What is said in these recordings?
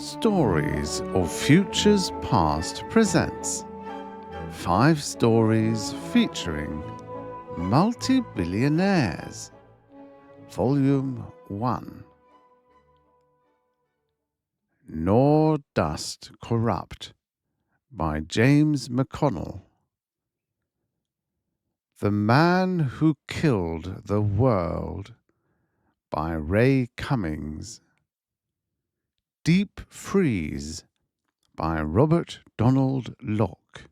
Stories of Futures Past presents 5 stories featuring Multi-Billionaires, Volume 1. Nor Dust Corrupt by James McConnell. The Man Who Killed the World by Ray Cummings. Deepfreeze by Robert Donald Locke.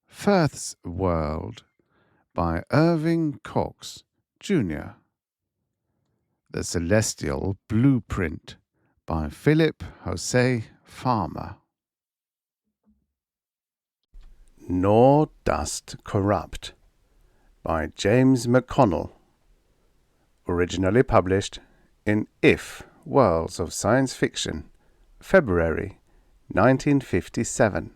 Firth's World by Irving Cox, Jr. The Celestial Blueprint by Philip José Farmer. Nor Dust Corrupt by James McConnell. Originally published in If Worlds of Science Fiction, February 1957.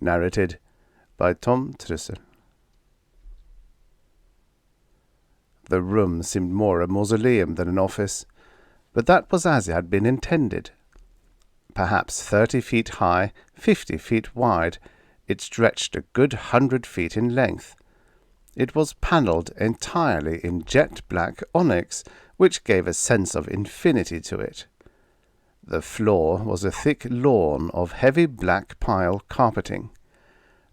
Narrated by Tom Trussel. The room seemed more a mausoleum than an office, but that was as it had been intended. Perhaps 30 feet high, 50 feet wide, it stretched a good 100 feet in length. It was panelled entirely in jet-black onyx, which gave a sense of infinity to it. The floor was a thick lawn of heavy black pile carpeting.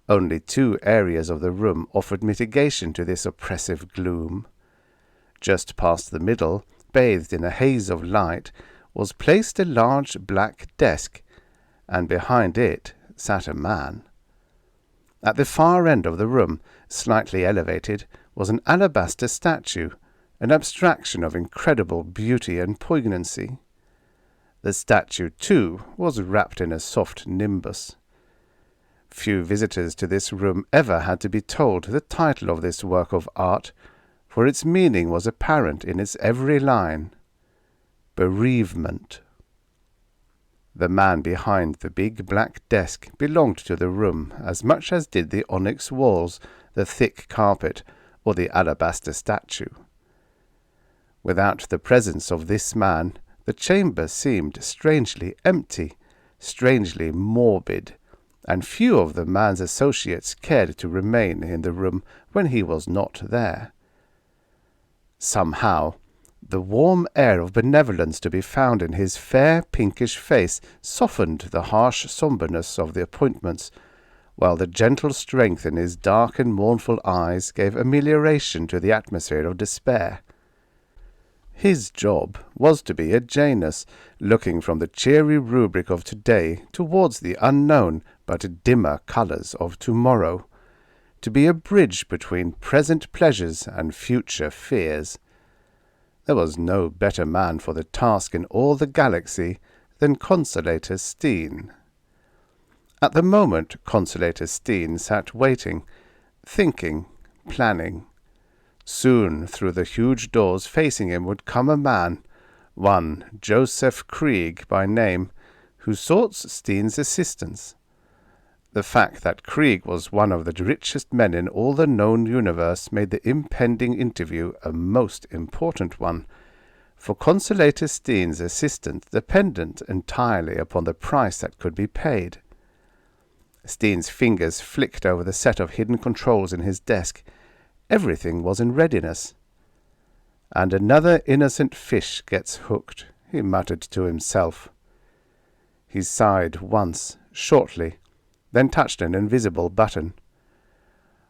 Only 2 areas of the room offered mitigation to this oppressive gloom. Just past the middle, bathed in a haze of light, was placed a large black desk, and behind it sat a man. At the far end of the room, slightly elevated, was an alabaster statue, an abstraction of incredible beauty and poignancy. The statue, too, was wrapped in a soft nimbus. Few visitors to this room ever had to be told the title of this work of art, for its meaning was apparent in its every line: bereavement. The man behind the big black desk belonged to the room as much as did the onyx walls, the thick carpet, or the alabaster statue. Without the presence of this man, the chamber seemed strangely empty, strangely morbid, and few of the man's associates cared to remain in the room when he was not there. Somehow, the warm air of benevolence to be found in his fair pinkish face softened the harsh sombreness of the appointments, while the gentle strength in his dark and mournful eyes gave amelioration to the atmosphere of despair. His job was to be a Janus, looking from the cheery rubric of today towards the unknown but dimmer colours of tomorrow, to be a bridge between present pleasures and future fears. There was no better man for the task in all the galaxy than Consolator Steen. At the moment Consolator Steen sat waiting, thinking, planning. Soon through the huge doors facing him would come a man, one Joseph Krieg by name, who sought Steen's assistance. The fact that Krieg was one of the richest men in all the known universe made the impending interview a most important one, for Consolator Steen's assistance depended entirely upon the price that could be paid. Steen's fingers flicked over the set of hidden controls in his desk. Everything was in readiness. "And another innocent fish gets hooked," he muttered to himself. He sighed once, shortly, then touched an invisible button.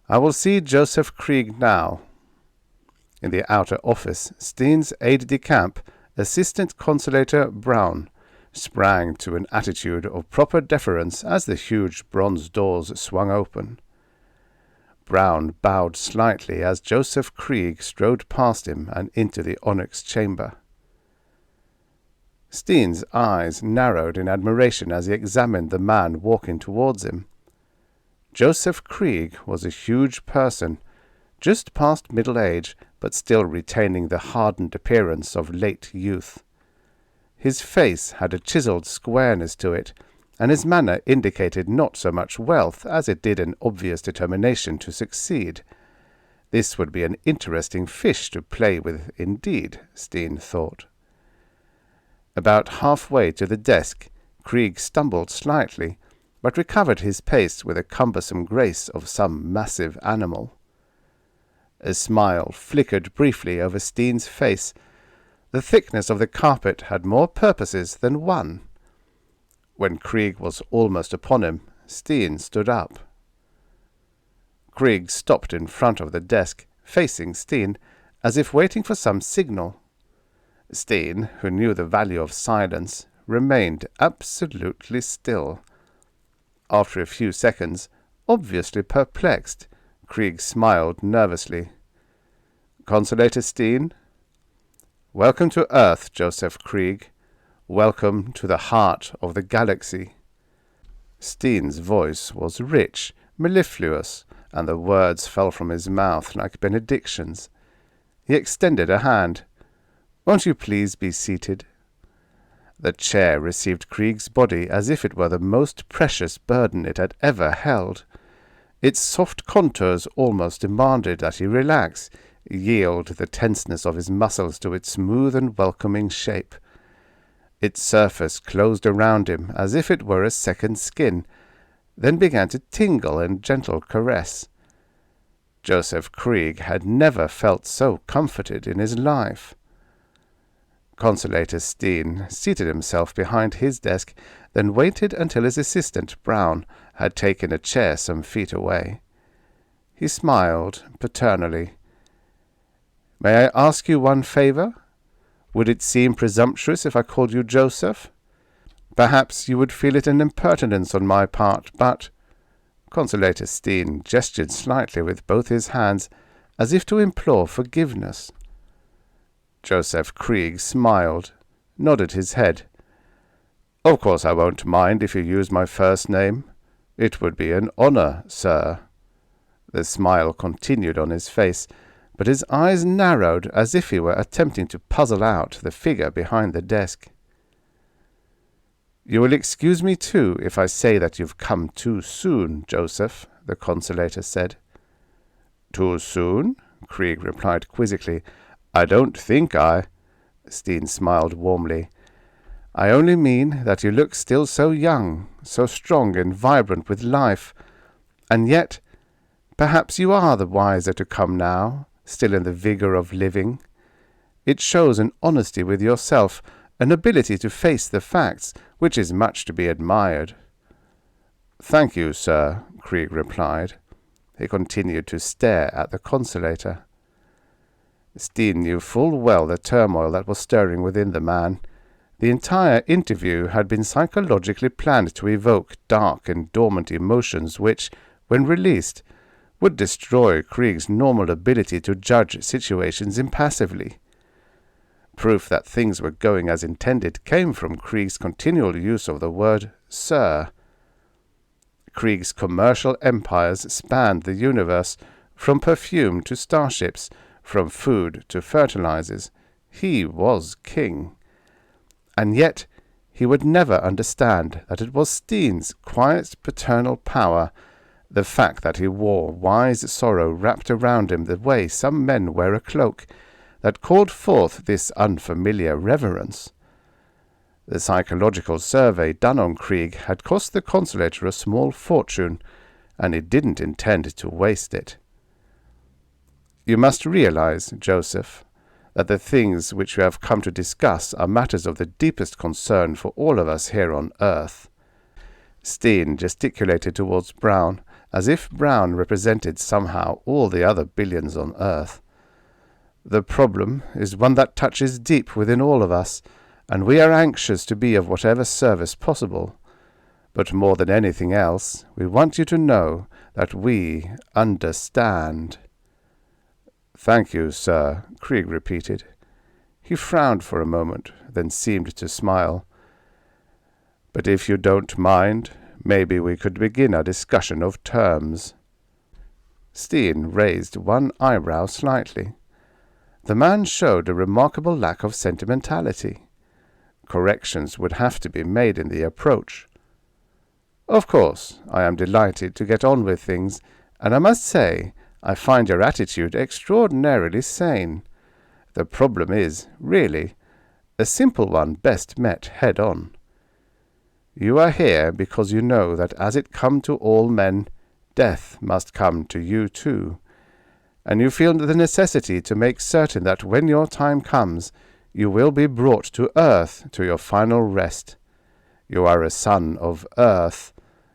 "I will see Joseph Krieg now." In the outer office, Steen's aide-de-camp, Assistant Consolator Brown, sprang to an attitude of proper deference as the huge bronze doors swung open. Brown bowed slightly as Joseph Krieg strode past him and into the onyx chamber. Steen's eyes narrowed in admiration as he examined the man walking towards him. Joseph Krieg was a huge person, just past middle age, but still retaining the hardened appearance of late youth. His face had a chiselled squareness to it, and his manner indicated not so much wealth as it did an obvious determination to succeed. This would be an interesting fish to play with indeed, Steen thought. About halfway to the desk, Krieg stumbled slightly, but recovered his pace with the cumbersome grace of some massive animal. A smile flickered briefly over Steen's face. The thickness of the carpet had more purposes than one. When Krieg was almost upon him, Steen stood up. Krieg stopped in front of the desk, facing Steen, as if waiting for some signal. Steen, who knew the value of silence, remained absolutely still. After a few seconds, obviously perplexed, Krieg smiled nervously. "Consulator Steen?" "Welcome to Earth, Joseph Krieg. Welcome to the heart of the galaxy." Steen's voice was rich, mellifluous, and the words fell from his mouth like benedictions. He extended a hand. "Won't you please be seated?" The chair received Krieg's body as if it were the most precious burden it had ever held. Its soft contours almost demanded that he relax, yield the tenseness of his muscles to its smooth and welcoming shape. Its surface closed around him as if it were a second skin, then began to tingle in gentle caress. Joseph Krieg had never felt so comforted in his life. Consulator Steen seated himself behind his desk, then waited until his assistant, Brown, had taken a chair some feet away. He smiled paternally. "May I ask you one favor? Would it seem presumptuous if I called you Joseph? Perhaps you would feel it an impertinence on my part, but—" Consulator Steen gestured slightly with both his hands, as if to implore forgiveness. Joseph Krieg smiled, nodded his head. "Of course I won't mind if you use my first name. It would be an honor, sir." The smile continued on his face, but his eyes narrowed as if he were attempting to puzzle out the figure behind the desk. "You will excuse me, too, if I say that you've come too soon, Joseph," the consulator said. "Too soon?" Krieg replied quizzically. "I don't think I—" Steen smiled warmly. "I only mean that you look still so young, so strong and vibrant with life. And yet, perhaps you are the wiser to come now, still in the vigor of living. It shows an honesty with yourself, an ability to face the facts, which is much to be admired." "Thank you, sir," Krieg replied. He continued to stare at the consulator. Steen knew full well the turmoil that was stirring within the man. The entire interview had been psychologically planned to evoke dark and dormant emotions which, when released, would destroy Krieg's normal ability to judge situations impassively. Proof that things were going as intended came from Krieg's continual use of the word "sir." Krieg's commercial empires spanned the universe, from perfume to starships, from food to fertilizers. He was king. And yet he would never understand that it was Steen's quiet paternal power, the fact that he wore wise sorrow wrapped around him the way some men wear a cloak, that called forth this unfamiliar reverence. The psychological survey done on Krieg had cost the consulator a small fortune, and he didn't intend to waste it. "You must realize, Joseph, that the things which we have come to discuss are matters of the deepest concern for all of us here on Earth." Steen gesticulated towards Brown, as if Brown represented somehow all the other billions on Earth. "The problem is one that touches deep within all of us, and we are anxious to be of whatever service possible. But more than anything else, we want you to know that we understand." "Thank you, sir," Krieg repeated. He frowned for a moment, then seemed to smile. "But if you don't mind, maybe we could begin a discussion of terms." Steen raised one eyebrow slightly. The man showed a remarkable lack of sentimentality. Corrections would have to be made in the approach. "Of course, I am delighted to get on with things, and I must say I find your attitude extraordinarily sane. The problem is, really, a simple one best met head-on. You are here because you know that as it come to all men, death must come to you too, and you feel the necessity to make certain that when your time comes, you will be brought to earth to your final rest. You are a son of earth.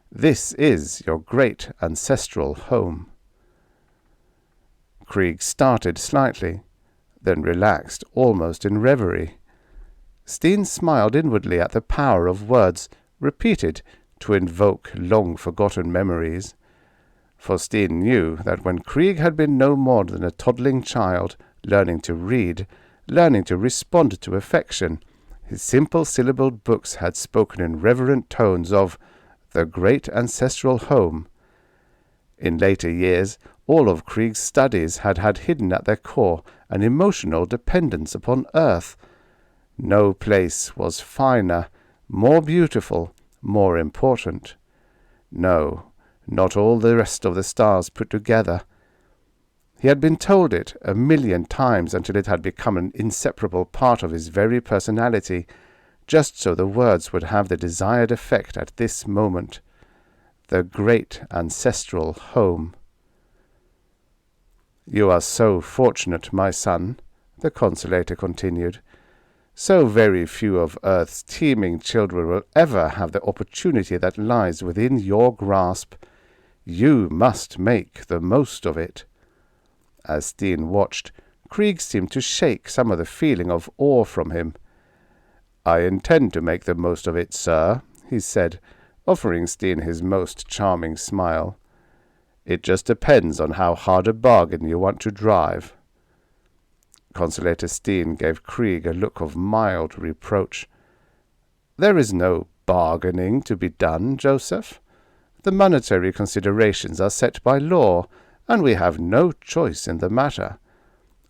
This is your great ancestral home. Krieg started slightly, then relaxed almost in reverie. Steen smiled inwardly at the power of words repeated to invoke long-forgotten memories. For Steen knew that when Krieg had been no more than a toddling child, learning to read, learning to respond to affection, his simple-syllabled books had spoken in reverent tones of the great ancestral home. In later years, all of Krieg's studies had hidden at their core an emotional dependence upon Earth. No place was finer, more beautiful, more important. No, not all the rest of the stars put together. He had been told it 1,000,000 times until it had become an inseparable part of his very personality, just so the words would have the desired effect at this moment. The great ancestral home. You are so fortunate, my son, the consolator continued. So very few of Earth's teeming children will ever have the opportunity that lies within your grasp. You must make the most of it. As Steen watched, Krieg seemed to shake some of the feeling of awe from him. I intend to make the most of it, sir, he said, offering Steen his most charming smile. It just depends on how hard a bargain you want to drive. Consolator Steen gave Krieg a look of mild reproach. There is no bargaining to be done, Joseph. The monetary considerations are set by law, and we have no choice in the matter.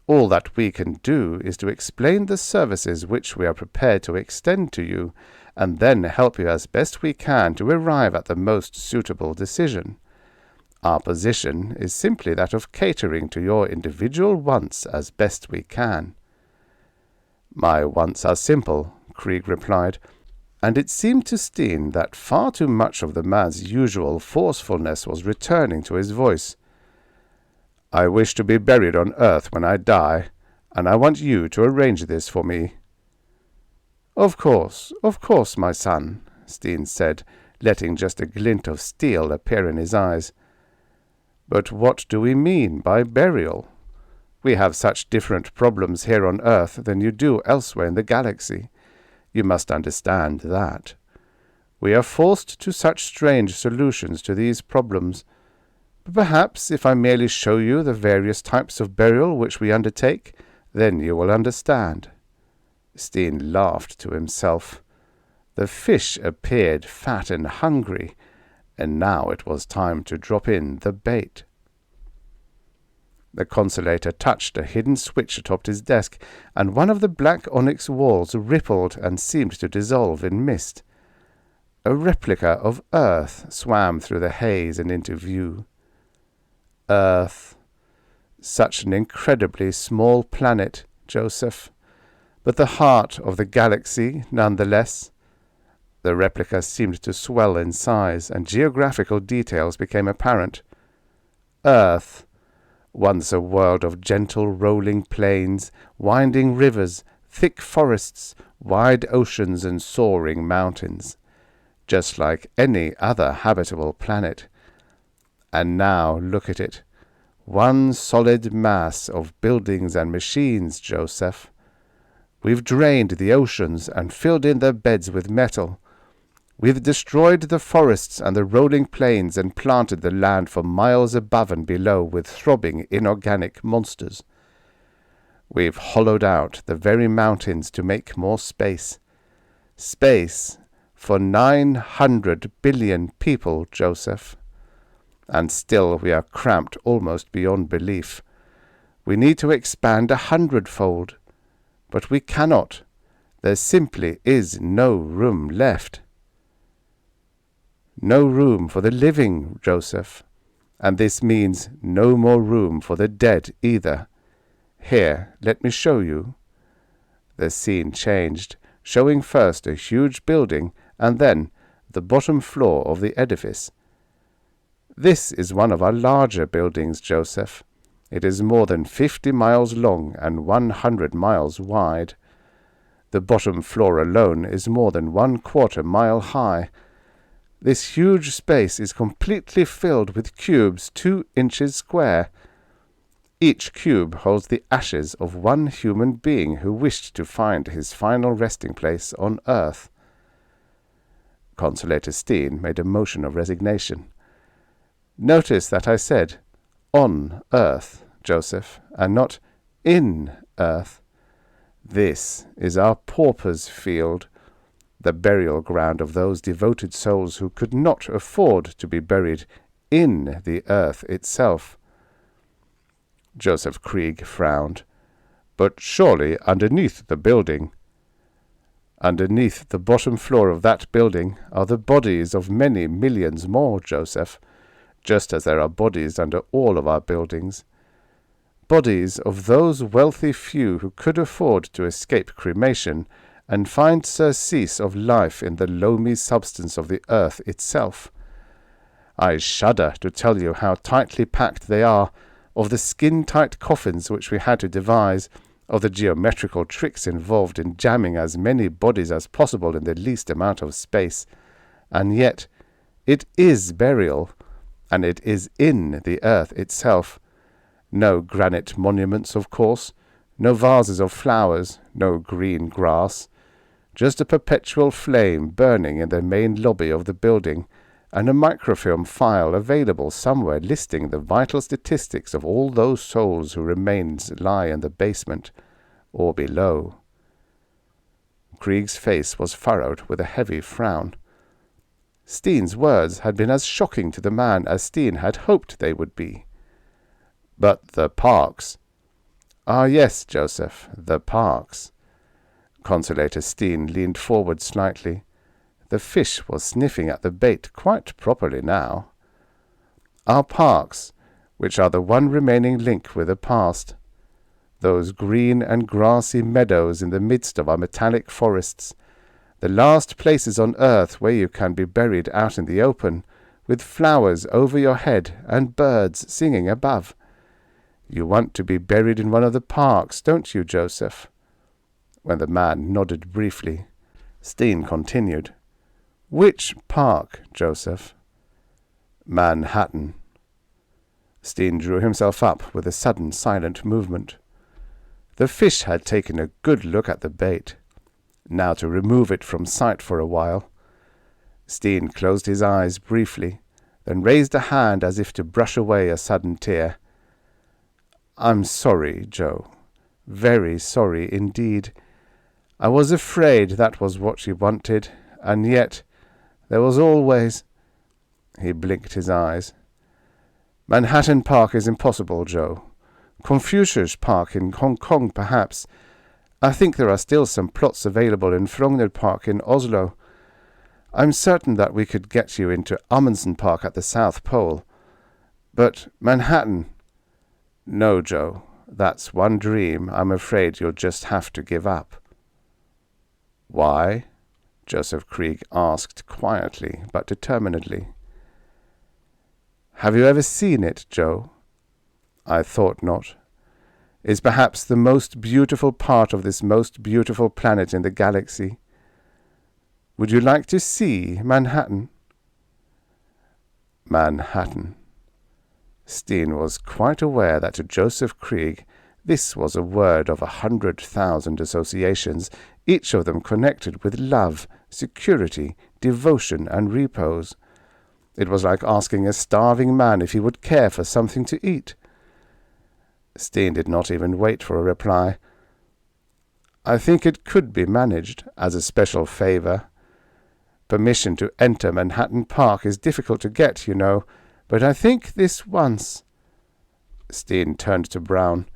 All that we can do is to explain the services which we are prepared to extend to you, and then help you as best we can to arrive at the most suitable decision. Our position is simply that of catering to your individual wants as best we can. My wants are simple, Krieg replied, and it seemed to Steen that far too much of the man's usual forcefulness was returning to his voice. I wish to be buried on Earth when I die, and I want you to arrange this for me. Of course, my son, Steen said, letting just a glint of steel appear in his eyes. But what do we mean by burial? We have such different problems here on Earth than you do elsewhere in the galaxy. You must understand that. We are forced to such strange solutions to these problems. But perhaps if I merely show you the various types of burial which we undertake, then you will understand. Steen laughed to himself. The fish appeared fat and hungry, and now it was time to drop in the bait. The consolator touched a hidden switch atop his desk, and one of the black onyx walls rippled and seemed to dissolve in mist. A replica of Earth swam through the haze and into view. Earth. Such an incredibly small planet, Joseph, but the heart of the galaxy nonetheless. The replica seemed to swell in size, and geographical details became apparent. Earth, once a world of gentle rolling plains, winding rivers, thick forests, wide oceans, and soaring mountains, just like any other habitable planet. And now look at it. One solid mass of buildings and machines, Joseph. We've drained the oceans and filled in their beds with metal. We've destroyed the forests and the rolling plains and planted the land for miles above and below with throbbing inorganic monsters. We've hollowed out the very mountains to make more space. Space for 900 billion people, Joseph. And still we are cramped almost beyond belief. We need to expand 100-fold, but we cannot. There simply is no room left. No room for the living, Joseph, and this means no more room for the dead either. Here, let me show you. The scene changed, showing first a huge building and then the bottom floor of the edifice. "This is one of our larger buildings, Joseph. It is more than 50 miles long and 100 miles wide. The bottom floor alone is more than 1/4 mile high. This huge space is completely filled with cubes 2 inches square. Each cube holds the ashes of one human being who wished to find his final resting place on Earth." Consulator Steen made a motion of resignation. "Notice that I said on Earth, Joseph, and not in Earth. This is our pauper's field, the burial ground of those devoted souls who could not afford to be buried in the earth itself." Joseph Krieg frowned. "But surely underneath the building—" "Underneath the bottom floor of that building are the bodies of many millions more, Joseph, just as there are bodies under all of our buildings. Bodies of those wealthy few who could afford to escape cremation and find surcease of life in the loamy substance of the earth itself. I shudder to tell you how tightly packed they are, of the skin-tight coffins which we had to devise, of the geometrical tricks involved in jamming as many bodies as possible in the least amount of space. And yet it is burial, and it is in the earth itself. No granite monuments, of course, no vases of flowers, no green grass, just a perpetual flame burning in the main lobby of the building, and a microfilm file available somewhere listing the vital statistics of all those souls whose remains lie in the basement or below." Krieg's face was furrowed with a heavy frown. Steen's words had been as shocking to the man as Steen had hoped they would be. "But the parks—" "Ah, yes, Joseph, the parks." Consulator Steen leaned forward slightly. The fish was sniffing at the bait quite properly now. "Our parks, which are the one remaining link with the past. Those green and grassy meadows in the midst of our metallic forests, the last places on earth where you can be buried out in the open, with flowers over your head and birds singing above. You want to be buried in one of the parks, don't you, Joseph?" When the man nodded briefly, Steen continued. "Which park, Joseph?" "Manhattan." Steen drew himself up with a sudden silent movement. The fish had taken a good look at the bait. Now to remove it from sight for a while. Steen closed his eyes briefly, then raised a hand as if to brush away a sudden tear. "I'm sorry, Joe. Very sorry indeed. I was afraid that was what you wanted, and yet there was always—" He blinked his eyes. "Manhattan Park is impossible, Joe. Confucius Park in Hong Kong, perhaps. I think there are still some plots available in Frogner Park in Oslo. I'm certain that we could get you into Amundsen Park at the South Pole. But Manhattan— No, Joe, that's one dream I'm afraid you'll just have to give up." "Why?" Joseph Krieg asked quietly but determinedly. "Have you ever seen it, Joe?" "I thought not. It's perhaps the most beautiful part of this most beautiful planet in the galaxy. Would you like to see Manhattan?" Manhattan. Steen was quite aware that to Joseph Krieg this was a word of 100,000 associations, each of them connected with love, security, devotion, and repose. It was like asking a starving man if he would care for something to eat. Steen did not even wait for a reply. "I think it could be managed as a special favor. Permission to enter Manhattan Park is difficult to get, you know, but I think this once—" Steen turned to Brown.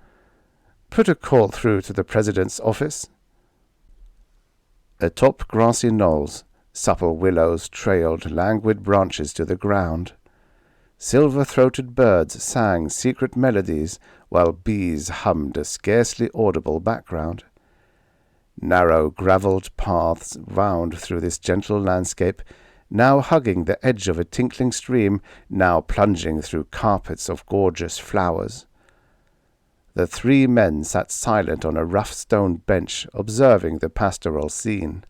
"Put a call through to the President's office." Atop grassy knolls, supple willows trailed languid branches to the ground. Silver-throated birds sang secret melodies, while bees hummed a scarcely audible background. Narrow gravelled paths wound through this gentle landscape, now hugging the edge of a tinkling stream, now plunging through carpets of gorgeous flowers. The three men sat silent on a rough stone bench, observing the pastoral scene.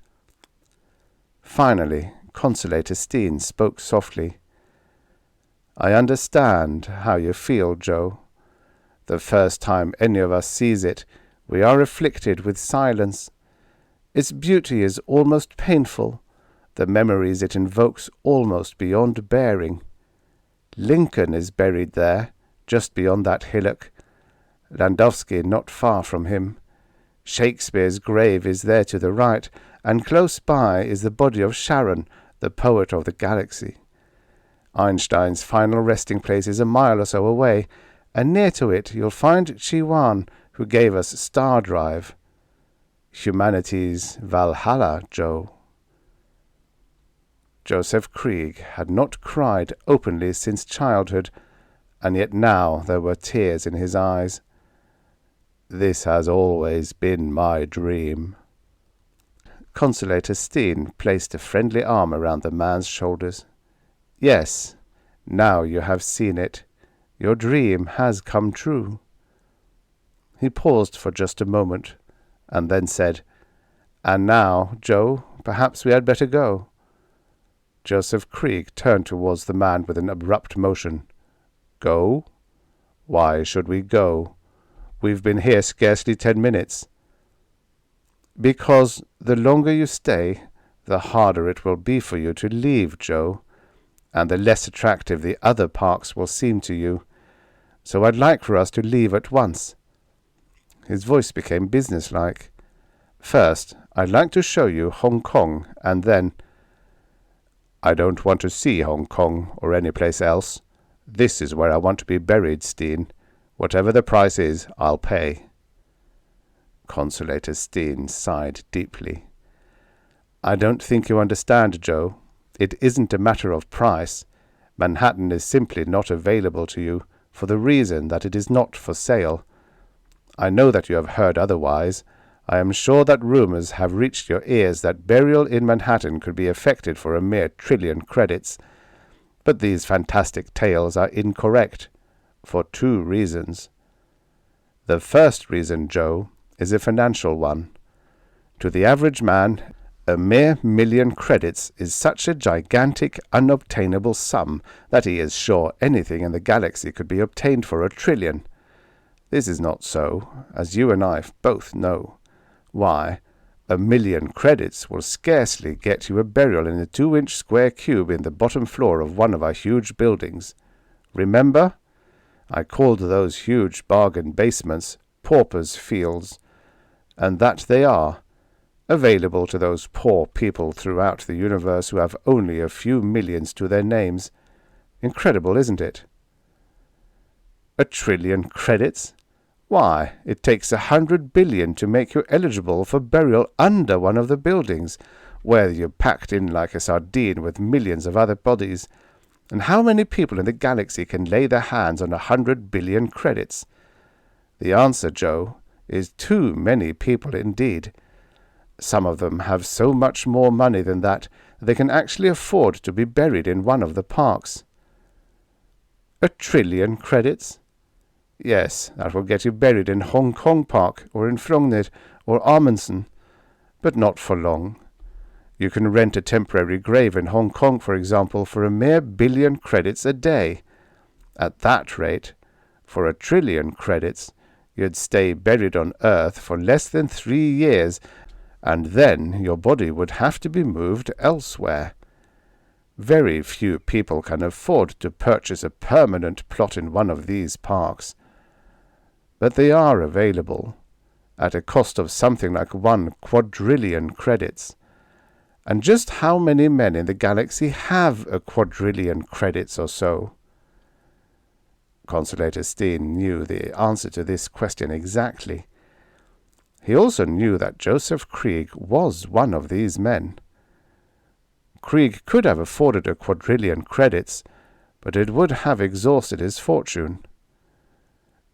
Finally, Consolator Steen spoke softly. "I understand how you feel, Joe. The first time any of us sees it, we are afflicted with silence. Its beauty is almost painful, the memories it invokes almost beyond bearing. Lincoln is buried there, just beyond that hillock. Landowski not far from him. Shakespeare's grave is there to the right, and close by is the body of Sharon, the poet of the galaxy. Einstein's final resting place is a mile or so away, and near to it you'll find Chiwan, who gave us Star Drive. Humanity's Valhalla, Joe." Joseph Krieg had not cried openly since childhood, and yet now there were tears in his eyes. "This has always been my dream." Consolator Steen placed a friendly arm around the man's shoulders. "Yes, now you have seen it. Your dream has come true." He paused for just a moment, and then said, "And now, Joe, perhaps we had better go." Joseph Krieg turned towards the man with an abrupt motion. "Go? Why should we go? We've been here scarcely 10 minutes. "Because the longer you stay, the harder it will be for you to leave, Joe, and the less attractive the other parks will seem to you. So I'd like for us to leave at once." His voice became businesslike. "First, I'd like to show you Hong Kong, and then—" "I don't want to see Hong Kong or any place else. This is where I want to be buried, Steen. Whatever the price is, I'll pay." Consolator Steen sighed deeply. "I don't think you understand, Joe. It isn't a matter of price. Manhattan is simply not available to you, for the reason that it is not for sale. I know that you have heard otherwise. I am sure that rumors have reached your ears that burial in Manhattan could be effected for a mere 1,000,000,000 credits. But these fantastic tales are incorrect, for 2 reasons. The first reason, Joe, is a financial one. To the average man, a mere 1,000,000 credits is such a gigantic, unobtainable sum that he is sure anything in the galaxy could be obtained for 1,000,000,000,000. This is not so, as you and I both know. Why, 1,000,000 credits will scarcely get you a burial in a 2-inch square cube in the bottom floor of one of our huge buildings. Remember? I called those huge bargain basements paupers' fields, and that they are, available to those poor people throughout the universe who have only a few millions to their names. Incredible, isn't it? 1,000,000,000,000 credits? Why, it takes 100 billion to make you eligible for burial under one of the buildings, where you're packed in like a sardine with millions of other bodies. And how many people in the galaxy can lay their hands on 100 billion credits? The answer, Joe, is too many people indeed. Some of them have so much more money than that they can actually afford to be buried in one of the parks. 1,000,000,000,000 credits? Yes, that will get you buried in Hong Kong Park, or in Frogner, or Amundsen, but not for long. You can rent a temporary grave in Hong Kong, for example, for a mere 1,000,000,000 credits a day. At that rate, for 1,000,000,000,000 credits, you'd stay buried on Earth for less than 3 years, and then your body would have to be moved elsewhere. Very few people can afford to purchase a permanent plot in one of these parks. But they are available, at a cost of something like 1,000,000,000,000 credits. And just how many men in the galaxy have 1,000,000,000,000 credits or so? Consolator Steen knew the answer to this question exactly. He also knew that Joseph Krieg was one of these men. Krieg could have afforded 1,000,000,000 credits, but it would have exhausted his fortune.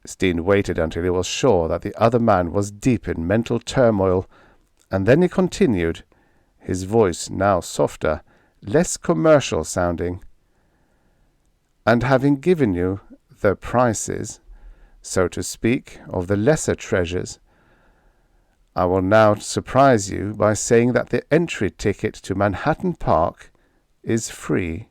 Steen waited until he was sure that the other man was deep in mental turmoil, And then he continued, his voice now softer, less commercial sounding. And having given you the prices, so to speak, of the lesser treasures, I will now surprise you by saying that the entry ticket to Manhattan Park is free.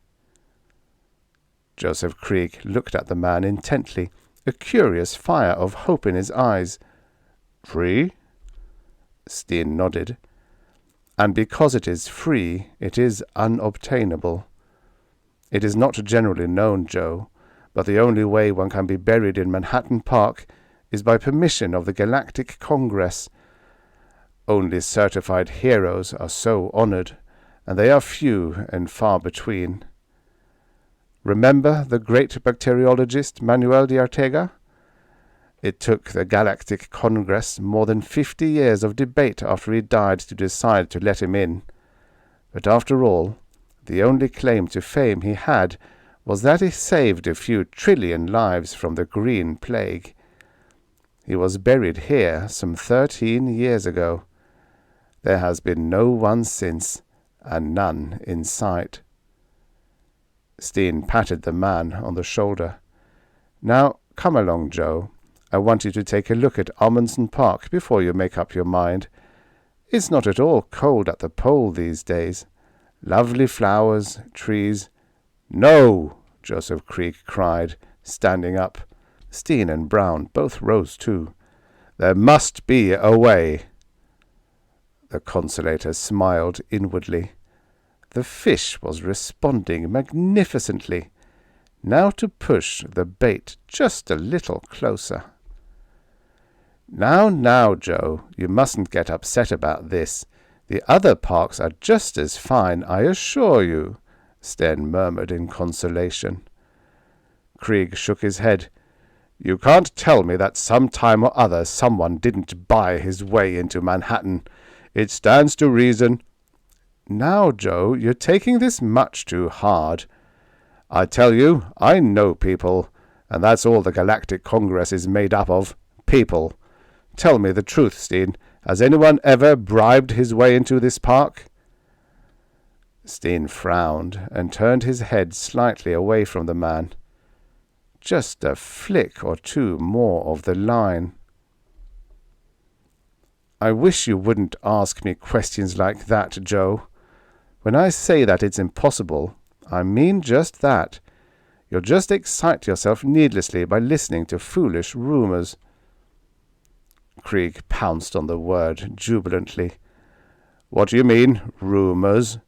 Joseph Krieg looked at the man intently, a curious fire of hope in his eyes. Free? Steen nodded. And because it is free, it is unobtainable. It is not generally known, Joe, but the only way one can be buried in Manhattan Park is by permission of the Galactic Congress. Only certified heroes are so honored, and they are few and far between. Remember the great bacteriologist Manuel de Ortega? It took the Galactic Congress more than 50 years of debate after he died to decide to let him in. But after all, the only claim to fame he had was that he saved a few trillion lives from the Green Plague. He was buried here some 13 years ago. There has been no one since, and none in sight. Steen patted the man on the shoulder. Now, come along, Joe. I want you to take a look at Amundsen Park before you make up your mind. It's not at all cold at the pole these days. Lovely flowers, trees. No! Joseph Krieg cried, standing up. Steen and Brown both rose too. There must be a way. The consolator smiled inwardly. The fish was responding magnificently. Now to push the bait just a little closer. Now, Joe, you mustn't get upset about this. The other parks are just as fine, I assure you, Steen murmured in consolation. Krieg shook his head. You can't tell me that some time or other someone didn't buy his way into Manhattan. It stands to reason. Now, Joe, you're taking this much too hard. I tell you, I know people, and that's all the Galactic Congress is made up of, people. Tell me the truth, Steen. Has anyone ever bribed his way into this park? Steen frowned and turned his head slightly away from the man. Just a flick or two more of the line. I wish you wouldn't ask me questions like that, Joe. When I say that it's impossible, I mean just that. You'll just excite yourself needlessly by listening to foolish rumors. Krieg pounced on the word jubilantly. What do you mean, rumors?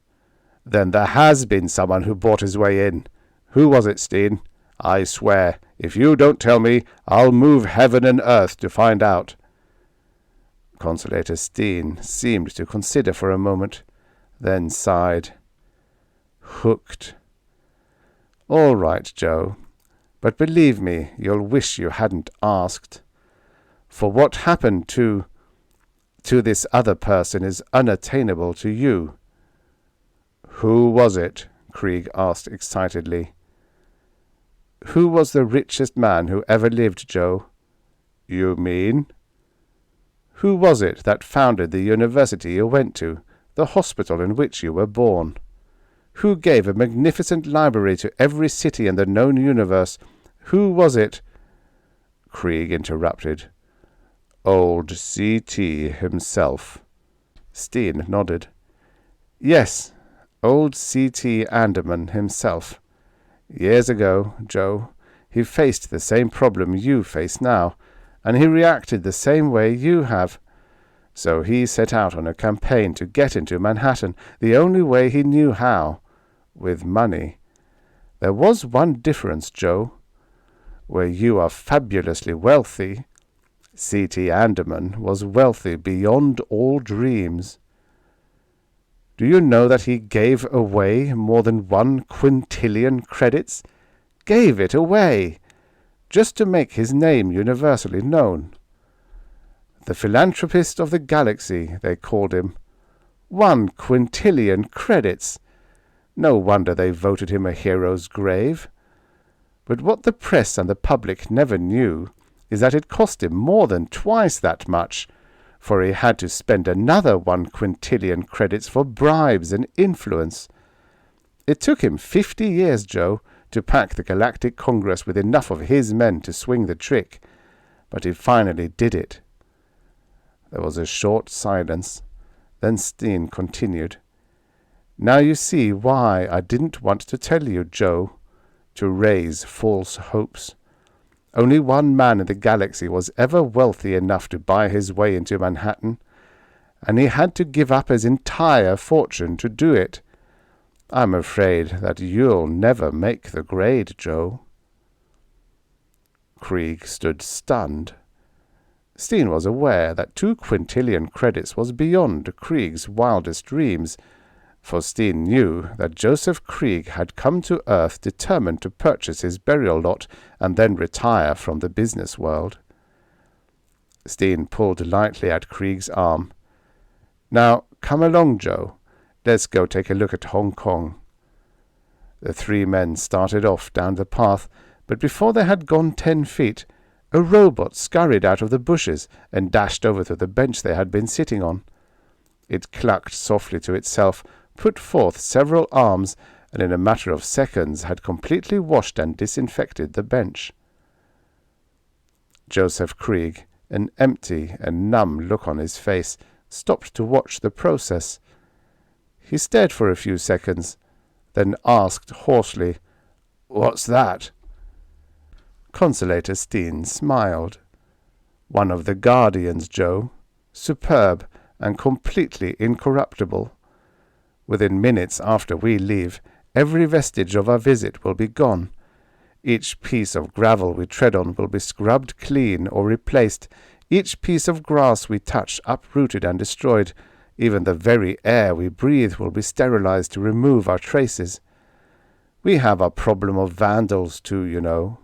Then there has been someone who bought his way in. Who was it, Steen? I swear, if you don't tell me, I'll move heaven and earth to find out. Consolator Steen seemed to consider for a moment, then sighed. Hooked. All right, Joe, but believe me, you'll wish you hadn't asked. For what happened to this other person is unattainable to you. Who was it? Krieg asked excitedly. Who was the richest man who ever lived, Joe? You mean? Who was it that founded the university you went to, the hospital in which you were born? Who gave a magnificent library to every city in the known universe? Who was it? Krieg interrupted. Old C.T. himself. Steen nodded. Yes, old C.T. Anderman himself. Years ago, Joe, he faced the same problem you face now, and he reacted the same way you have. So he set out on a campaign to get into Manhattan, the only way he knew how, with money. There was one difference, Joe. Where you are fabulously wealthy, C.T. Anderman was wealthy beyond all dreams. Do you know that he gave away more than 1 quintillion credits? Gave it away, just to make his name universally known. The philanthropist of the galaxy, they called him. 1 quintillion credits. No wonder they voted him a hero's grave. But what the press and the public never knew is that it cost him more than twice that much, for he had to spend another 1 quintillion credits for bribes and influence. It took him 50 years, Joe, to pack the Galactic Congress with enough of his men to swing the trick, but he finally did it. There was a short silence. Then Steen continued. Now you see why I didn't want to tell you, Joe, to raise false hopes. Only one man in the galaxy was ever wealthy enough to buy his way into Manhattan, and he had to give up his entire fortune to do it. I'm afraid that you'll never make the grade, Joe. Krieg stood stunned. Steen was aware that 2 quintillion credits was beyond Krieg's wildest dreams, for Steen knew that Joseph Krieg had come to Earth determined to purchase his burial lot and then retire from the business world. Steen pulled lightly at Krieg's arm. Now, come along, Joe. Let's go take a look at Hong Kong. The 3 men started off down the path, but before they had gone 10 feet, a robot scurried out of the bushes and dashed over to the bench they had been sitting on. It clucked softly to itself, put forth several arms, and in a matter of seconds had completely washed and disinfected the bench. Joseph Krieg, an empty and numb look on his face, stopped to watch the process. He stared for a few seconds, then asked hoarsely, "What's that?" Consolator Steen smiled. "One of the Guardians, Joe. Superb and completely incorruptible. Within minutes after we leave, every vestige of our visit will be gone. Each piece of gravel we tread on will be scrubbed clean or replaced, each piece of grass we touch uprooted and destroyed. Even the very air we breathe will be sterilized to remove our traces. We have our problem of vandals too, you know,"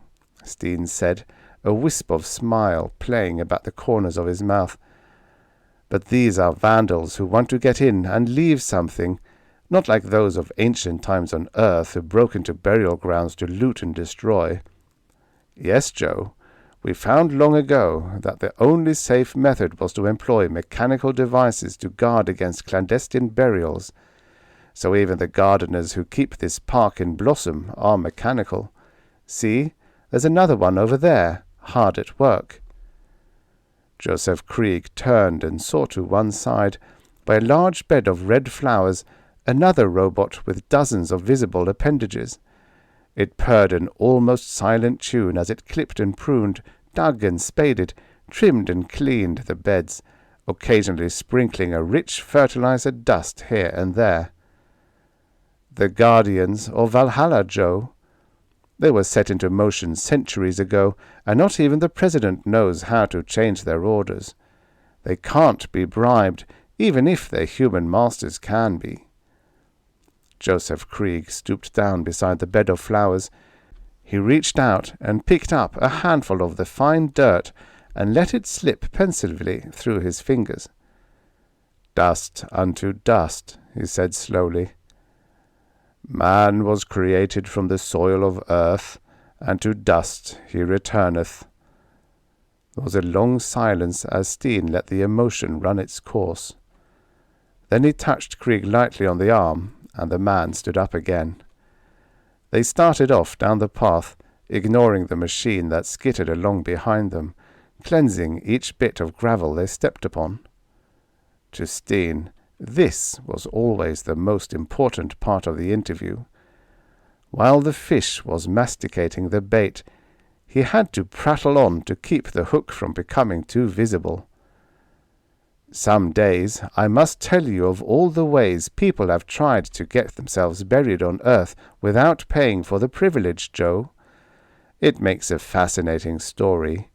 Steen said, a wisp of smile playing about the corners of his mouth. "But these are vandals who want to get in and leave something, not like those of ancient times on Earth who broke into burial grounds to loot and destroy. Yes, Joe, we found long ago that the only safe method was to employ mechanical devices to guard against clandestine burials. So even the gardeners who keep this park in blossom are mechanical. See, there's another one over there, hard at work." Joseph Krieg turned and saw to one side, by a large bed of red flowers, another robot with dozens of visible appendages. It purred an almost silent tune as it clipped and pruned, dug and spaded, trimmed and cleaned the beds, occasionally sprinkling a rich fertilizer dust here and there. The Guardians, or Valhalla, Joe. They were set into motion centuries ago, and not even the President knows how to change their orders. They can't be bribed, even if their human masters can be. Joseph Krieg stooped down beside the bed of flowers. He reached out and picked up a handful of the fine dirt and let it slip pensively through his fingers. "Dust unto dust," he said slowly. "Man was created from the soil of earth, and to dust he returneth." There was a long silence as Steen let the emotion run its course. Then he touched Krieg lightly on the arm, and the man stood up again. They started off down the path, ignoring the machine that skittered along behind them, cleansing each bit of gravel they stepped upon. To Steen, this was always the most important part of the interview. While the fish was masticating the bait, he had to prattle on to keep the hook from becoming too visible. "Some days I must tell you of all the ways people have tried to get themselves buried on Earth without paying for the privilege, Joe. It makes a fascinating story.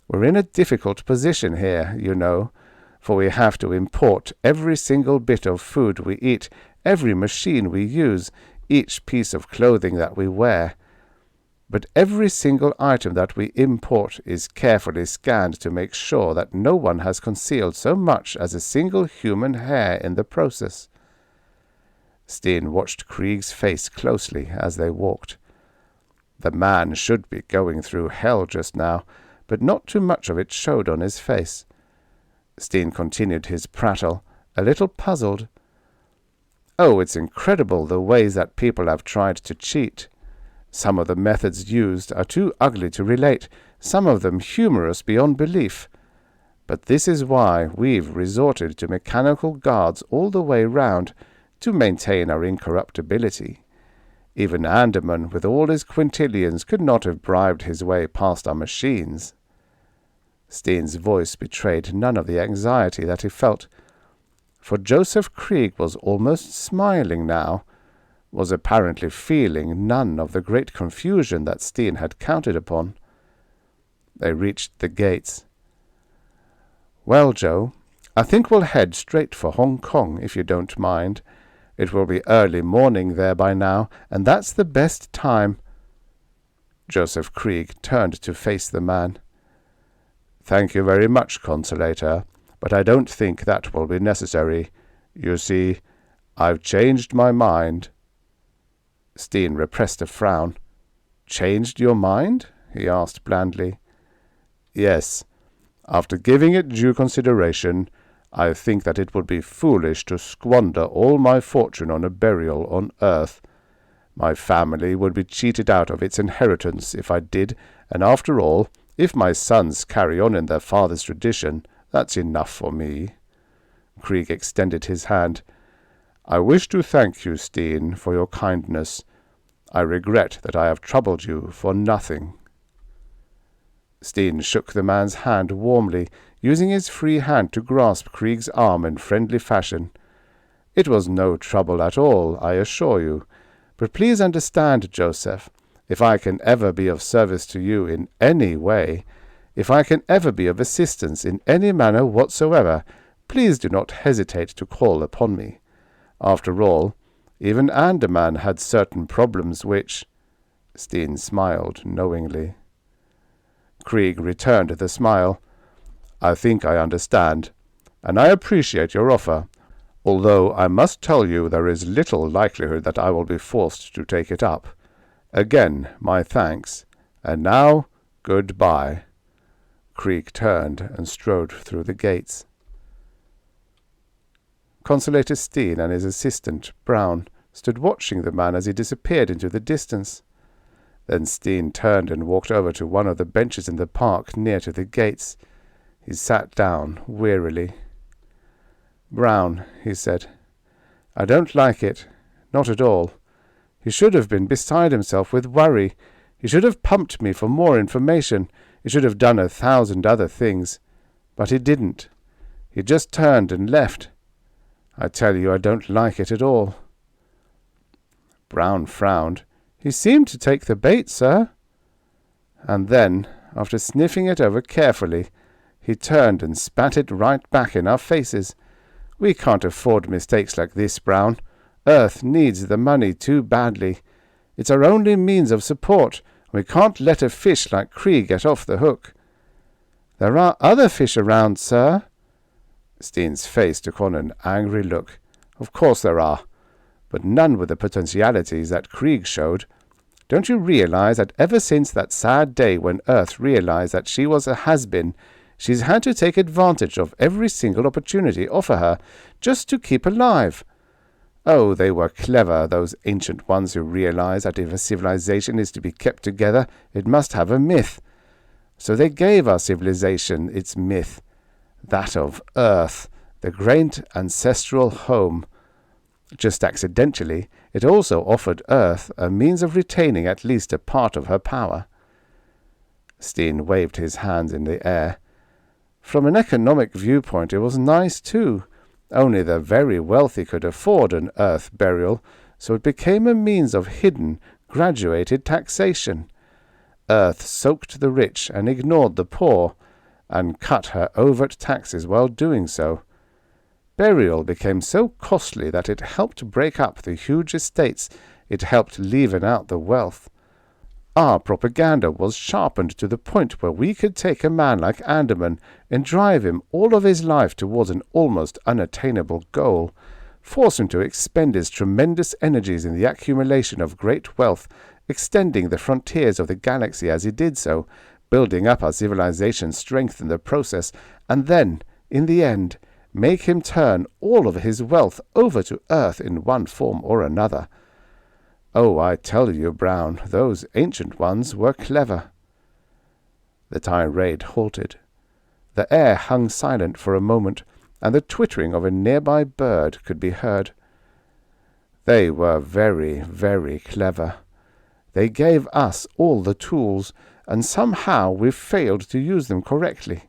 We're in a difficult position here, you know, for we have to import every single bit of food we eat, every machine we use, each piece of clothing that we wear. But every single item that we import is carefully scanned to make sure that no one has concealed so much as a single human hair in the process." Steen watched Krieg's face closely as they walked. The man should be going through hell just now, but not too much of it showed on his face. Steen continued his prattle, a little puzzled. Oh, it's incredible the ways that people have tried to cheat. Some of the methods used are too ugly to relate, some of them humorous beyond belief. But this is why we've resorted to mechanical guards all the way round, to maintain our incorruptibility. Even Andaman, with all his quintillions, could not have bribed his way past our machines. Steen's voice betrayed none of the anxiety that he felt, for Joseph Krieg was almost smiling now, was apparently feeling none of the great confusion that Steen had counted upon. They reached the gates. "Well, Joe, I think we'll head straight for Hong Kong, if you don't mind. It will be early morning there by now, and that's the best time." Joseph Krieg turned to face the man. "Thank you very much, Consolator, but I don't think that will be necessary. You see, I've changed my mind." Steen repressed a frown. "Changed your mind?" he asked blandly. "Yes. After giving it due consideration, I think that it would be foolish to squander all my fortune on a burial on Earth. My family would be cheated out of its inheritance if I did, and after all, if my sons carry on in their father's tradition, that's enough for me." Krieg extended his hand. "I wish to thank you, Steen, for your kindness. I regret that I have troubled you for nothing." Steen shook the man's hand warmly, using his free hand to grasp Krieg's arm in friendly fashion. "It was no trouble at all, I assure you. But please understand, Joseph, if I can ever be of service to you in any way, if I can ever be of assistance in any manner whatsoever, please do not hesitate to call upon me. After all, even Andaman had certain problems which—" Steen smiled knowingly. Krieg returned the smile. "I think I understand, and I appreciate your offer, although I must tell you there is little likelihood that I will be forced to take it up. Again, my thanks, and now, good-bye." Krieg turned and strode through the gates. Consolator Steen and his assistant, Brown, stood watching the man as he disappeared into the distance. Then Steen turned and walked over to one of the benches in the park near to the gates. He sat down wearily. "Brown," he said, "I don't like it. Not at all. He should have been beside himself with worry. He should have pumped me for more information. He should have done 1,000 other things. But he didn't. He just turned and left. I tell you, I don't like it at all." Brown frowned. "He seemed to take the bait, sir." And then, after sniffing it over carefully, he turned and spat it right back in our faces. "We can't afford mistakes like this, Brown. Earth needs the money too badly. It's our only means of support. We can't let a fish like Krieg get off the hook." "There are other fish around, sir." Steen's face took on an angry look. "Of course there are, but none with the potentialities that Krieg showed. Don't you realize that ever since that sad day when Earth realized that she was a has-been, she's had to take advantage of every single opportunity offered her, just to keep alive? Oh, they were clever, those ancient ones who realized that if a civilization is to be kept together, it must have a myth. So they gave our civilization its myth, that of Earth, the great ancestral home. Just accidentally, it also offered Earth a means of retaining at least a part of her power." Steen waved his hands in the air. "From an economic viewpoint it was nice too. Only the very wealthy could afford an Earth burial, so it became a means of hidden, graduated taxation. Earth soaked the rich and ignored the poor, and cut her overt taxes while doing so. Burial became so costly that it helped break up the huge estates, it helped leaven out the wealth. Our propaganda was sharpened to the point where we could take a man like Andaman and drive him all of his life towards an almost unattainable goal, force him to expend his tremendous energies in the accumulation of great wealth, extending the frontiers of the galaxy as he did so, building up our civilization's strength in the process, and then in the end, make him turn all of his wealth over to Earth in one form or another. Oh, I tell you, Brown, those ancient ones were clever." The tirade halted. The air hung silent for a moment, and the twittering of a nearby bird could be heard. "They were very, very clever. They gave us all the tools, and somehow we failed to use them correctly.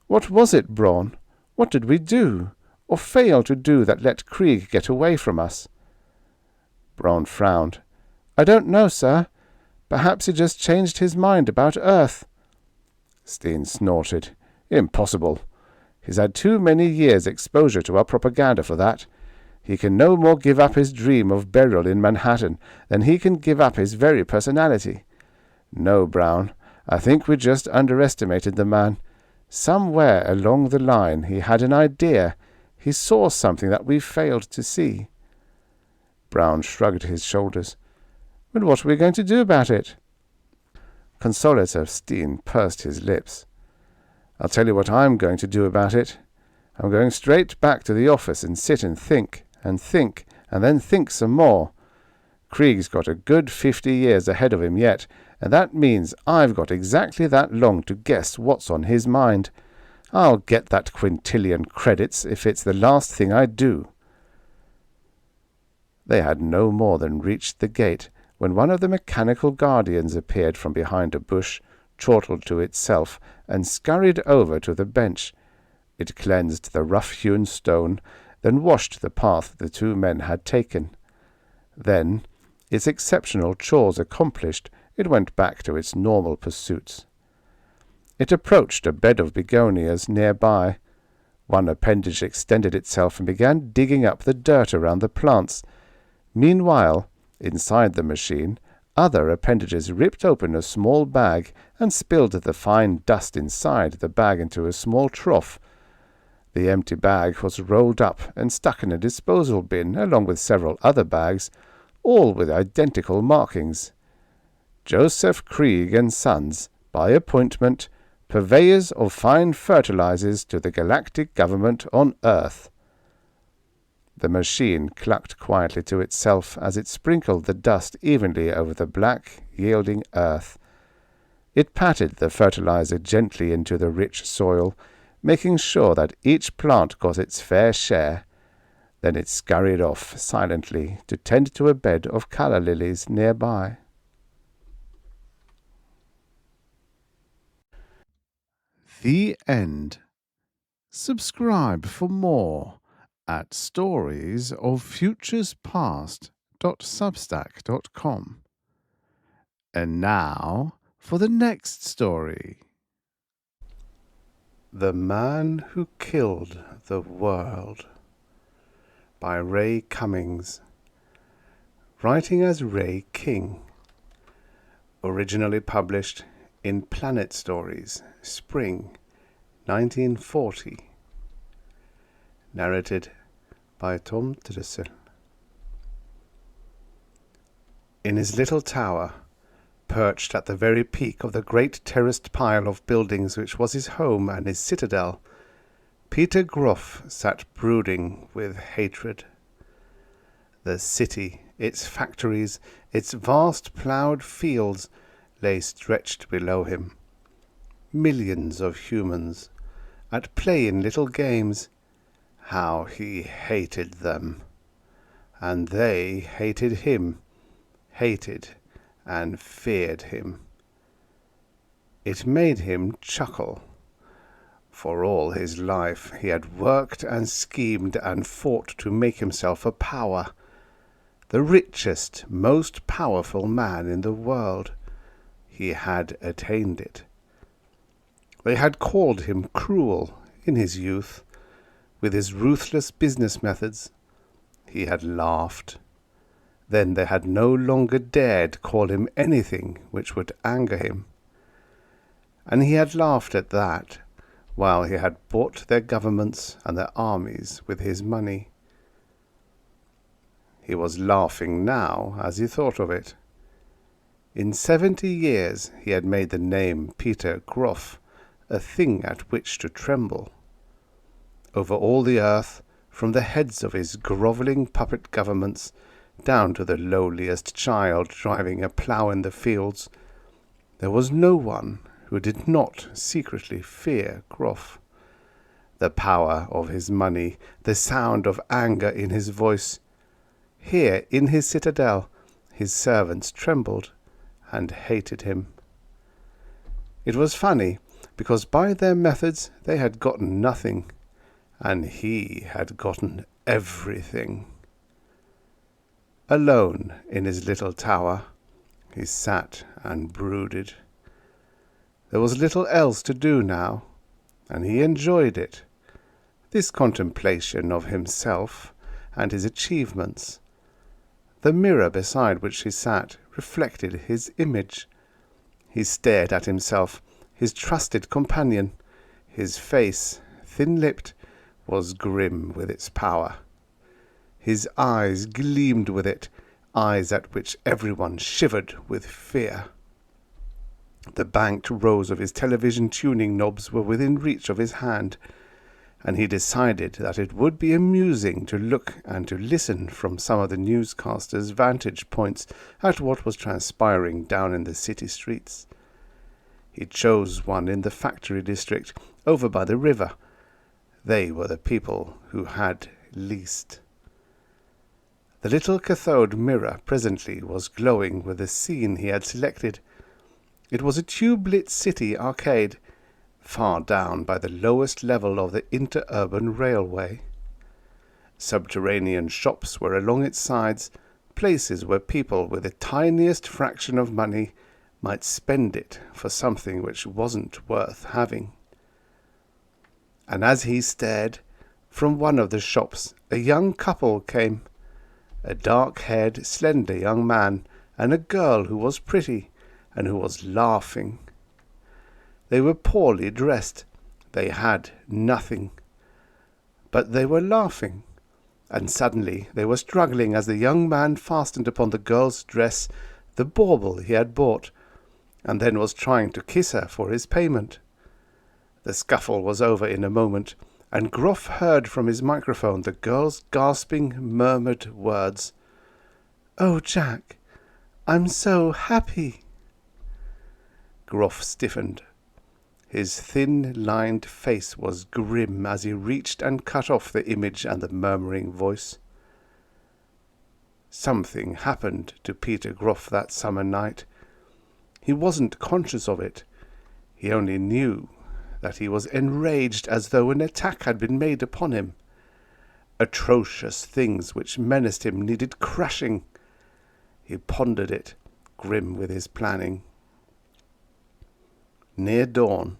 What was it, Braun? What did we do, or fail to do, that let Krieg get away from us?" Braun frowned. "I don't know, sir. Perhaps he just changed his mind about Earth." Steen snorted. "Impossible. He's had too many years' exposure to our propaganda for that. He can no more give up his dream of burial in Manhattan than he can give up his very personality. No, Brown, I think we just underestimated the man. Somewhere along the line he had an idea. He saw something that we failed to see." Brown shrugged his shoulders. "But what are we going to do about it?" Consolator Steen pursed his lips. "I'll tell you what I'm going to do about it. I'm going straight back to the office and sit and think, and then think some more. Krieg's got a good 50 years ahead of him yet, and that means I've got exactly that long to guess what's on his mind. I'll get that quintillion credits if it's the last thing I do." They had no more than reached the gate when one of the mechanical guardians appeared from behind a bush, chortled to itself, and scurried over to the bench. It cleansed the rough-hewn stone, then washed the path the two men had taken. Then, its exceptional chores accomplished, it went back to its normal pursuits. It approached a bed of begonias nearby. One appendage extended itself and began digging up the dirt around the plants. Meanwhile, inside the machine, other appendages ripped open a small bag and spilled the fine dust inside the bag into a small trough. The empty bag was rolled up and stuck in a disposal bin along with several other bags, all with identical markings. "Joseph Krieg and Sons, by appointment, purveyors of fine fertilizers to the galactic government on Earth." The machine clucked quietly to itself as it sprinkled the dust evenly over the black, yielding earth. It patted the fertilizer gently into the rich soil, making sure that each plant got its fair share. Then it scurried off silently to tend to a bed of calla lilies nearby. The end. Subscribe for more at storiesoffuturespast.substack.com. And now for the next story. The Man Who Killed the World by Ray Cummings. Writing as Ray King. Originally published in Planet Stories, Spring 1940. Narrated by Tom Trussel. In his little tower, perched at the very peak of the great terraced pile of buildings which was his home and his citadel, Peter Groff sat brooding with hatred. The city, its factories, its vast ploughed fields, lay stretched below him. Millions of humans, at play in little games. How he hated them! And they hated him, hated and feared him. It made him chuckle. For all his life he had worked and schemed and fought to make himself a power, the richest, most powerful man in the world. He had attained it. They had called him cruel in his youth, with his ruthless business methods. He had laughed. Then they had no longer dared call him anything which would anger him. And he had laughed at that, while he had bought their governments and their armies with his money. He was laughing now as he thought of it. In 70 years he had made the name Peter Groff a thing at which to tremble. over all the earth, from the heads of his grovelling puppet governments down to the lowliest child driving a plough in the fields, there was no one who did not secretly fear Groff. The power of his money, the sound of anger in his voice. Here in his citadel, his servants trembled and hated him. It was funny, because by their methods they had gotten nothing, and he had gotten everything. Alone in his little tower, he sat and brooded. There was little else to do now, and he enjoyed it, this contemplation of himself and his achievements. The mirror beside which he sat reflected his image. He stared at himself, his trusted companion. His face, thin-lipped, was grim with its power. His eyes gleamed with it, eyes at which everyone shivered with fear. The banked rows of his television tuning knobs were within reach of his hand, and he decided that it would be amusing to look and to listen from some of the newscasters' vantage points at what was transpiring down in the city streets. He chose one in the factory district, over by the river. They were the people who had least. The little cathode mirror presently was glowing with the scene he had selected. It was a tube-lit city arcade, far down by the lowest level of the interurban railway. Subterranean shops were along its sides, places where people with the tiniest fraction of money might spend it for something which wasn't worth having. And as he stared, from one of the shops a young couple came, a dark-haired, slender young man and a girl who was pretty and who was laughing. They were poorly dressed. They had nothing. But they were laughing, and suddenly they were struggling as the young man fastened upon the girl's dress the bauble he had bought, and then was trying to kiss her for his payment. The scuffle was over in a moment, and Groff heard from his microphone the girl's gasping, murmured words. "Oh, Jack, I'm so happy." Groff stiffened. His thin-lined face was grim as he reached and cut off the image and the murmuring voice. Something happened to Peter Groff that summer night. He wasn't conscious of it. He only knew that he was enraged as though an attack had been made upon him. Atrocious things which menaced him needed crushing. He pondered it, grim with his planning. Near dawn,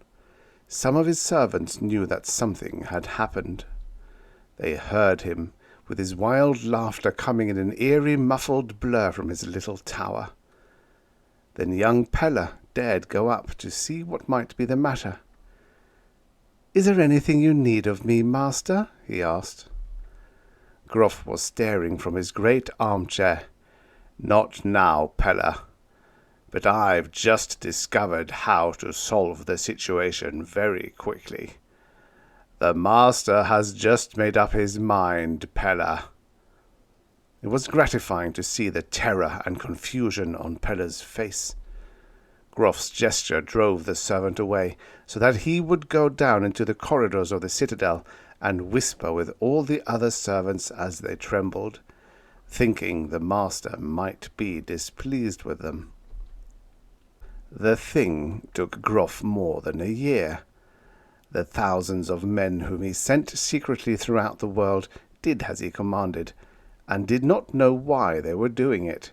some of his servants knew that something had happened. They heard him, with his wild laughter coming in an eerie, muffled blur from his little tower. Then young Pella dared go up to see what might be the matter. "Is there anything you need of me, master?" he asked. Groff was staring from his great armchair. "Not now, Pella. But I've just discovered how to solve the situation very quickly. The master has just made up his mind, Pella." It was gratifying to see the terror and confusion on Pella's face. Groff's gesture drove the servant away, so that he would go down into the corridors of the citadel and whisper with all the other servants as they trembled, thinking the master might be displeased with them. The thing took Groff more than a year. The thousands of men whom he sent secretly throughout the world did as he commanded, and did not know why they were doing it.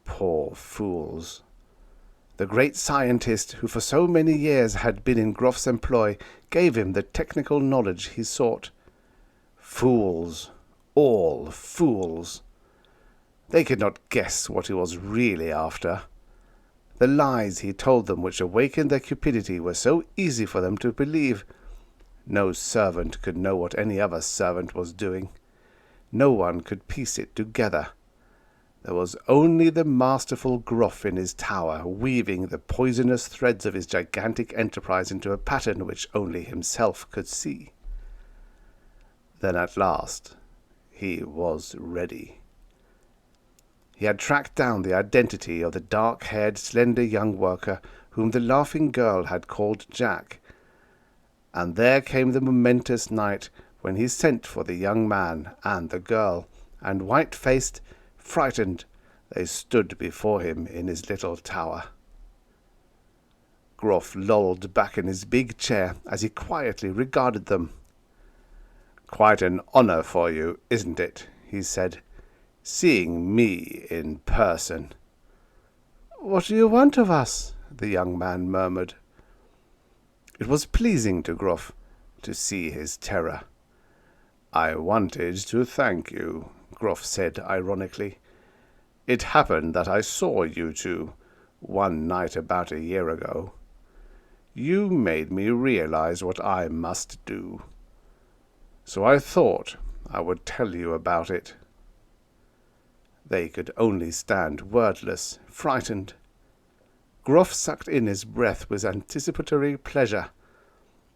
Poor fools! The great scientist who for so many years had been in Groff's employ gave him the technical knowledge he sought. Fools! All fools! They could not guess what he was really after. The lies he told them which awakened their cupidity were so easy for them to believe. No servant could know what any other servant was doing. No one could piece it together. There was only the masterful Groff in his tower, weaving the poisonous threads of his gigantic enterprise into a pattern which only himself could see. Then at last he was ready. He had tracked down the identity of the dark-haired, slender young worker whom the laughing girl had called Jack, and there came the momentous night when he sent for the young man and the girl, and white-faced, frightened, they stood before him in his little tower. Gruff lolled back in his big chair as he quietly regarded them. "Quite an honor for you, isn't it?" he said, "seeing me in person." "What do you want of us?" the young man murmured. It was pleasing to Gruff to see his terror. "I wanted to thank you," Gruff said ironically. "It happened that I saw you two one night about a year ago. You made me realize what I must do. So I thought I would tell you about it." They could only stand wordless, frightened. Gruff sucked in his breath with anticipatory pleasure.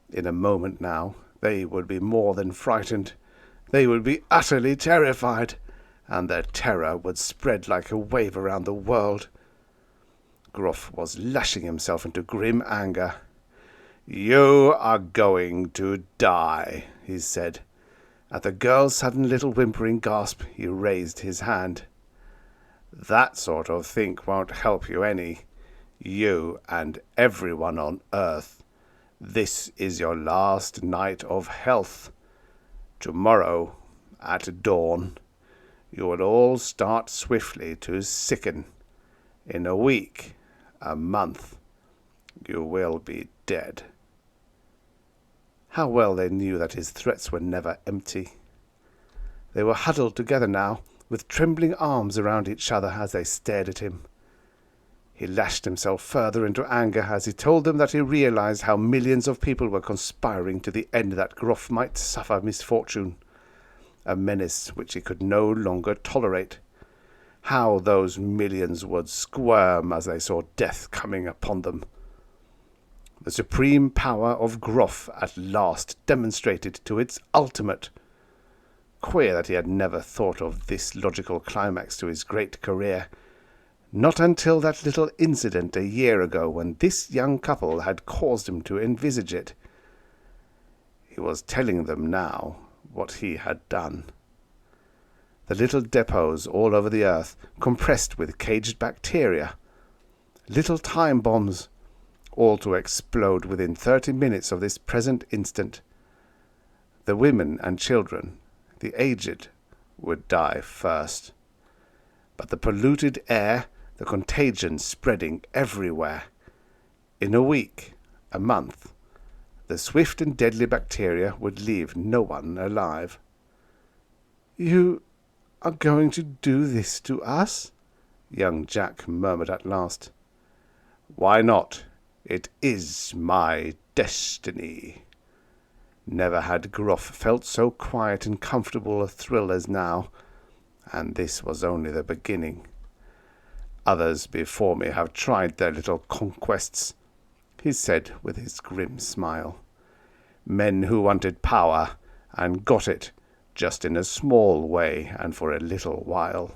In a moment now, they would be more than frightened. They would be utterly terrified, and their terror would spread like a wave around the world. Gruff was lashing himself into grim anger. "You are going to die," he said. At the girl's sudden little whimpering gasp, he raised his hand. "That sort of thing won't help you any. You and everyone on Earth. This is your last night of health. Tomorrow, at dawn, you will all start swiftly to sicken. In a week, a month, you will be dead." How well they knew that his threats were never empty. They were huddled together now, with trembling arms around each other as they stared at him. He lashed himself further into anger as he told them that he realized how millions of people were conspiring to the end that Gruff might suffer misfortune, a menace which he could no longer tolerate. How those millions would squirm as they saw death coming upon them. The supreme power of Gruff at last demonstrated to its ultimate. Queer that he had never thought of this logical climax to his great career. Not until that little incident a year ago when this young couple had caused him to envisage it. He was telling them now what he had done. The little depots all over the earth, compressed with caged bacteria. Little time bombs, all to explode within 30 minutes of this present instant. The women and children, the aged, would die first. But the polluted air, the contagion spreading everywhere. In a week, a month, the swift and deadly bacteria would leave no one alive. "You are going to do this to us?" young Jack murmured at last. "Why not? It is my destiny." Never had Gruff felt so quiet and comfortable a thrill as now, and this was only the beginning. "Others before me have tried their little conquests," he said with his grim smile. "Men who wanted power and got it, just in a small way and for a little while.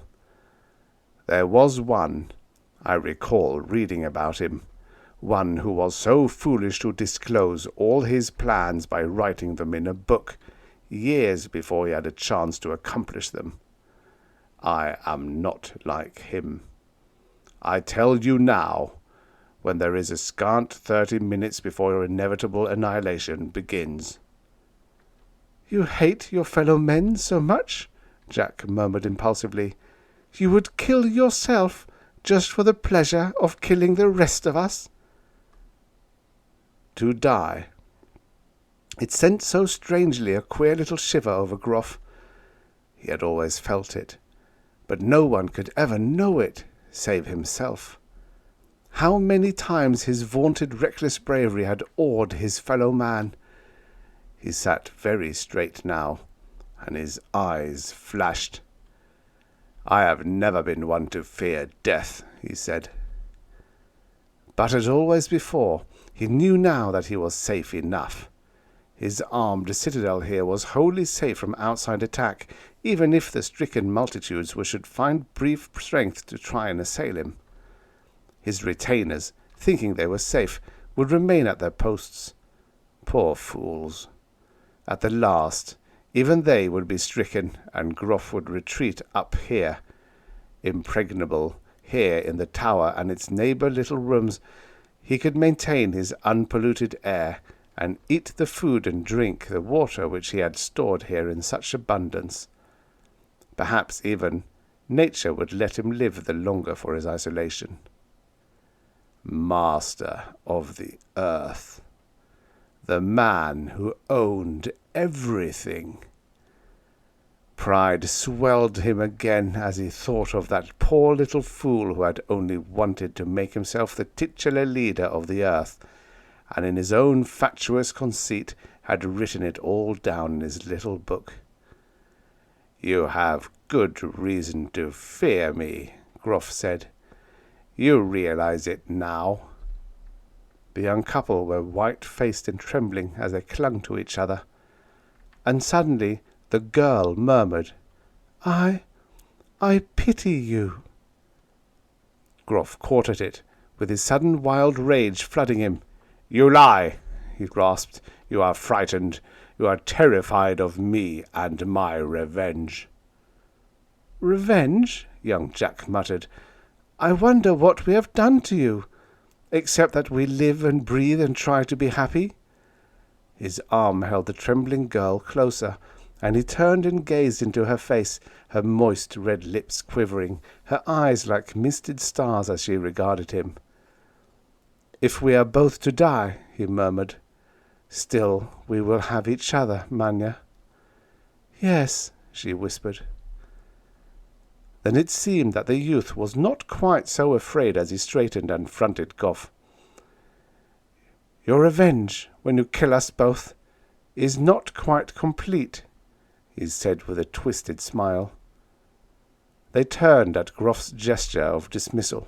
There was one, I recall reading about him, one who was so foolish to disclose all his plans by writing them in a book, years before he had a chance to accomplish them. I am not like him. I tell you now, when there is a scant 30 minutes before your inevitable annihilation begins." "You hate your fellow men so much?" Jack murmured impulsively. "You would kill yourself just for the pleasure of killing the rest of us?" To die. It sent so strangely a queer little shiver over Gruff. He had always felt it, but no one could ever know it, save himself. How many times his vaunted reckless bravery had awed his fellow man. He sat very straight now, and his eyes flashed. "I have never been one to fear death," he said. But as always before, he knew now that he was safe enough. His armed citadel here was wholly safe from outside attack, even if the stricken multitudes should find brief strength to try and assail him. His retainers, thinking they were safe, would remain at their posts. Poor fools! At the last, even they would be stricken, and Gruff would retreat up here, impregnable, here in the tower and its neighbour little rooms. He could maintain his unpolluted air, and eat the food and drink the water which he had stored here in such abundance. Perhaps even nature would let him live the longer for his isolation. Master of the earth, the man who owned everything. Pride swelled him again as he thought of that poor little fool who had only wanted to make himself the titular leader of the earth, and in his own fatuous conceit had written it all down in his little book. "You have good reason to fear me," Gruff said. "You realize it now." The young couple were white-faced and trembling as they clung to each other, and suddenly the girl murmured, I pity you." Gruff caught at it, with his sudden wild rage flooding him. "You lie," he grasped. "You are frightened. You are terrified of me and my revenge." "Revenge?" young Jack muttered. "I wonder what we have done to you, except that we live and breathe and try to be happy." His arm held the trembling girl closer, and he turned and gazed into her face, her moist red lips quivering, her eyes like misted stars as she regarded him. "If we are both to die," he murmured, "still we will have each other, Manya." "Yes," she whispered. Then it seemed that the youth was not quite so afraid as he straightened and fronted Goff. "Your revenge, when you kill us both, is not quite complete," he said with a twisted smile. They turned at Gruff's gesture of dismissal.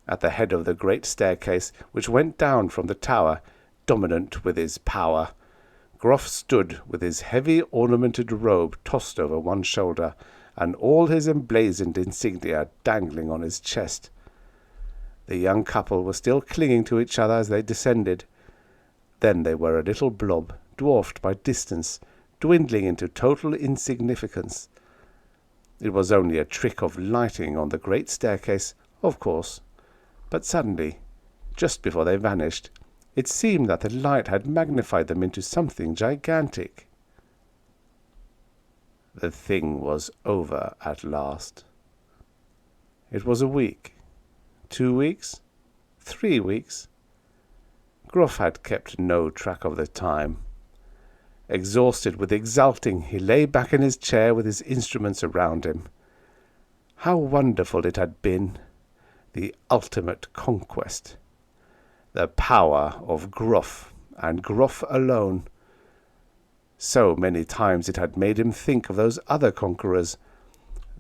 At the head of the great staircase, which went down from the tower, dominant with his power, Gruff stood with his heavy ornamented robe tossed over one shoulder, and all his emblazoned insignia dangling on his chest. The young couple were still clinging to each other as they descended. Then they were a little blob, dwarfed by distance, dwindling into total insignificance. It was only a trick of lighting on the great staircase, of course, but suddenly, just before they vanished, it seemed that the light had magnified them into something gigantic. The thing was over at last. It was a week, 2 weeks, 3 weeks. Gruff had kept no track of the time. Exhausted with exulting, he lay back in his chair with his instruments around him. How wonderful it had been, the ultimate conquest. The power of Gruff, and Gruff alone. So many times it had made him think of those other conquerors,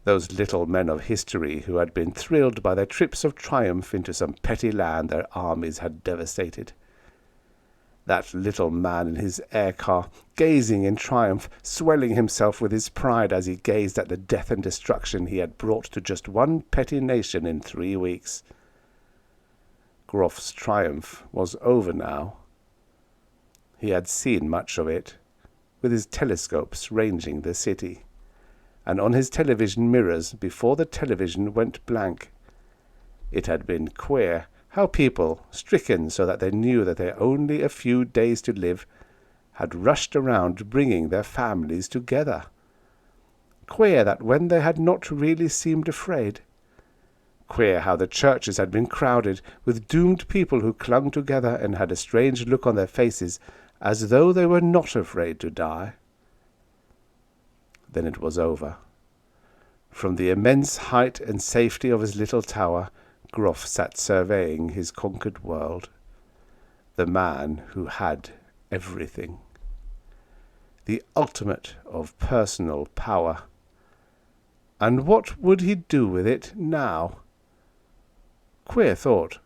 those little men of history who had been thrilled by their trips of triumph into some petty land their armies had devastated. That little man in his air car, gazing in triumph, swelling himself with his pride as he gazed at the death and destruction he had brought to just one petty nation in 3 weeks. Gruff's triumph was over now. He had seen much of it, with his telescopes ranging the city, and on his television mirrors before the television went blank. It had been queer how people, stricken so that they knew that they had only a few days to live, had rushed around bringing their families together. Queer that when they had not really seemed afraid. Queer how the churches had been crowded with doomed people who clung together and had a strange look on their faces, as though they were not afraid to die. Then it was over. From the immense height and safety of his little tower, Gruff sat surveying his conquered world. The man who had everything. The ultimate of personal power. And what would he do with it now? Queer thought.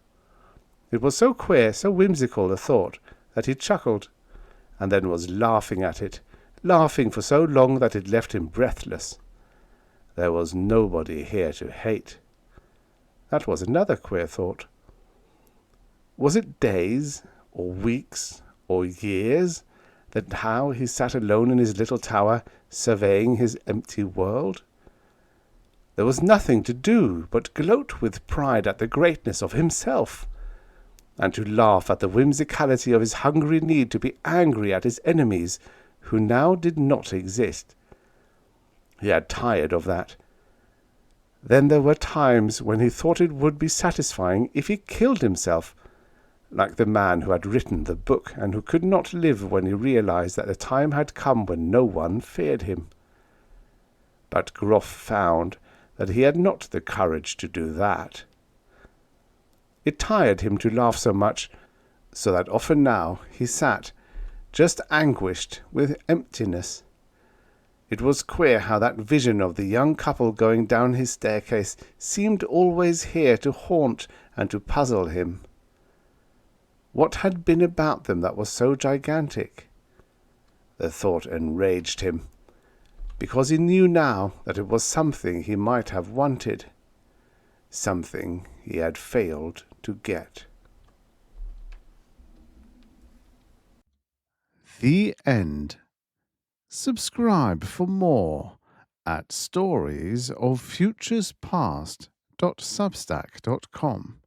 It was so queer, so whimsical a thought, that he chuckled, and then was laughing at it, laughing for so long that it left him breathless. There was nobody here to hate. That was another queer thought. Was it days, or weeks, or years, that how he sat alone in his little tower, surveying his empty world? There was nothing to do but gloat with pride at the greatness of himself, and to laugh at the whimsicality of his hungry need to be angry at his enemies, who now did not exist. He had tired of that. Then there were times when he thought it would be satisfying if he killed himself, like the man who had written the book and who could not live when he realized that the time had come when no one feared him. But Groff found that he had not the courage to do that. It tired him to laugh so much, so that often now he sat, just anguished with emptiness. It was queer how that vision of the young couple going down his staircase seemed always here to haunt and to puzzle him. What had been about them that was so gigantic? The thought enraged him, because he knew now that it was something he might have wanted, something he had failed to get. The end. Subscribe for more at storiesoffuturespast.substack.com.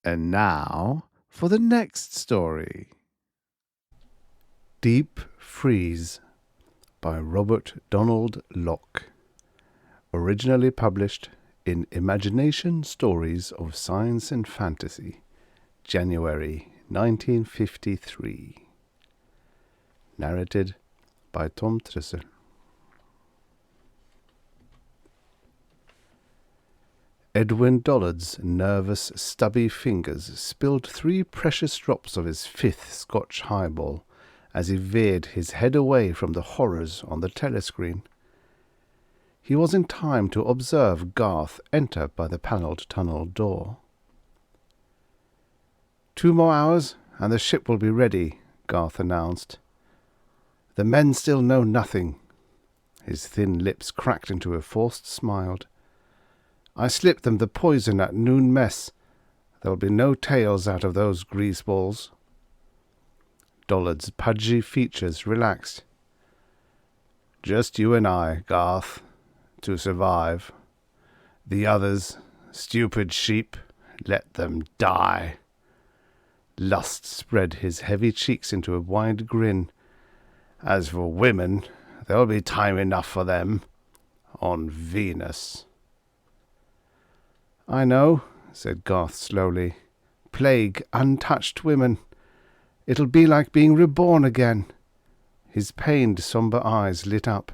And now for the next story. Deepfreeze by Robert Donald Locke. Originally published in Imagination Stories of Science and Fantasy, January 1953. Narrated by Tom Trussel. Edwin Dollard's nervous, stubby fingers spilled 3 precious drops of his 5th Scotch highball as he veered his head away from the horrors on the telescreen. He was in time to observe Garth enter by the panelled tunnel door. 2 more hours, and the ship will be ready, Garth announced. The men still know nothing. His thin lips cracked into a forced smile. I slipped them the poison at noon mess. There'll be no tails out of those greaseballs. Dollard's pudgy features relaxed. Just you and I, Garth, to survive. The others, stupid sheep, let them die. Lust spread his heavy cheeks into a wide grin. As for women, there'll be time enough for them. On Venus. I know, said Garth slowly. Plague untouched women. It'll be like being reborn again. His pained, sombre eyes lit up.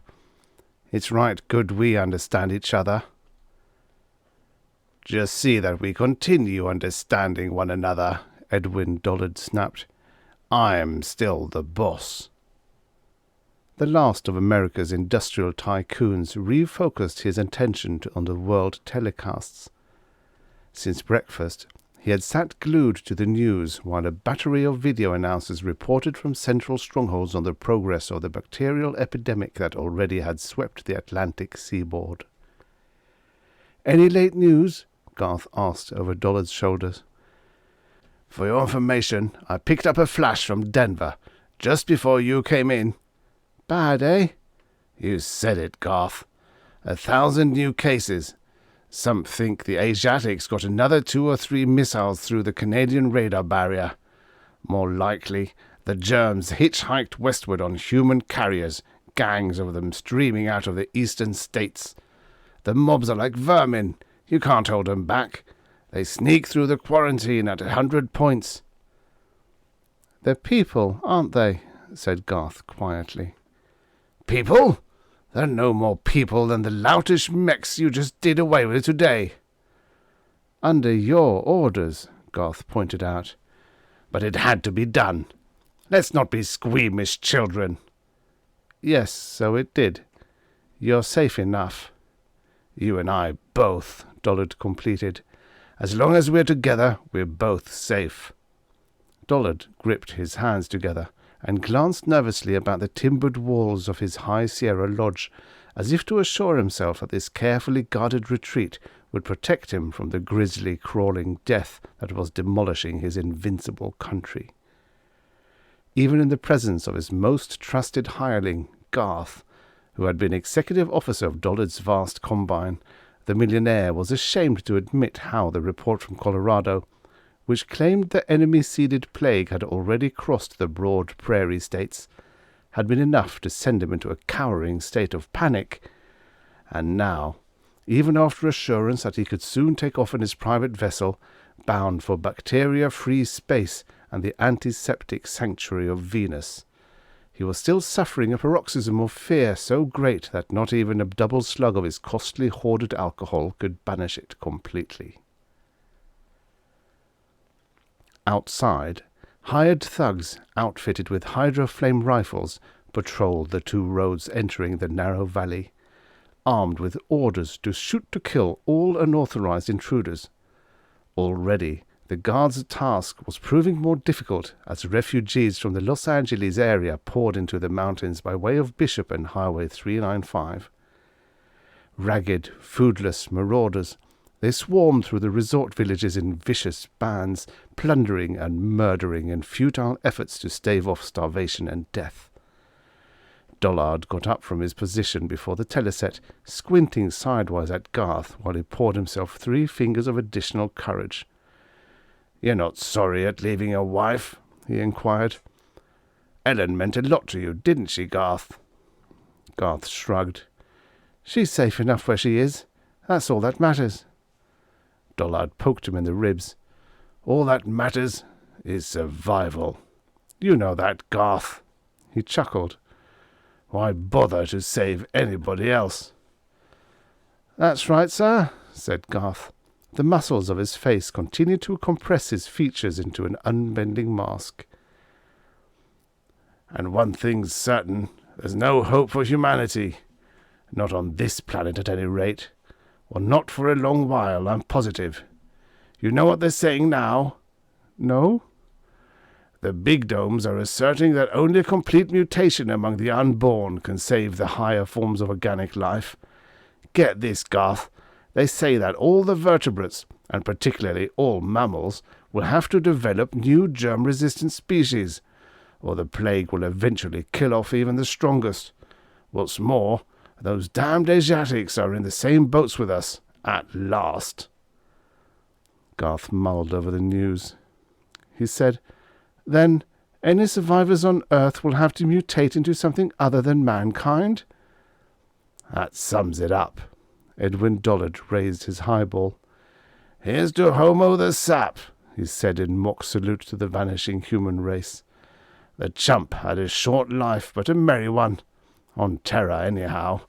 It's right good we understand each other. Just see that we continue understanding one another, Edwin Dollard snapped. I'm still the boss. The last of America's industrial tycoons refocused his attention on the world telecasts. Since breakfast, he had sat glued to the news while a battery of video announcers reported from central strongholds on the progress of the bacterial epidemic that already had swept the Atlantic seaboard. Any late news? Garth asked over Dollard's shoulders. For your information, I picked up a flash from Denver, just before you came in. Bad, eh? You said it, Garth. 1,000 new cases. Some think the Asiatics got another 2 or 3 missiles through the Canadian radar barrier. More likely, the germs hitchhiked westward on human carriers, gangs of them streaming out of the eastern states. The mobs are like vermin. You can't hold them back. They sneak through the quarantine at 100 points. They're people, aren't they? Said Garth quietly. People? They're no more people than the loutish mechs you just did away with today. Under your orders, Garth pointed out. But it had to be done. Let's not be squeamish children. Yes, so it did. You're safe enough. You and I both, Dollard completed. As long as we're together, we're both safe. Dollard gripped his hands together, and glanced nervously about the timbered walls of his high Sierra lodge, as if to assure himself that this carefully guarded retreat would protect him from the grisly, crawling death that was demolishing his invincible country. Even in the presence of his most trusted hireling, Garth, who had been executive officer of Dollard's vast combine, the millionaire was ashamed to admit how the report from Colorado, which claimed the enemy-seeded plague had already crossed the broad prairie states, had been enough to send him into a cowering state of panic. And now, even after assurance that he could soon take off in his private vessel, bound for bacteria-free space and the antiseptic sanctuary of Venus, he was still suffering a paroxysm of fear so great that not even a double slug of his costly hoarded alcohol could banish it completely. Outside, hired thugs outfitted with hydroflame rifles patrolled the two roads entering the narrow valley, armed with orders to shoot to kill all unauthorized intruders. Already, the guards' task was proving more difficult as refugees from the Los Angeles area poured into the mountains by way of Bishop and Highway 395. Ragged, foodless marauders, they swarmed through the resort villages in vicious bands, plundering and murdering in futile efforts to stave off starvation and death. Dollard got up from his position before the teleset, squinting sidewise at Garth while he poured himself 3 fingers of additional courage. "You're not sorry at leaving your wife?" he inquired. "Ellen meant a lot to you, didn't she, Garth?" Garth shrugged. "She's safe enough where she is. That's all that matters." Dollard poked him in the ribs. "All that matters is survival. You know that, Garth." He chuckled. "Why bother to save anybody else?" "That's right, sir," said Garth. The muscles of his face continued to compress his features into an unbending mask. "And one thing's certain, there's no hope for humanity. Not on this planet at any rate. Or not for a long while, I'm positive. You know what they're saying now?" "No?" "The big domes are asserting that only a complete mutation among the unborn can save the higher forms of organic life. Get this, Garth. They say that all the vertebrates, and particularly all mammals, will have to develop new germ-resistant species, or the plague will eventually kill off even the strongest. What's more, those damned Asiatics are in the same boats with us, at last." Garth mulled over the news. He said, "Then any survivors on Earth will have to mutate into something other than mankind?" "That sums it up." Edwin Dollard raised his highball. "Here's to Homo the Sap," he said in mock salute to the vanishing human race. "The chump had a short life, but a merry one. On Terra, anyhow.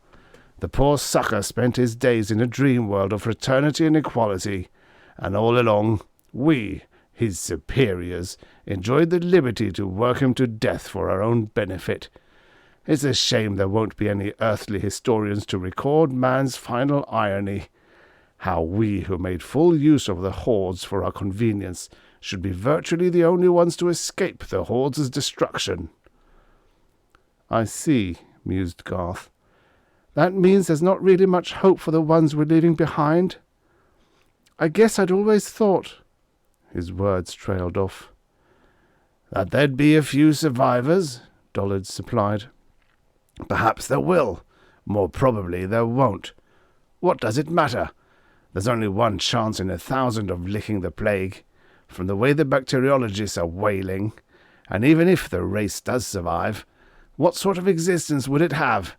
The poor sucker spent his days in a dream world of fraternity and equality, and all along, we, his superiors, enjoyed the liberty to work him to death for our own benefit. It's a shame there won't be any earthly historians to record man's final irony. How we who made full use of the hordes for our convenience should be virtually the only ones to escape the hordes' destruction." "I see," mused Garth. "That means there's not really much hope for the ones we're leaving behind. I guess I'd always thought—" His words trailed off. "That there'd be a few survivors," Dollard supplied. "Perhaps there will. More probably there won't. What does it matter? There's only one chance in 1,000 of licking the plague, from the way the bacteriologists are wailing. And even if the race does survive, what sort of existence would it have?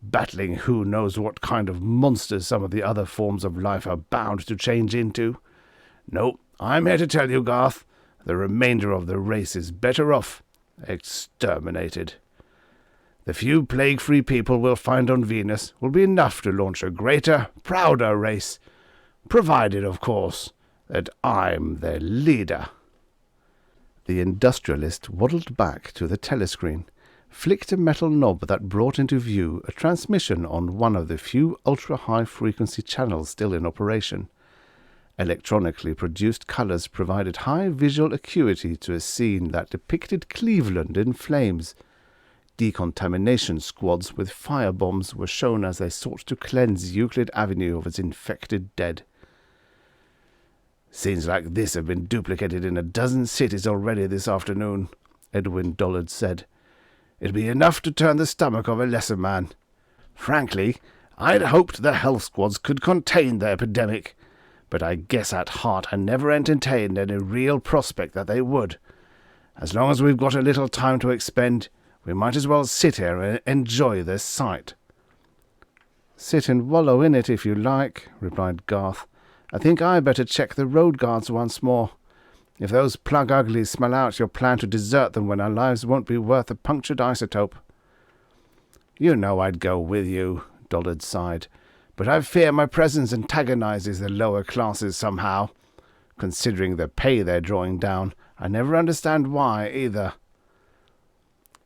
Battling who knows what kind of monsters some of the other forms of life are bound to change into? No, I'm here to tell you, Garth, the remainder of the race is better off exterminated. The few plague-free people we'll find on Venus will be enough to launch a greater, prouder race, provided, of course, that I'm their leader." The industrialist waddled back to the telescreen, flicked a metal knob that brought into view a transmission on one of the few ultra-high-frequency channels still in operation, Electronically produced colours provided high visual acuity to a scene that depicted Cleveland in flames. Decontamination squads with firebombs were shown as they sought to cleanse Euclid Avenue of its infected dead. "Scenes like this have been duplicated in a dozen cities already this afternoon," Edwin Dollard said. "It'd be enough to turn the stomach of a lesser man. Frankly, I'd hoped the health squads could contain the epidemic, but I guess at heart I never entertained any real prospect that they would. As long as we've got a little time to expend, we might as well sit here and enjoy this sight." "Sit and wallow in it if you like," replied Garth. "I think I better check the road guards once more. If those plug uglies smell out your plan to desert them when our lives won't be worth a punctured isotope." "You know I'd go with you," Dollard sighed, "but I fear my presence antagonizes the lower classes somehow. Considering the pay they're drawing down, I never understand why, either."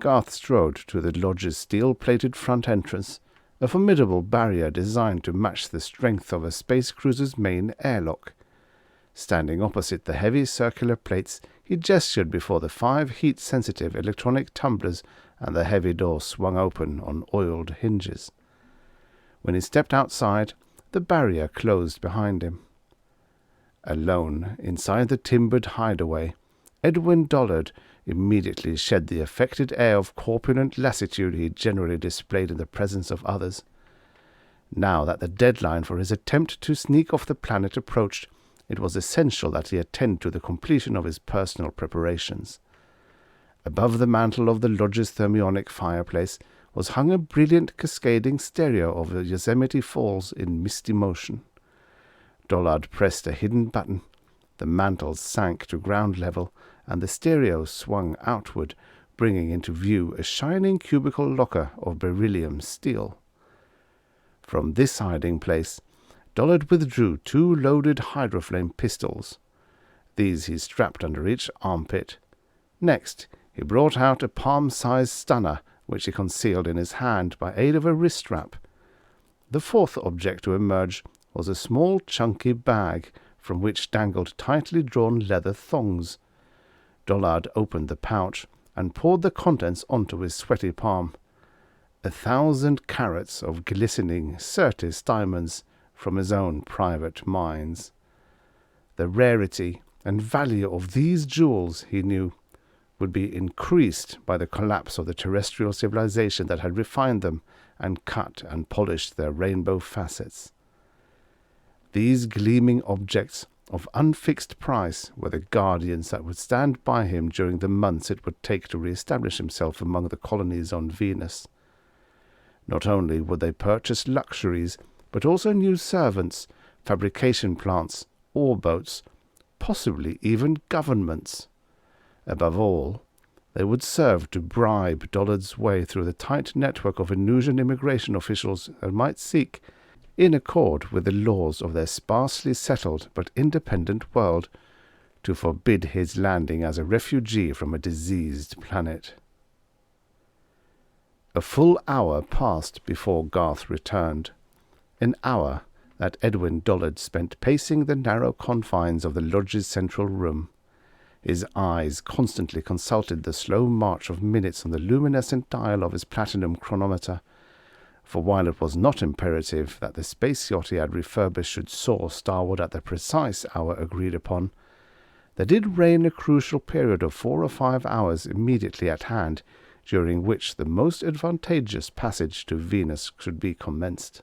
Garth strode to the lodge's steel-plated front entrance, a formidable barrier designed to match the strength of a space cruiser's main airlock. Standing opposite the heavy circular plates, he gestured before the 5 heat-sensitive electronic tumblers, and the heavy door swung open on oiled hinges. When he stepped outside, the barrier closed behind him. Alone, inside the timbered hideaway, Edwin Dollard immediately shed the affected air of corpulent lassitude he generally displayed in the presence of others. Now that the deadline for his attempt to sneak off the planet approached, it was essential that he attend to the completion of his personal preparations. Above the mantel of the lodge's thermionic fireplace was hung a brilliant cascading stereo of the Yosemite Falls in misty motion. Dollard pressed a hidden button. The mantel sank to ground level, and the stereo swung outward, bringing into view a shining cubical locker of beryllium steel. From this hiding place, Dollard withdrew 2 loaded hydroflame pistols. These he strapped under each armpit. Next, he brought out a palm-sized stunner, which he concealed in his hand by aid of a wrist strap. The 4th object to emerge was a small, chunky bag, from which dangled tightly drawn leather thongs. Dollard opened the pouch and poured the contents onto his sweaty palm. 1,000 carats of glistening Syrtis diamonds from his own private mines. The rarity and value of these jewels, he knew, would be increased by the collapse of the terrestrial civilization that had refined them and cut and polished their rainbow facets. These gleaming objects of unfixed price were the guardians that would stand by him during the months it would take to re-establish himself among the colonies on Venus. Not only would they purchase luxuries, but also new servants, fabrication plants, ore boats, possibly even governments. Above all, they would serve to bribe Dollard's way through the tight network of Venusian immigration officials that might seek, in accord with the laws of their sparsely settled but independent world, to forbid his landing as a refugee from a diseased planet. A full hour passed before Garth returned, an hour that Edwin Dollard spent pacing the narrow confines of the lodge's central room. His eyes constantly consulted the slow march of minutes on the luminescent dial of his platinum chronometer, for while it was not imperative that the space yacht he had refurbished should soar starward at the precise hour agreed upon, there did reign a crucial period of 4 or 5 hours immediately at hand, during which the most advantageous passage to Venus should be commenced.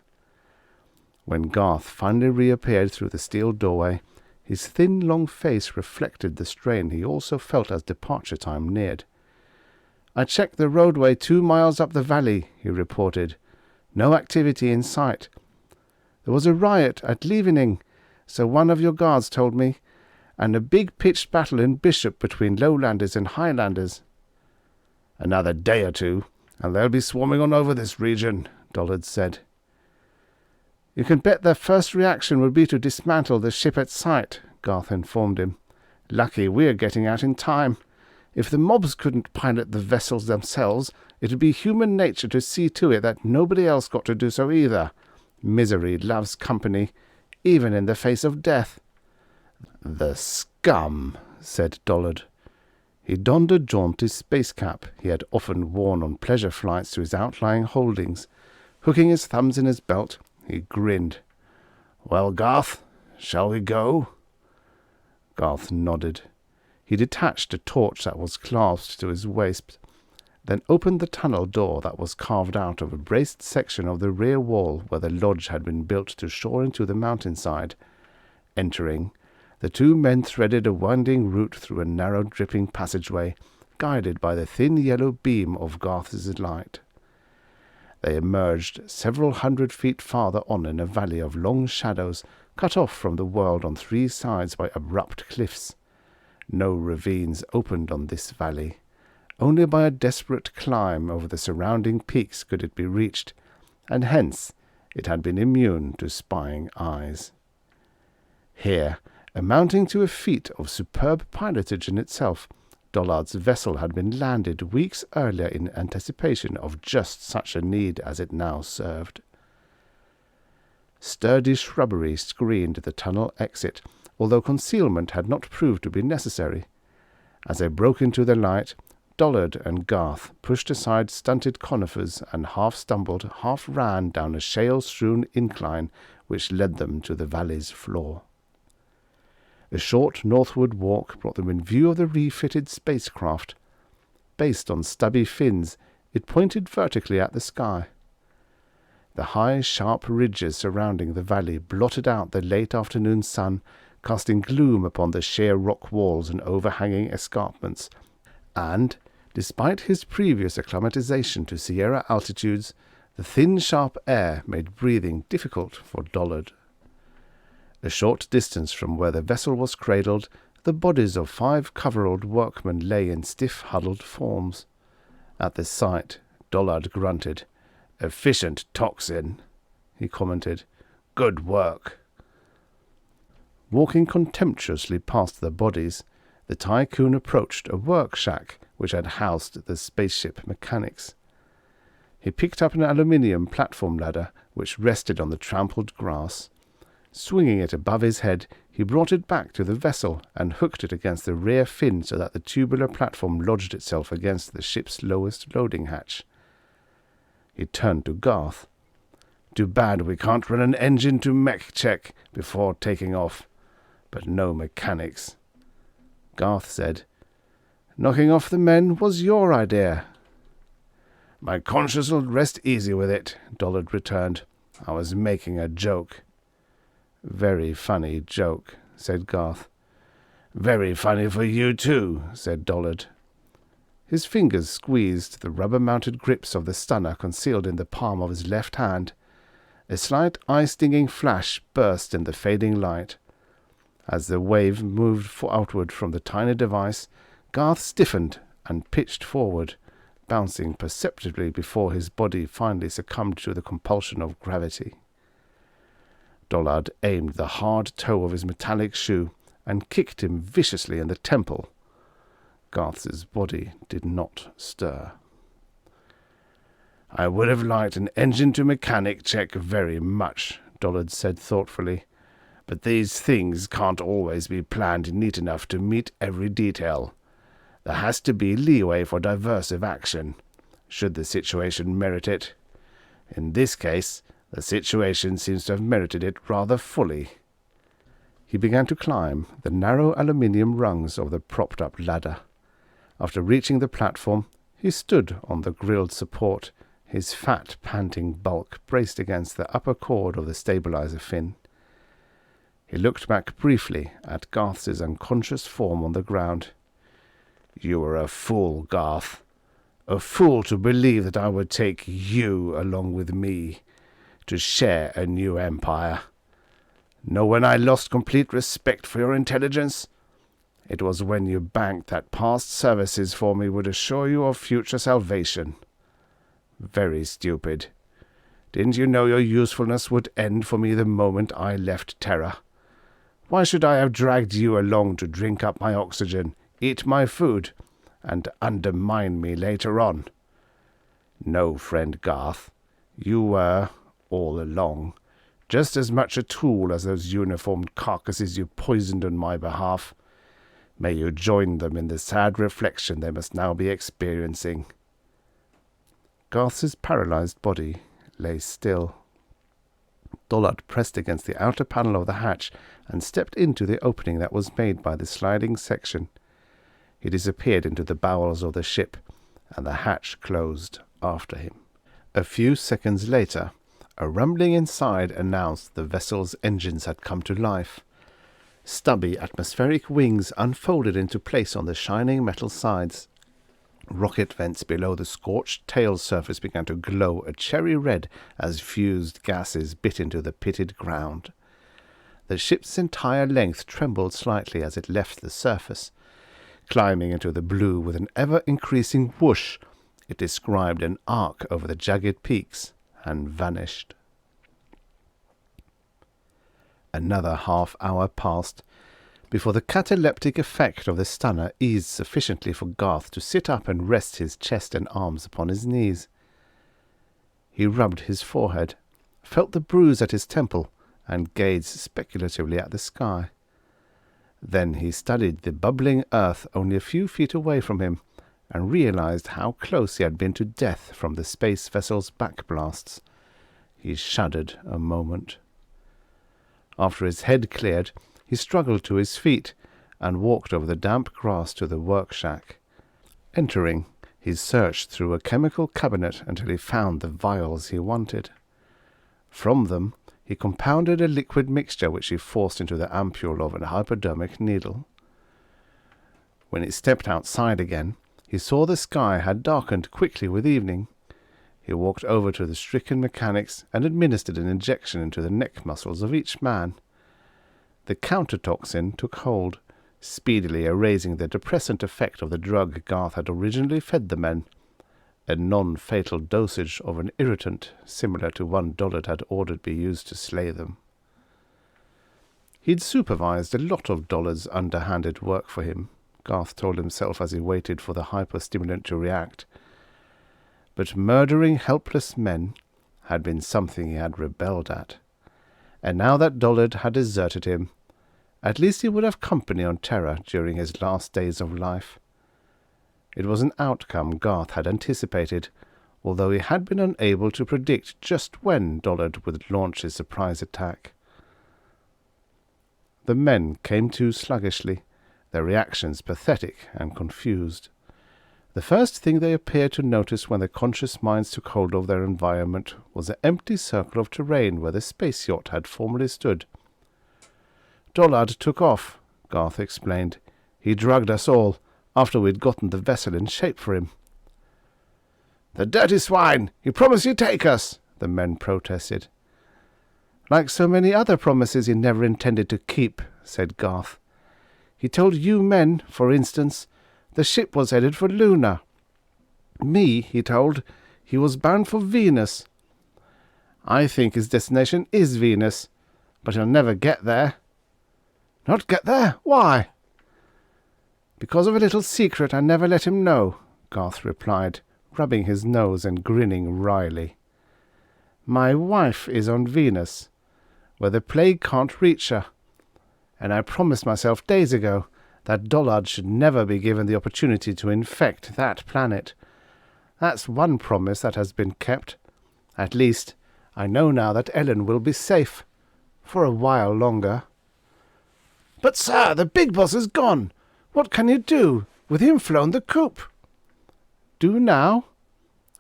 When Garth finally reappeared through the steel doorway, his thin, long face reflected the strain he also felt as departure time neared. "I checked the roadway 2 miles up the valley," he reported. "No activity in sight. There was a riot at Leavening, so one of your guards told me, and a big pitched battle in Bishop between lowlanders and highlanders." "Another day or 2, and they'll be swarming on over this region," Dollard said. "You can bet their first reaction would be to dismantle the ship at sight," Garth informed him. "Lucky we're getting out in time. If the mobs couldn't pilot the vessels themselves, it would be human nature to see to it that nobody else got to do so either. Misery loves company, even in the face of death." "The scum," said Dollard. He donned a jaunty space cap he had often worn on pleasure flights to his outlying holdings. Hooking his thumbs in his belt, he grinned. "Well, Garth, shall we go?" Garth nodded. He detached a torch that was clasped to his waist, then opened the tunnel door that was carved out of a braced section of the rear wall where the lodge had been built to shore into the mountainside. Entering, the two men threaded a winding route through a narrow dripping passageway, guided by the thin yellow beam of Garth's light. They emerged several 100 feet farther on in a valley of long shadows, cut off from the world on 3 sides by abrupt cliffs. No ravines opened on this valley. Only by a desperate climb over the surrounding peaks could it be reached, and hence it had been immune to spying eyes. Here, amounting to a feat of superb pilotage in itself, Dollard's vessel had been landed weeks earlier in anticipation of just such a need as it now served. Sturdy shrubbery screened the tunnel exit, although concealment had not proved to be necessary. As they broke into the light, Dollard and Garth pushed aside stunted conifers and half stumbled, half ran down a shale-strewn incline which led them to the valley's floor. A short northward walk brought them in view of the refitted spacecraft. Based on stubby fins, it pointed vertically at the sky. The high, sharp ridges surrounding the valley blotted out the late afternoon sun, casting gloom upon the sheer rock walls and overhanging escarpments, and, despite his previous acclimatization to Sierra altitudes, the thin, sharp air made breathing difficult for Dollard. A short distance from where the vessel was cradled, the bodies of 5 coveralled workmen lay in stiff, huddled forms. At the sight, Dollard grunted. "Efficient toxin," he commented. "Good work." Walking contemptuously past the bodies, the tycoon approached a work shack which had housed the spaceship mechanics. He picked up an aluminium platform ladder which rested on the trampled grass. Swinging it above his head, he brought it back to the vessel and hooked it against the rear fin so that the tubular platform lodged itself against the ship's lowest loading hatch. He turned to Garth. "Too bad we can't run an engine to mech check before taking off. But no mechanics." Garth said, "Knocking off the men was your idea." "My conscience will rest easy with it," Dollard returned. "I was making a joke." "Very funny joke," said Garth. "Very funny for you too," said Dollard. His fingers squeezed the rubber-mounted grips of the stunner concealed in the palm of his left hand. A slight eye-stinging flash burst in the fading light. As the wave moved outward from the tiny device, Garth stiffened and pitched forward, bouncing perceptibly before his body finally succumbed to the compulsion of gravity. Dollard aimed the hard toe of his metallic shoe and kicked him viciously in the temple. Garth's body did not stir. "I would have liked an engine-to-mechanic check very much," Dollard said thoughtfully. "But these things can't always be planned neat enough to meet every detail. There has to be leeway for diversive action, should the situation merit it. In this case, the situation seems to have merited it rather fully." He began to climb the narrow aluminium rungs of the propped-up ladder. After reaching the platform, he stood on the grilled support, his fat, panting bulk braced against the upper cord of the stabilizer fin. He looked back briefly at Garth's unconscious form on the ground. "You were a fool, Garth. A fool to believe that I would take you along with me, to share a new empire. Know when I lost complete respect for your intelligence? It was when you banked that past services for me would assure you of future salvation. Very stupid. Didn't you know your usefulness would end for me the moment I left Terra? Why should I have dragged you along to drink up my oxygen, eat my food, and undermine me later on? No, friend Garth, you were, all along, just as much a tool as those uniformed carcasses you poisoned on my behalf. May you join them in the sad reflection they must now be experiencing." Garth's paralyzed body lay still. Dollard pressed against the outer panel of the hatch and stepped into the opening that was made by the sliding section. He disappeared into the bowels of the ship, and the hatch closed after him. A few seconds later, a rumbling inside announced the vessel's engines had come to life. Stubby atmospheric wings unfolded into place on the shining metal sides. Rocket vents below the scorched tail surface began to glow a cherry red as fused gases bit into the pitted ground. The ship's entire length trembled slightly as it left the surface. Climbing into the blue with an ever-increasing whoosh, it described an arc over the jagged peaks and vanished. Another half-hour passed before the cataleptic effect of the stunner eased sufficiently for Garth to sit up and rest his chest and arms upon his knees. He rubbed his forehead, felt the bruise at his temple, and gazed speculatively at the sky. Then he studied the bubbling earth only a few feet away from him, and realized how close he had been to death from the space vessel's backblasts. He shuddered a moment. After his head cleared, he struggled to his feet and walked over the damp grass to the work shack. Entering, he searched through a chemical cabinet until he found the vials he wanted. From them, he compounded a liquid mixture which he forced into the ampule of a hypodermic needle. When he stepped outside again, he saw the sky had darkened quickly with evening. He walked over to the stricken mechanics and administered an injection into the neck muscles of each man. The countertoxin took hold, speedily erasing the depressant effect of the drug Garth had originally fed the men, a non-fatal dosage of an irritant similar to one Dollard had ordered be used to slay them. He'd supervised a lot of Dollard's underhanded work for him, Garth told himself as he waited for the hyperstimulant to react. But murdering helpless men had been something he had rebelled at. And now that Dollard had deserted him, at least he would have company on Terra during his last days of life. It was an outcome Garth had anticipated, although he had been unable to predict just when Dollard would launch his surprise attack. The men came to sluggishly, their reactions pathetic and confused. The first thing they appeared to notice when their conscious minds took hold of their environment was the empty circle of terrain where the space yacht had formerly stood. "Dollard took off," Garth explained. "He drugged us all, after we'd gotten the vessel in shape for him." "The dirty swine! He promised he'd take us!" the men protested. "Like so many other promises he never intended to keep," said Garth. "He told you men, for instance, the ship was headed for Luna. Me, he told, he was bound for Venus. I think his destination is Venus, but he'll never get there." "Not get there? Why?" "Because of a little secret I never let him know," Garth replied, rubbing his nose and grinning wryly. "My wife is on Venus, where the plague can't reach her, and I promised myself days ago that Dollard should never be given the opportunity to infect that planet. That's one promise that has been kept. At least, I know now that Ellen will be safe. For a while longer." "But, sir, the big boss is gone. What can you do, with him flown the coop?" "Do now?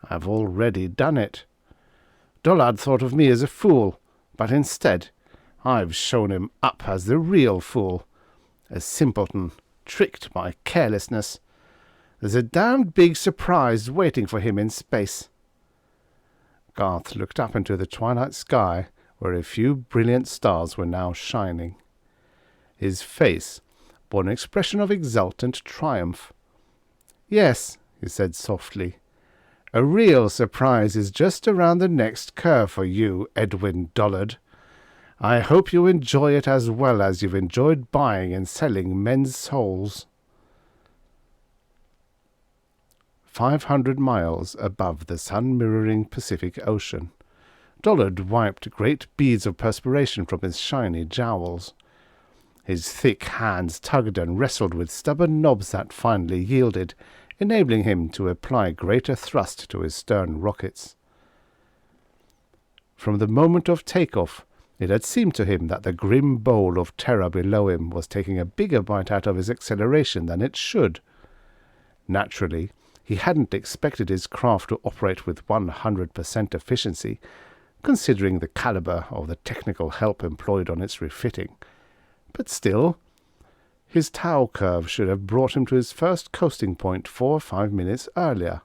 I've already done it. Dollard thought of me as a fool, but instead, I've shown him up as the real fool. A simpleton, tricked by carelessness. There's a damned big surprise waiting for him in space." Garth looked up into the twilight sky, where a few brilliant stars were now shining. His face bore an expression of exultant triumph. "Yes," he said softly, "a real surprise is just around the next curve for you, Edwin Dollard. I hope you enjoy it as well as you've enjoyed buying and selling men's souls." 500 miles above the sun-mirroring Pacific Ocean, Dollard wiped great beads of perspiration from his shiny jowls. His thick hands tugged and wrestled with stubborn knobs that finally yielded, enabling him to apply greater thrust to his stern rockets. From the moment of takeoff, it had seemed to him that the grim bowl of terror below him was taking a bigger bite out of his acceleration than it should. Naturally, he hadn't expected his craft to operate with 100% efficiency, considering the caliber of the technical help employed on its refitting. But still, his Tau curve should have brought him to his first coasting point 4 or 5 minutes earlier.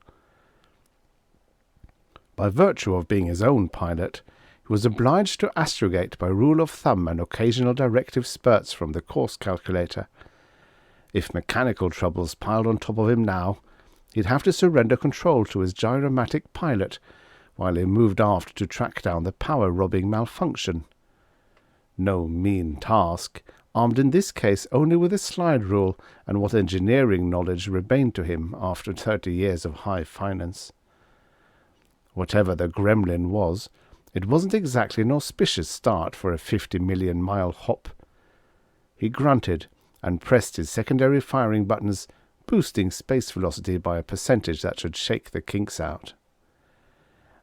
By virtue of being his own pilot, he was obliged to astrogate by rule of thumb and occasional directive spurts from the course calculator. If mechanical troubles piled on top of him now, he'd have to surrender control to his gyromatic pilot while he moved aft to track down the power-robbing malfunction. No mean task, armed in this case only with a slide rule and what engineering knowledge remained to him after 30 years of high finance. Whatever the gremlin was, it wasn't exactly an auspicious start for a 50-million-mile hop. He grunted and pressed his secondary firing buttons, boosting space velocity by a percentage that should shake the kinks out.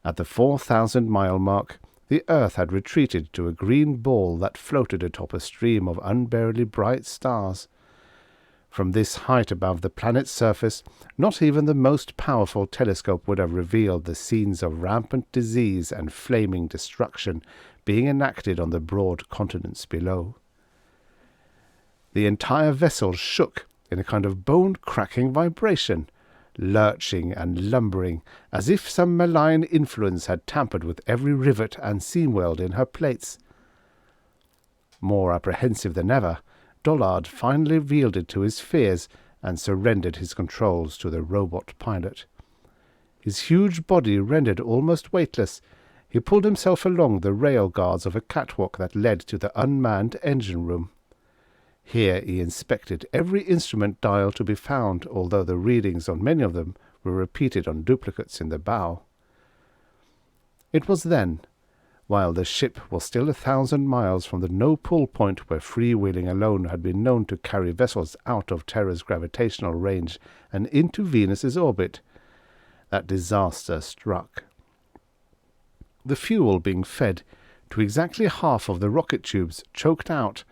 At the 4,000-mile mark, the Earth had retreated to a green ball that floated atop a stream of unbearably bright stars. From this height above the planet's surface, not even the most powerful telescope would have revealed the scenes of rampant disease and flaming destruction being enacted on the broad continents below. The entire vessel shook in a kind of bone-cracking vibration, lurching and lumbering, as if some malign influence had tampered with every rivet and seam weld in her plates. More apprehensive than ever, Dollard finally yielded to his fears and surrendered his controls to the robot pilot. His huge body rendered almost weightless, he pulled himself along the rail guards of a catwalk that led to the unmanned engine room. Here he inspected every instrument dial to be found, although the readings on many of them were repeated on duplicates in the bow. It was then, while the ship was still 1,000 miles from the no-pull point where freewheeling alone had been known to carry vessels out of Terra's gravitational range and into Venus's orbit, that disaster struck. The fuel being fed to exactly half of the rocket tubes choked out,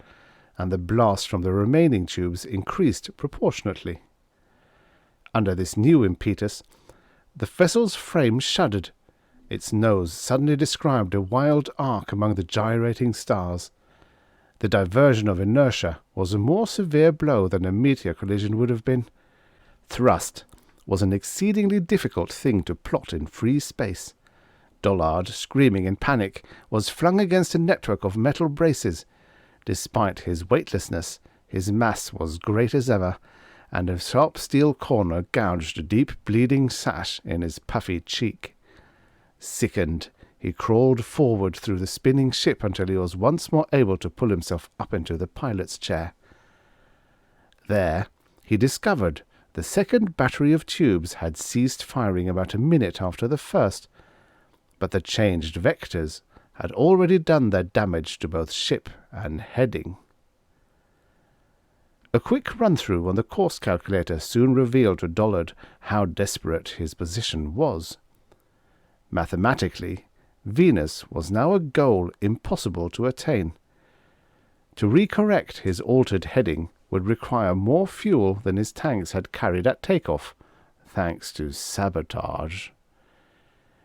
and the blast from the remaining tubes increased proportionately. Under this new impetus, the vessel's frame shuddered. Its nose suddenly described a wild arc among the gyrating stars. The diversion of inertia was a more severe blow than a meteor collision would have been. Thrust was an exceedingly difficult thing to plot in free space. Dollard, screaming in panic, was flung against a network of metal braces. Despite his weightlessness, his mass was great as ever, and a sharp steel corner gouged a deep bleeding sash in his puffy cheek. Sickened, he crawled forward through the spinning ship until he was once more able to pull himself up into the pilot's chair. There he discovered the second battery of tubes had ceased firing about a minute after the first, but the changed vectors had already done their damage to both ship and heading. A quick run-through on the course calculator soon revealed to Dollard how desperate his position was. Mathematically, Venus was now a goal impossible to attain. To recorrect his altered heading would require more fuel than his tanks had carried at takeoff, thanks to sabotage.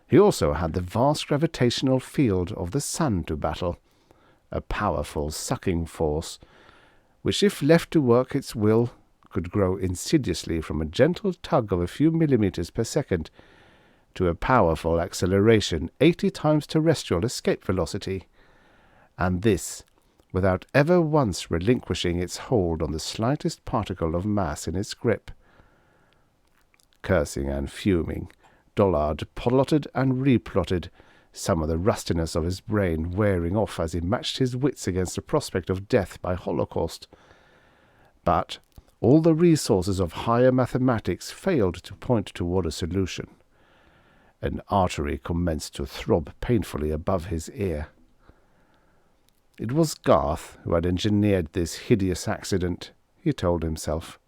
He also had the vast gravitational field of the Sun to battle, a powerful sucking force, which if left to work its will could grow insidiously from a gentle tug of a few millimeters per second to a powerful acceleration 80 times terrestrial escape velocity, and this without ever once relinquishing its hold on the slightest particle of mass in its grip. Cursing and fuming, Dollard plotted and replotted, some of the rustiness of his brain wearing off as he matched his wits against the prospect of death by holocaust. But all the resources of higher mathematics failed to point toward a solution. An artery commenced to throb painfully above his ear. It was Garth who had engineered this hideous accident, he told himself.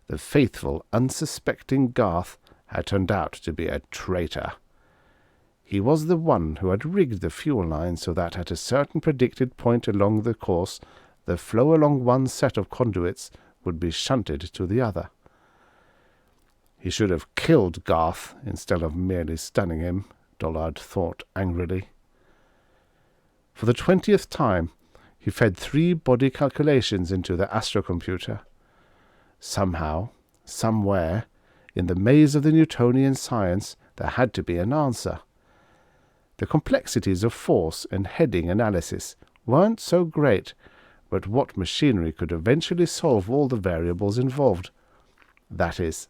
The faithful, unsuspecting Garth had turned out to be a traitor. He was the one who had rigged the fuel line so that at a certain predicted point along the course, the flow along one set of conduits would be shunted to the other. He should have killed Garth instead of merely stunning him, Dollard thought angrily. For the 20th time, he fed 3 body calculations into the astrocomputer. Somehow, somewhere, in the maze of the Newtonian science, there had to be an answer. The complexities of force and heading analysis weren't so great, but what machinery could eventually solve all the variables involved? That is,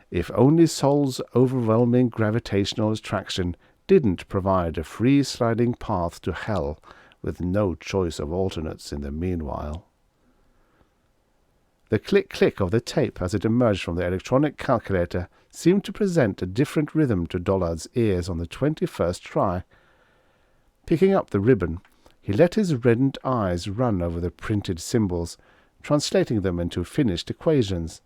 if only Sol's overwhelming gravitational attraction didn't provide a free-sliding path to hell with no choice of alternates in the meanwhile. The click-click of the tape as it emerged from the electronic calculator seemed to present a different rhythm to Dollard's ears on the 21st try. Picking up the ribbon, he let his reddened eyes run over the printed symbols, translating them into finished equations.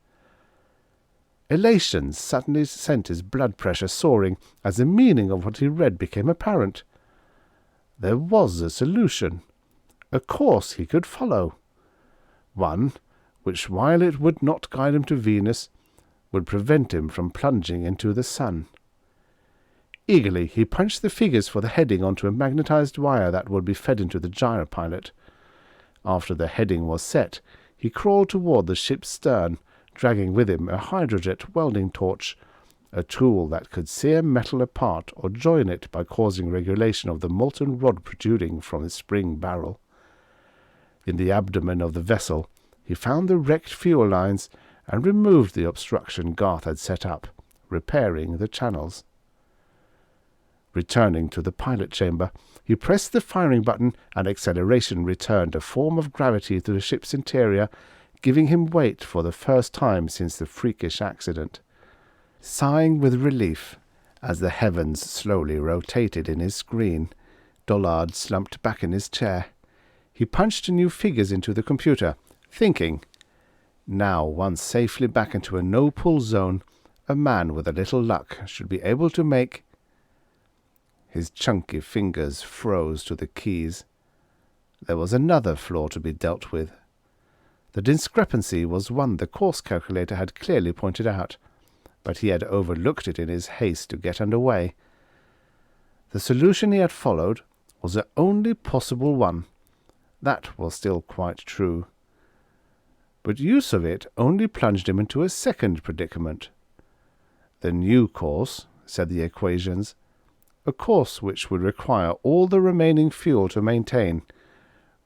Elation suddenly sent his blood pressure soaring as the meaning of what he read became apparent. There was a solution, a course he could follow. One which, while it would not guide him to Venus, would prevent him from plunging into the sun. Eagerly he punched the figures for the heading onto a magnetized wire that would be fed into the gyropilot. After the heading was set, he crawled toward the ship's stern, dragging with him a hydrojet welding torch, a tool that could sear metal apart or join it by causing regulation of the molten rod protruding from its spring barrel. In the abdomen of the vessel, he found the wrecked fuel lines and removed the obstruction Garth had set up, repairing the channels. Returning to the pilot chamber, he pressed the firing button and acceleration returned a form of gravity to the ship's interior, giving him weight for the first time since the freakish accident. Sighing with relief as the heavens slowly rotated in his screen, Dollard slumped back in his chair. He punched new figures into the computer, thinking, now once safely back into a no-pull zone, a man with a little luck should be able to make... His chunky fingers froze to the keys. There was another flaw to be dealt with. The discrepancy was one the course calculator had clearly pointed out, but he had overlooked it in his haste to get under way. The solution he had followed was the only possible one. That was still quite true. But use of it only plunged him into a second predicament. The new course, said the equations, a course which would require all the remaining fuel to maintain,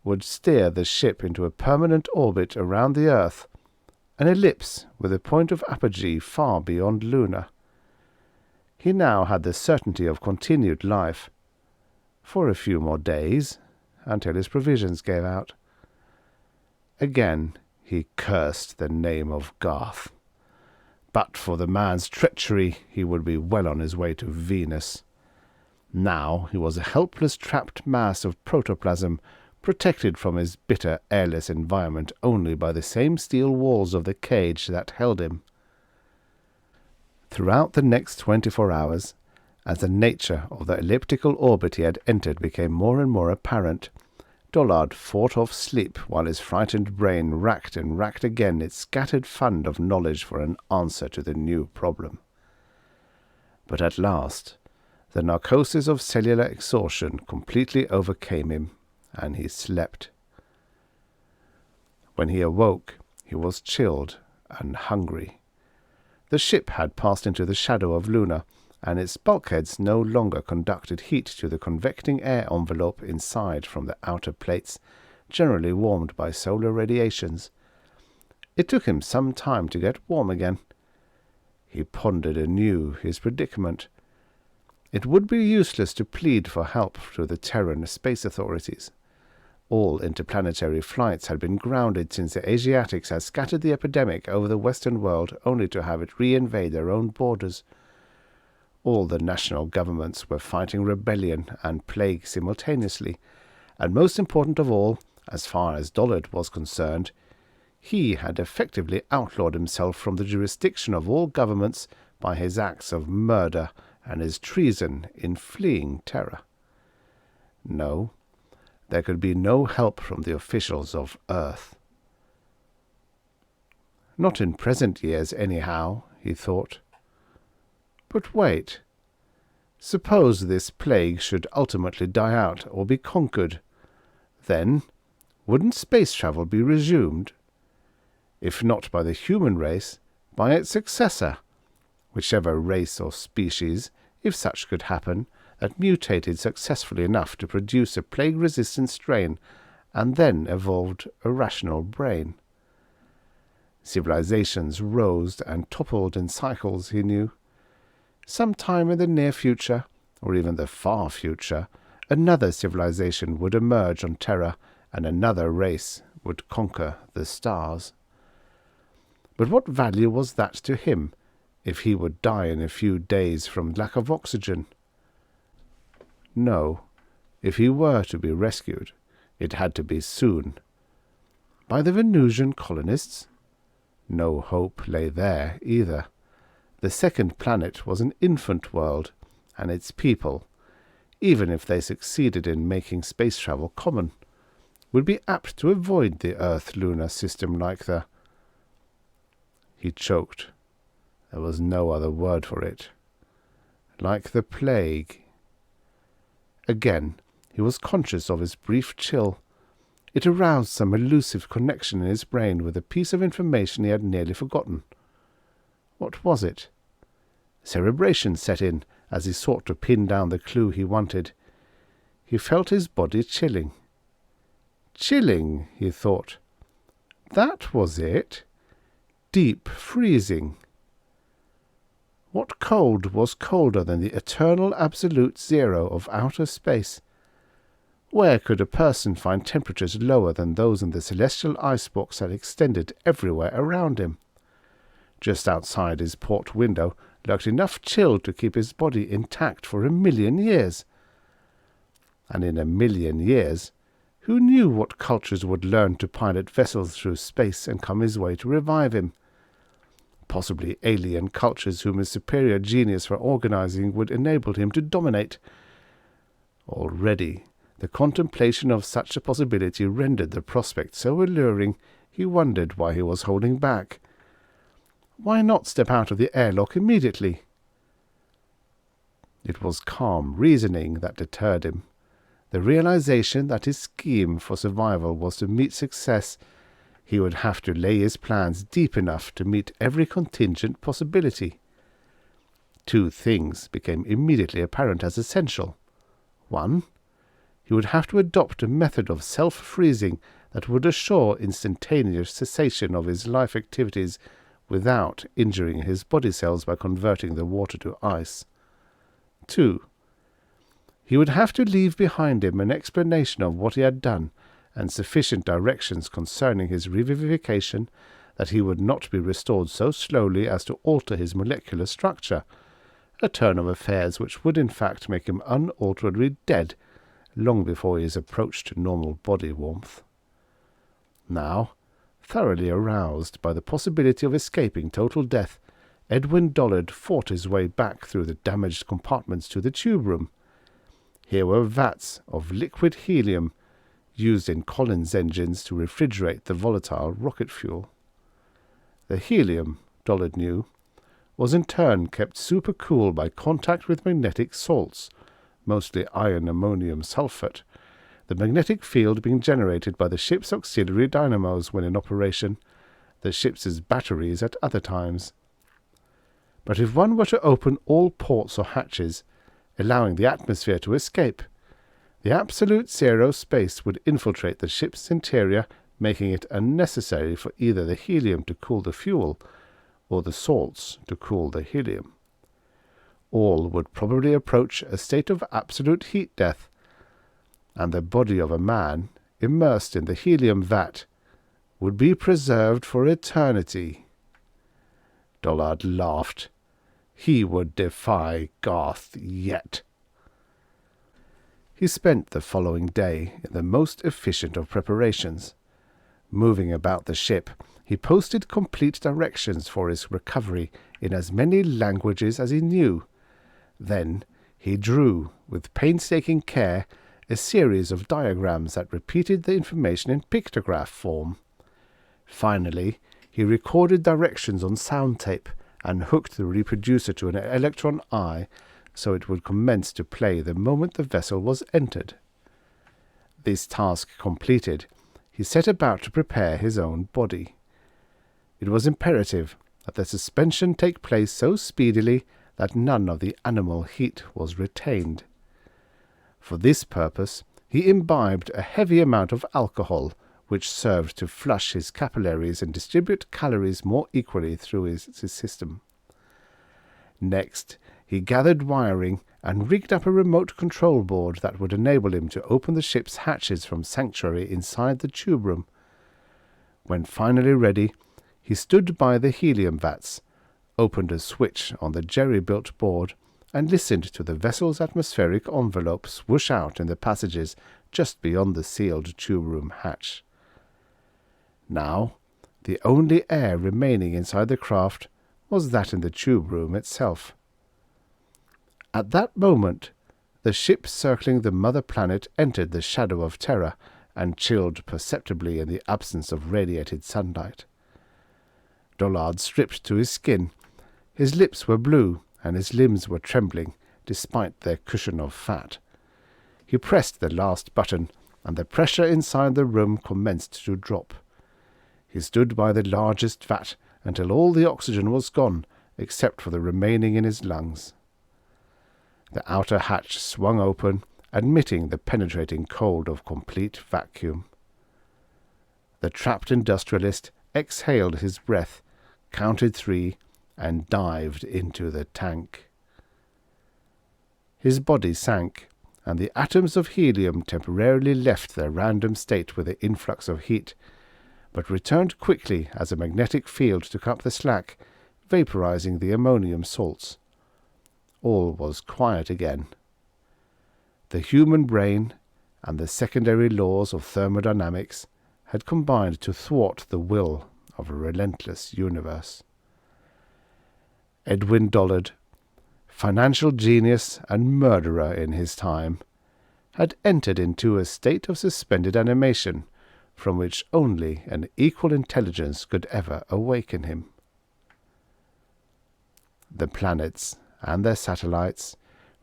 would steer the ship into a permanent orbit around the Earth, an ellipse with a point of apogee far beyond Luna. He now had the certainty of continued life, for a few more days, until his provisions gave out. Again he cursed the name of Garth. But for the man's treachery, he would be well on his way to Venus. Now he was a helpless trapped mass of protoplasm, protected from his bitter, airless environment only by the same steel walls of the cage that held him. Throughout the next 24 hours, as the nature of the elliptical orbit he had entered became more and more apparent, Dollard fought off sleep while his frightened brain racked and racked again its scattered fund of knowledge for an answer to the new problem. But at last, the narcosis of cellular exhaustion completely overcame him, and he slept. When he awoke, he was chilled and hungry. The ship had passed into the shadow of Luna, and its bulkheads no longer conducted heat to the convecting air envelope inside from the outer plates, generally warmed by solar radiations. It took him some time to get warm again. He pondered anew his predicament. It would be useless to plead for help to the Terran space authorities. All interplanetary flights had been grounded since the Asiatics had scattered the epidemic over the Western world only to have it reinvade their own borders. All the national governments were fighting rebellion and plague simultaneously, and most important of all, as far as Dollard was concerned, he had effectively outlawed himself from the jurisdiction of all governments by his acts of murder and his treason in fleeing terror. No, there could be no help from the officials of Earth. Not in present years, anyhow, he thought. But wait. Suppose this plague should ultimately die out or be conquered. Then, wouldn't space travel be resumed? If not by the human race, by its successor, whichever race or species, if such could happen, that mutated successfully enough to produce a plague-resistant strain and then evolved a rational brain. Civilizations rose and toppled in cycles, he knew. Sometime in the near future, or even the far future, another civilization would emerge on Terra, and another race would conquer the stars. But what value was that to him, if he would die in a few days from lack of oxygen? No, if he were to be rescued, it had to be soon. By the Venusian colonists? No hope lay there either. The second planet was an infant world, and its people, even if they succeeded in making space travel common, would be apt to avoid the Earth-lunar system like the... He choked. There was no other word for it. Like the plague. Again, he was conscious of his brief chill. It aroused some elusive connection in his brain with a piece of information he had nearly forgotten. What was it? Cerebration set in as he sought to pin down the clue he wanted. He felt his body chilling. Chilling, he thought. That was it. Deep freezing. What cold was colder than the eternal absolute zero of outer space? Where could a person find temperatures lower than those in the celestial icebox that extended everywhere around him? Just outside his port window lurked enough chill to keep his body intact for 1,000,000 years. And in 1,000,000 years, who knew what cultures would learn to pilot vessels through space and come his way to revive him? Possibly alien cultures whom his superior genius for organizing would enable him to dominate. Already, the contemplation of such a possibility rendered the prospect so alluring he wondered why he was holding back. Why not step out of the airlock immediately? It was calm reasoning that deterred him. The realization that his scheme for survival was to meet success, he would have to lay his plans deep enough to meet every contingent possibility. Two things became immediately apparent as essential. One, he would have to adopt a method of self-freezing that would assure instantaneous cessation of his life activities without injuring his body cells by converting the water to ice. 2. He would have to leave behind him an explanation of what he had done and sufficient directions concerning his revivification that he would not be restored so slowly as to alter his molecular structure, a turn of affairs which would in fact make him unalterably dead long before he is approached normal body warmth. Now, thoroughly aroused by the possibility of escaping total death, Edwin Dollard fought his way back through the damaged compartments to the tube room. Here were vats of liquid helium used in Collins engines to refrigerate the volatile rocket fuel. The helium, Dollard knew, was in turn kept supercool by contact with magnetic salts, mostly iron ammonium sulfate, the magnetic field being generated by the ship's auxiliary dynamos when in operation, the ship's batteries at other times. But if one were to open all ports or hatches, allowing the atmosphere to escape, the absolute zero space would infiltrate the ship's interior, making it unnecessary for either the helium to cool the fuel or the salts to cool the helium. All would probably approach a state of absolute heat death, and the body of a man, immersed in the helium vat, would be preserved for eternity. Dollard laughed. He would defy Garth yet. He spent the following day in the most efficient of preparations. Moving about the ship, he posted complete directions for his recovery in as many languages as he knew. Then he drew, with painstaking care, a series of diagrams that repeated the information in pictograph form. Finally, he recorded directions on sound tape and hooked the reproducer to an electron eye so it would commence to play the moment the vessel was entered. This task completed, he set about to prepare his own body. It was imperative that the suspension take place so speedily that none of the animal heat was retained. For this purpose, he imbibed a heavy amount of alcohol, which served to flush his capillaries and distribute calories more equally through his system. Next, he gathered wiring and rigged up a remote control board that would enable him to open the ship's hatches from sanctuary inside the tube room. When finally ready, he stood by the helium vats, opened a switch on the jerry-built board, and listened to the vessel's atmospheric envelope swoosh out in the passages just beyond the sealed tube room hatch. Now, the only air remaining inside the craft was that in the tube room itself. At that moment, the ship circling the mother planet entered the shadow of terror and chilled perceptibly in the absence of radiated sunlight. Dollard stripped to his skin. His lips were blue, and his limbs were trembling, despite their cushion of fat. He pressed the last button, and the pressure inside the room commenced to drop. He stood by the largest vat until all the oxygen was gone, except for the remaining in his lungs. The outer hatch swung open, admitting the penetrating cold of complete vacuum. The trapped industrialist exhaled his breath, counted 3, and dived into the tank. His body sank, and the atoms of helium temporarily left their random state with the influx of heat, but returned quickly as a magnetic field took up the slack, vaporizing the ammonium salts. All was quiet again. The human brain and the secondary laws of thermodynamics had combined to thwart the will of a relentless universe. Edwin Dollard, financial genius and murderer in his time, had entered into a state of suspended animation from which only an equal intelligence could ever awaken him. The planets and their satellites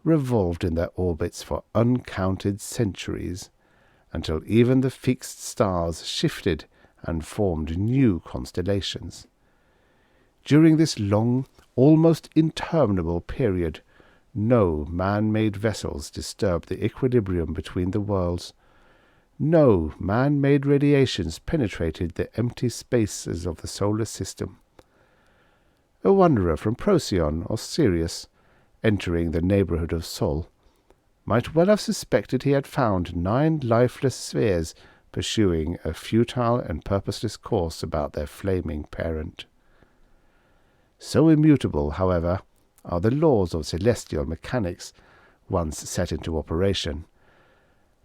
revolved in their orbits for uncounted centuries, until even the fixed stars shifted and formed new constellations. During this long, almost interminable period, no man-made vessels disturbed the equilibrium between the worlds. No man-made radiations penetrated the empty spaces of the solar system. A wanderer from Procyon or Sirius, entering the neighborhood of Sol, might well have suspected he had found 9 lifeless spheres pursuing a futile and purposeless course about their flaming parent. So immutable, however, are the laws of celestial mechanics, once set into operation,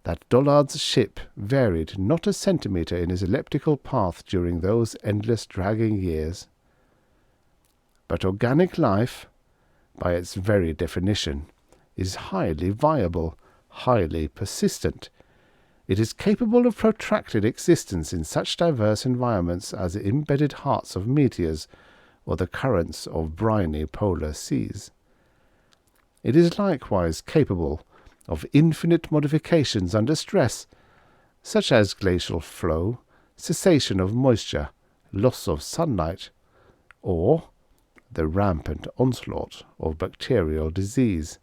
that Dollard's ship varied not a centimetre in his elliptical path during those endless dragging years. But organic life, by its very definition, is highly viable, highly persistent. It is capable of protracted existence in such diverse environments as the embedded hearts of meteors or the currents of briny polar seas. It is likewise capable of infinite modifications under stress, such as glacial flow, cessation of moisture, loss of sunlight, or the rampant onslaught of bacterial disease.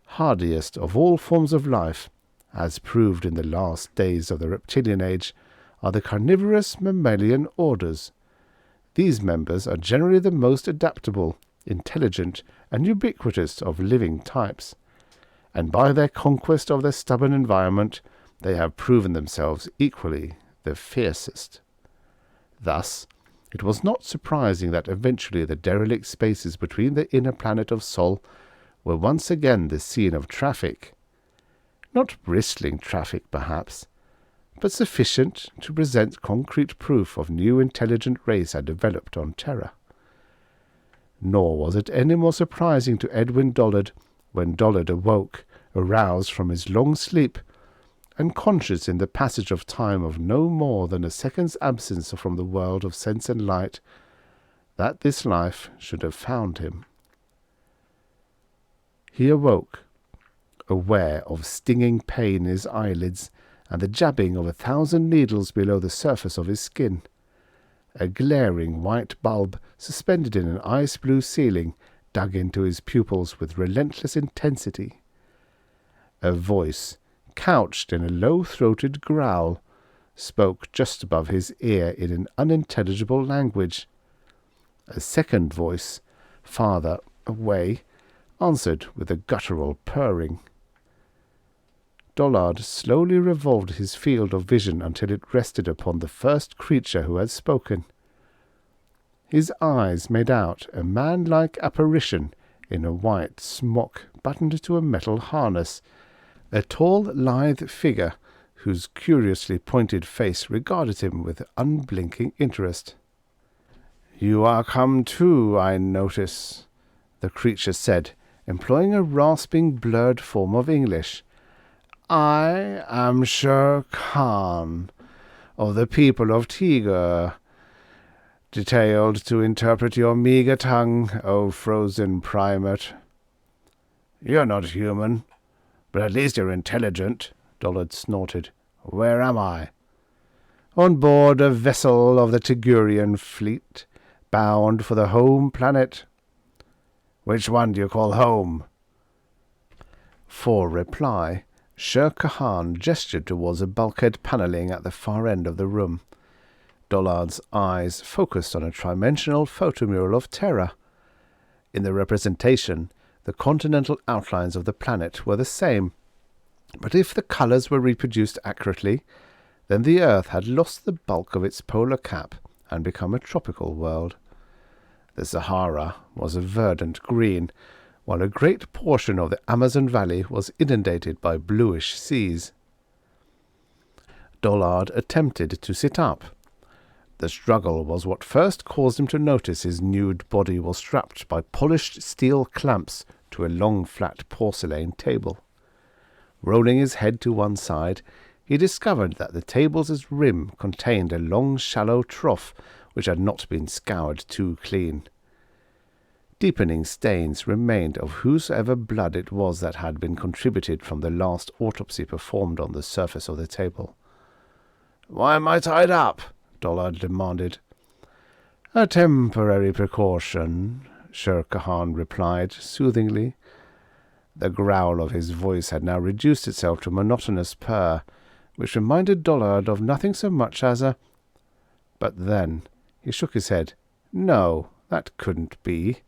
Hardiest of all forms of life, as proved in the last days of the reptilian age, are the carnivorous mammalian orders. These members are generally the most adaptable, intelligent, and ubiquitous of living types, and by their conquest of their stubborn environment they have proven themselves equally the fiercest. Thus, It was not surprising that eventually the derelict spaces between the inner planet of Sol were once again the scene of traffic. Not bristling traffic, perhaps, but sufficient to present concrete proof of new intelligent race had developed on Terra. Nor was it any more surprising to Edwin Dollard when Dollard awoke, aroused from his long sleep, and conscious in the passage of time of no more than a second's absence from the world of sense and light, that this life should have found him. He awoke, aware of stinging pain in his eyelids and the jabbing of 1,000 needles below the surface of his skin. A glaring white bulb suspended in an ice-blue ceiling dug into his pupils with relentless intensity. A voice, couched in a low-throated growl, spoke just above his ear in an unintelligible language. A second voice, farther away, answered with a guttural purring. Dollard slowly revolved his field of vision until it rested upon the first creature who had spoken. His eyes made out a man-like apparition in a white smock buttoned to a metal harness, a tall, lithe figure whose curiously pointed face regarded him with unblinking interest. "You are come too, I notice," the creature said, employing a rasping, blurred form of English. "I am Sher Khan, of the people of Tigur, detailed to interpret your meagre tongue, O frozen primate." "You're not human, but at least you're intelligent," Dollard snorted. "Where am I?" "On board a vessel of the Tigurian fleet, bound for the home planet." "Which one do you call home?" For reply, Sher Khan gestured towards a bulkhead panelling at the far end of the room. Dollard's eyes focused on a trimensional photomural of Terra. In the representation, the continental outlines of the planet were the same, but if the colours were reproduced accurately, then the Earth had lost the bulk of its polar cap and become a tropical world. The Sahara was a verdant green, while a great portion of the Amazon Valley was inundated by bluish seas. Dollard attempted to sit up. The struggle was what first caused him to notice his nude body was strapped by polished steel clamps to a long flat porcelain table. Rolling his head to one side, he discovered that the table's rim contained a long shallow trough which had not been scoured too clean. Deepening stains remained of whosever blood it was that had been contributed from the last autopsy performed on the surface of the table. "Why am I tied up?" Dollard demanded. "A temporary precaution," Sher Khan replied soothingly. The growl of his voice had now reduced itself to a monotonous purr, which reminded Dollard of nothing so much as a— But then he shook his head. No, that couldn't be.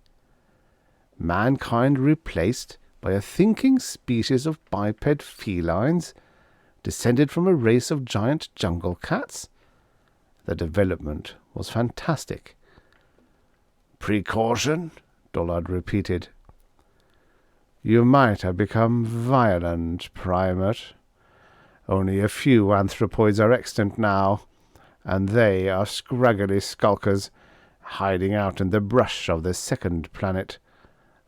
Mankind replaced by a thinking species of biped felines, descended from a race of giant jungle cats? The development was fantastic. "Precaution?" Dollard repeated. "You might have become violent, primate. Only a few anthropoids are extant now, and they are scraggly skulkers, hiding out in the brush of the second planet,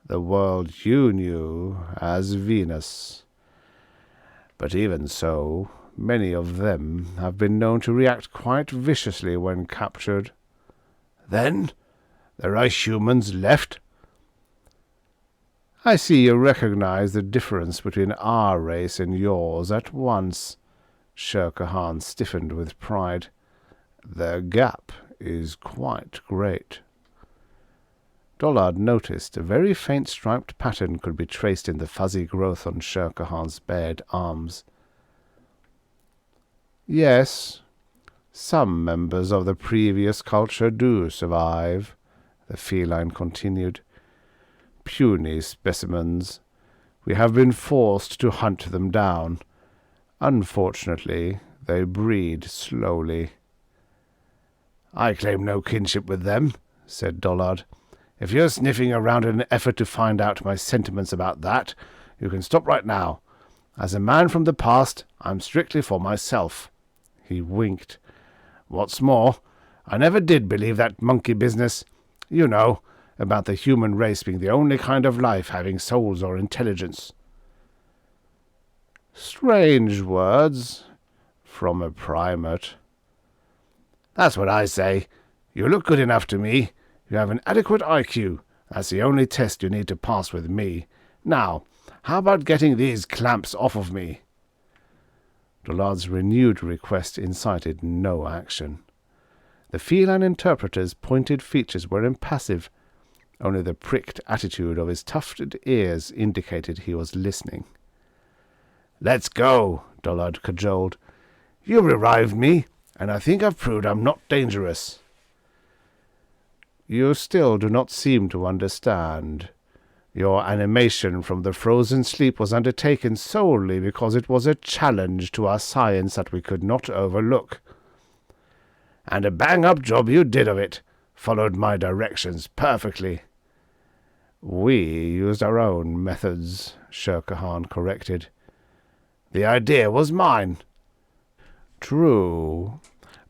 the world you knew as Venus. But even so, many of them have been known to react quite viciously when captured." "Then there are humans left?" "I see you recognize the difference between our race and yours at once." Sher Khan stiffened with pride. "The gap is quite great." Dollard noticed a very faint striped pattern could be traced in the fuzzy growth on Sher Khan's bared arms. "Yes, some members of the previous culture do survive," the feline continued. "Puny specimens. We have been forced to hunt them down. Unfortunately, they breed slowly." I claim no kinship with them, said Dollard. If you're sniffing around in an effort to find out my sentiments about that, you can stop right now. As a man from the past, I'm strictly for myself. He winked. What's more, I never did believe that monkey business. You know, about the human race being the only kind of life having souls or intelligence. Strange words from a primate. That's what I say. You look good enough to me. You have an adequate IQ. That's the only test you need to pass with me. Now, how about getting these clamps off of me? Dollard's renewed request incited no action. The feline interpreter's pointed features were impassive. Only the pricked attitude of his tufted ears indicated he was listening. Let's go, Dollard cajoled. You revived me, and I think I've proved I'm not dangerous. You still do not seem to understand. Your animation from the frozen sleep was undertaken solely because it was a challenge to our science that we could not overlook. And a bang-up job you did of it. Followed my directions perfectly. We used our own methods, Sher Khan corrected. The idea was mine. True,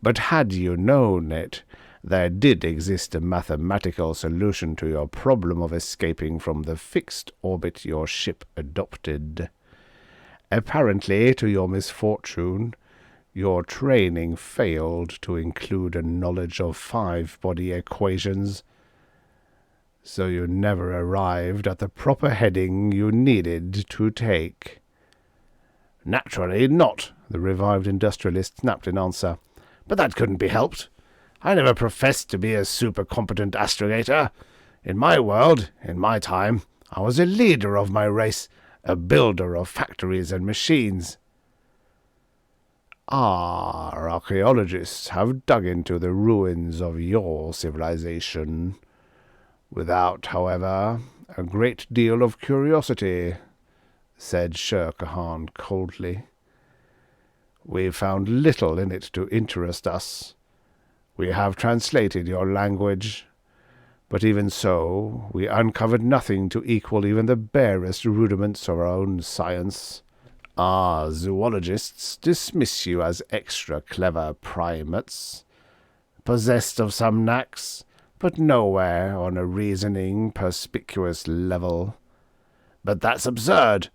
but had you known it, there did exist a mathematical solution to your problem of escaping from the fixed orbit your ship adopted. Apparently, to your misfortune, your training failed to include a knowledge of 5-body equations, so you never arrived at the proper heading you needed to take. Naturally not, the revived industrialist snapped in answer. But that couldn't be helped. I never professed to be a super-competent astrogator. In my world, in my time, I was a leader of my race, a builder of factories and machines. Our archaeologists have dug into the ruins of your civilization, without, however, a great deal of curiosity, said Sher Khan coldly. We found little in it to interest us. We have translated your language, but even so, we uncovered nothing to equal even the barest rudiments of our own science. Our zoologists dismiss you as extra clever primates, possessed of some knacks, but nowhere on a reasoning, perspicuous level. But that's absurd.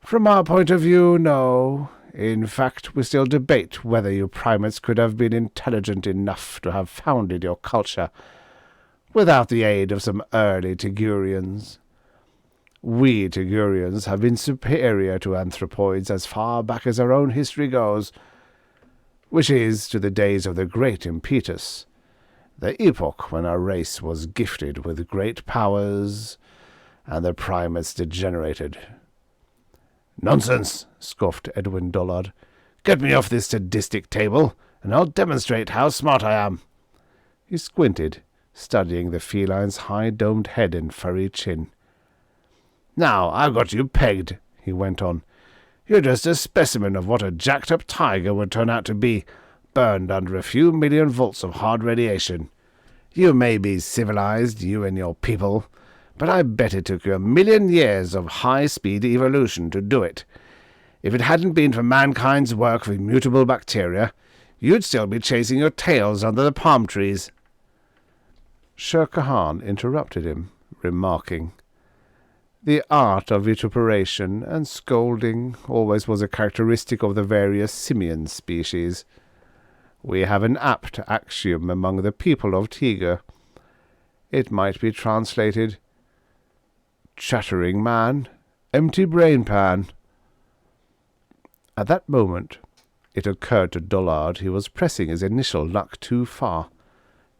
From our point of view, no. In fact, we still debate whether you primates could have been intelligent enough to have founded your culture without the aid of some early Tigurians. We Tigurians have been superior to anthropoids as far back as our own history goes, which is to the days of the Great Impetus, the epoch when our race was gifted with great powers and the primates degenerated. Nonsense, scoffed Edwin Dollard. Get me off this sadistic table, and I'll demonstrate how smart I am. He squinted, studying the feline's high-domed head and furry chin. Now I've got you pegged, he went on. You're just a specimen of what a jacked-up tiger would turn out to be, burned under a few million volts of hard radiation. You may be civilized, you and your people, but I bet it took you 1,000,000 years of high-speed evolution to do it. If it hadn't been for mankind's work with mutable bacteria, you'd still be chasing your tails under the palm trees. Sher Khan interrupted him, remarking, The art of vituperation and scolding always was a characteristic of the various simian species. We have an apt axiom among the people of Tiger. It might be translated, chattering man, empty brain pan. At that moment, it occurred to Dollard he was pressing his initial luck too far.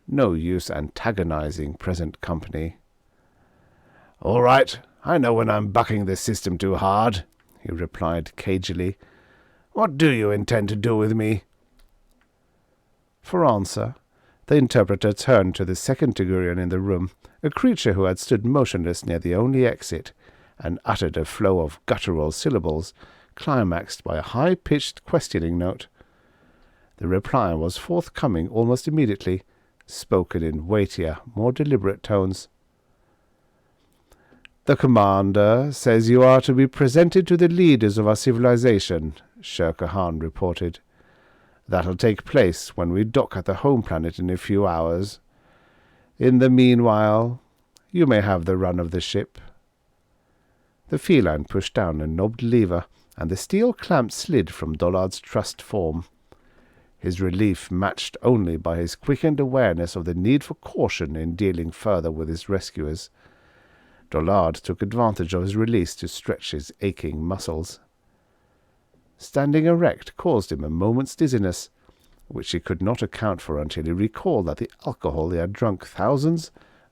No use antagonizing present company. All right, I know when I'm bucking the system too hard, he replied cagily. What do you intend to do with me? For answer, the interpreter turned to the second Tigurian in the room, a creature who had stood motionless near the only exit, and uttered a flow of guttural syllables, climaxed by a high-pitched questioning note. The reply was forthcoming almost immediately, spoken in weightier, more deliberate tones. "The commander says you are to be presented to the leaders of our civilization," Shirker Han reported. "That'll take place when we dock at the home planet in a few hours. In the meanwhile, you may have the run of the ship." The feline pushed down a knobbed lever, and the steel clamp slid from Dollard's trussed form. His relief matched only by his quickened awareness of the need for caution in dealing further with his rescuers. Dollard took advantage of his release to stretch his aching muscles. Standing erect caused him a moment's dizziness, which he could not account for until he recalled that the alcohol he had drunk thousands,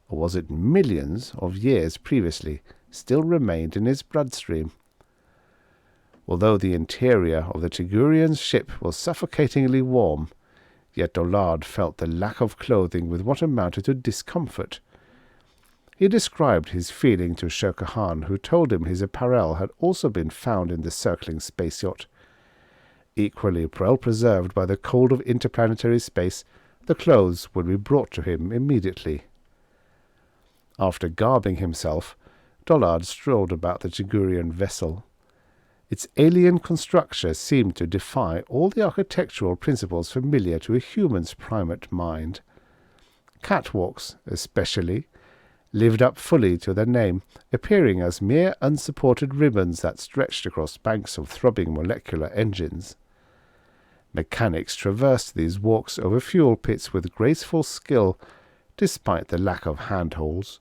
or was it millions, of years previously still remained in his bloodstream. Although the interior of the Tigurian's ship was suffocatingly warm, yet Dollard felt the lack of clothing with what amounted to discomfort. He described his feeling to Shirker Han, who told him his apparel had also been found in the circling space yacht. Equally well preserved by the cold of interplanetary space, the clothes would be brought to him immediately. After garbing himself, Dollard strolled about the Tigurian vessel. Its alien construction seemed to defy all the architectural principles familiar to a human's primate mind. Catwalks, especially, lived up fully to their name, appearing as mere unsupported ribbons that stretched across banks of throbbing molecular engines. Mechanics traversed these walks over fuel pits with graceful skill, despite the lack of handholds.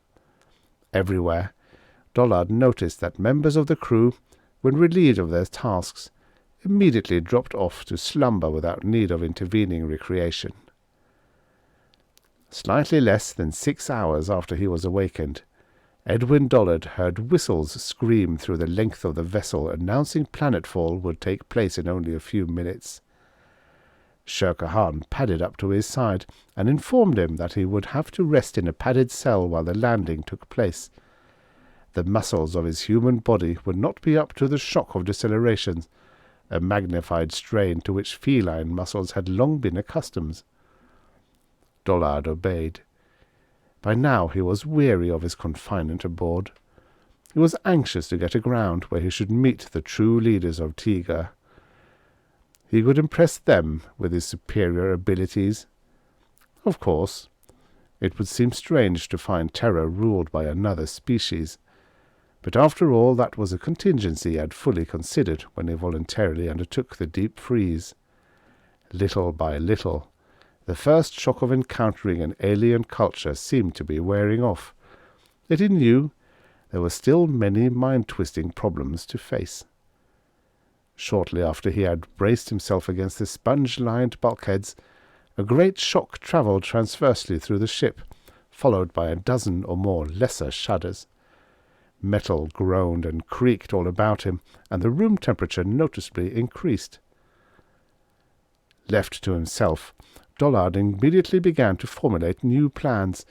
Everywhere, Dollard noticed that members of the crew, when relieved of their tasks, immediately dropped off to slumber without need of intervening recreation. Slightly less than 6 hours after he was awakened, Edwin Dollard heard whistles scream through the length of the vessel, announcing planetfall would take place in only a few minutes. Shirker Han padded up to his side and informed him that he would have to rest in a padded cell while the landing took place. The muscles of his human body would not be up to the shock of deceleration, a magnified strain to which feline muscles had long been accustomed. Dollard obeyed. By now he was weary of his confinement aboard. He was anxious to get aground where he should meet the true leaders of Tiga. He could impress them with his superior abilities. Of course, it would seem strange to find Terra ruled by another species, but after all that was a contingency he had fully considered when he voluntarily undertook the Deepfreeze. Little by little, the first shock of encountering an alien culture seemed to be wearing off, yet he knew there were still many mind-twisting problems to face. Shortly after he had braced himself against the sponge-lined bulkheads, a great shock travelled transversely through the ship, followed by a dozen or more lesser shudders. Metal groaned and creaked all about him, and the room temperature noticeably increased. Left to himself, Dollard immediately began to formulate new plans.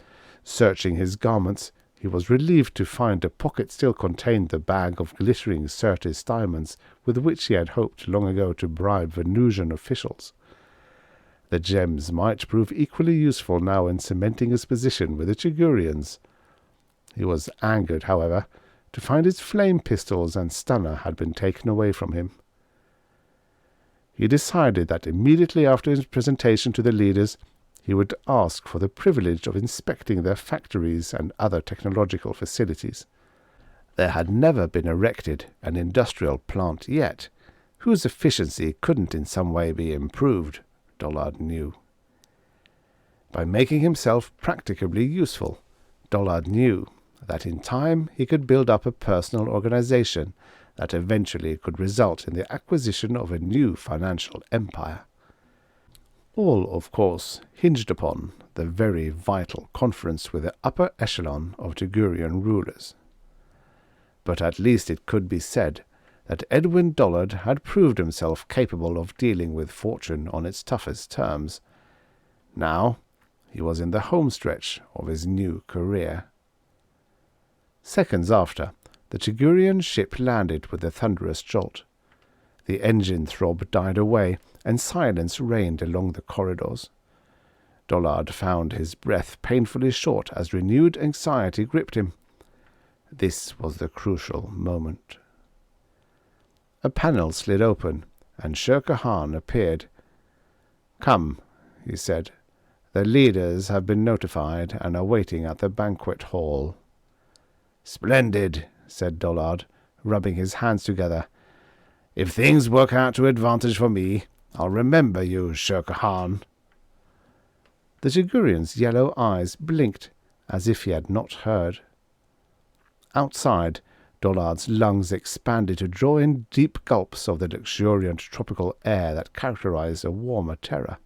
Searching his garments, he was relieved to find a pocket still contained the bag of glittering Syrtis diamonds with which he had hoped long ago to bribe Venusian officials. The gems might prove equally useful now in cementing his position with the Tigurians. He was angered, however, to find his flame pistols and stunner had been taken away from him. He decided that immediately after his presentation to the leaders, he would ask for the privilege of inspecting their factories and other technological facilities. There had never been erected an industrial plant yet, whose efficiency couldn't in some way be improved, Dollard knew. By making himself practicably useful, Dollard knew that in time he could build up a personal organization that eventually could result in the acquisition of a new financial empire. All, of course, hinged upon the very vital conference with the upper echelon of Tigurian rulers. But at least it could be said that Edwin Dollard had proved himself capable of dealing with fortune on its toughest terms. Now he was in the home stretch of his new career. Seconds after, the Tigurian ship landed with a thunderous jolt. The engine throb died away, and silence reigned along the corridors. Dollard found his breath painfully short as renewed anxiety gripped him. This was the crucial moment. A panel slid open, and Shirker Han appeared. "Come," he said. "The leaders have been notified and are waiting at the banquet hall." "Splendid," said Dollard, rubbing his hands together. "If things work out to advantage for me, I'll remember you, Shirker Han." The Jagurian's yellow eyes blinked as if he had not heard. Outside, Dollard's lungs expanded to draw in deep gulps of the luxuriant tropical air that characterized a warmer terror.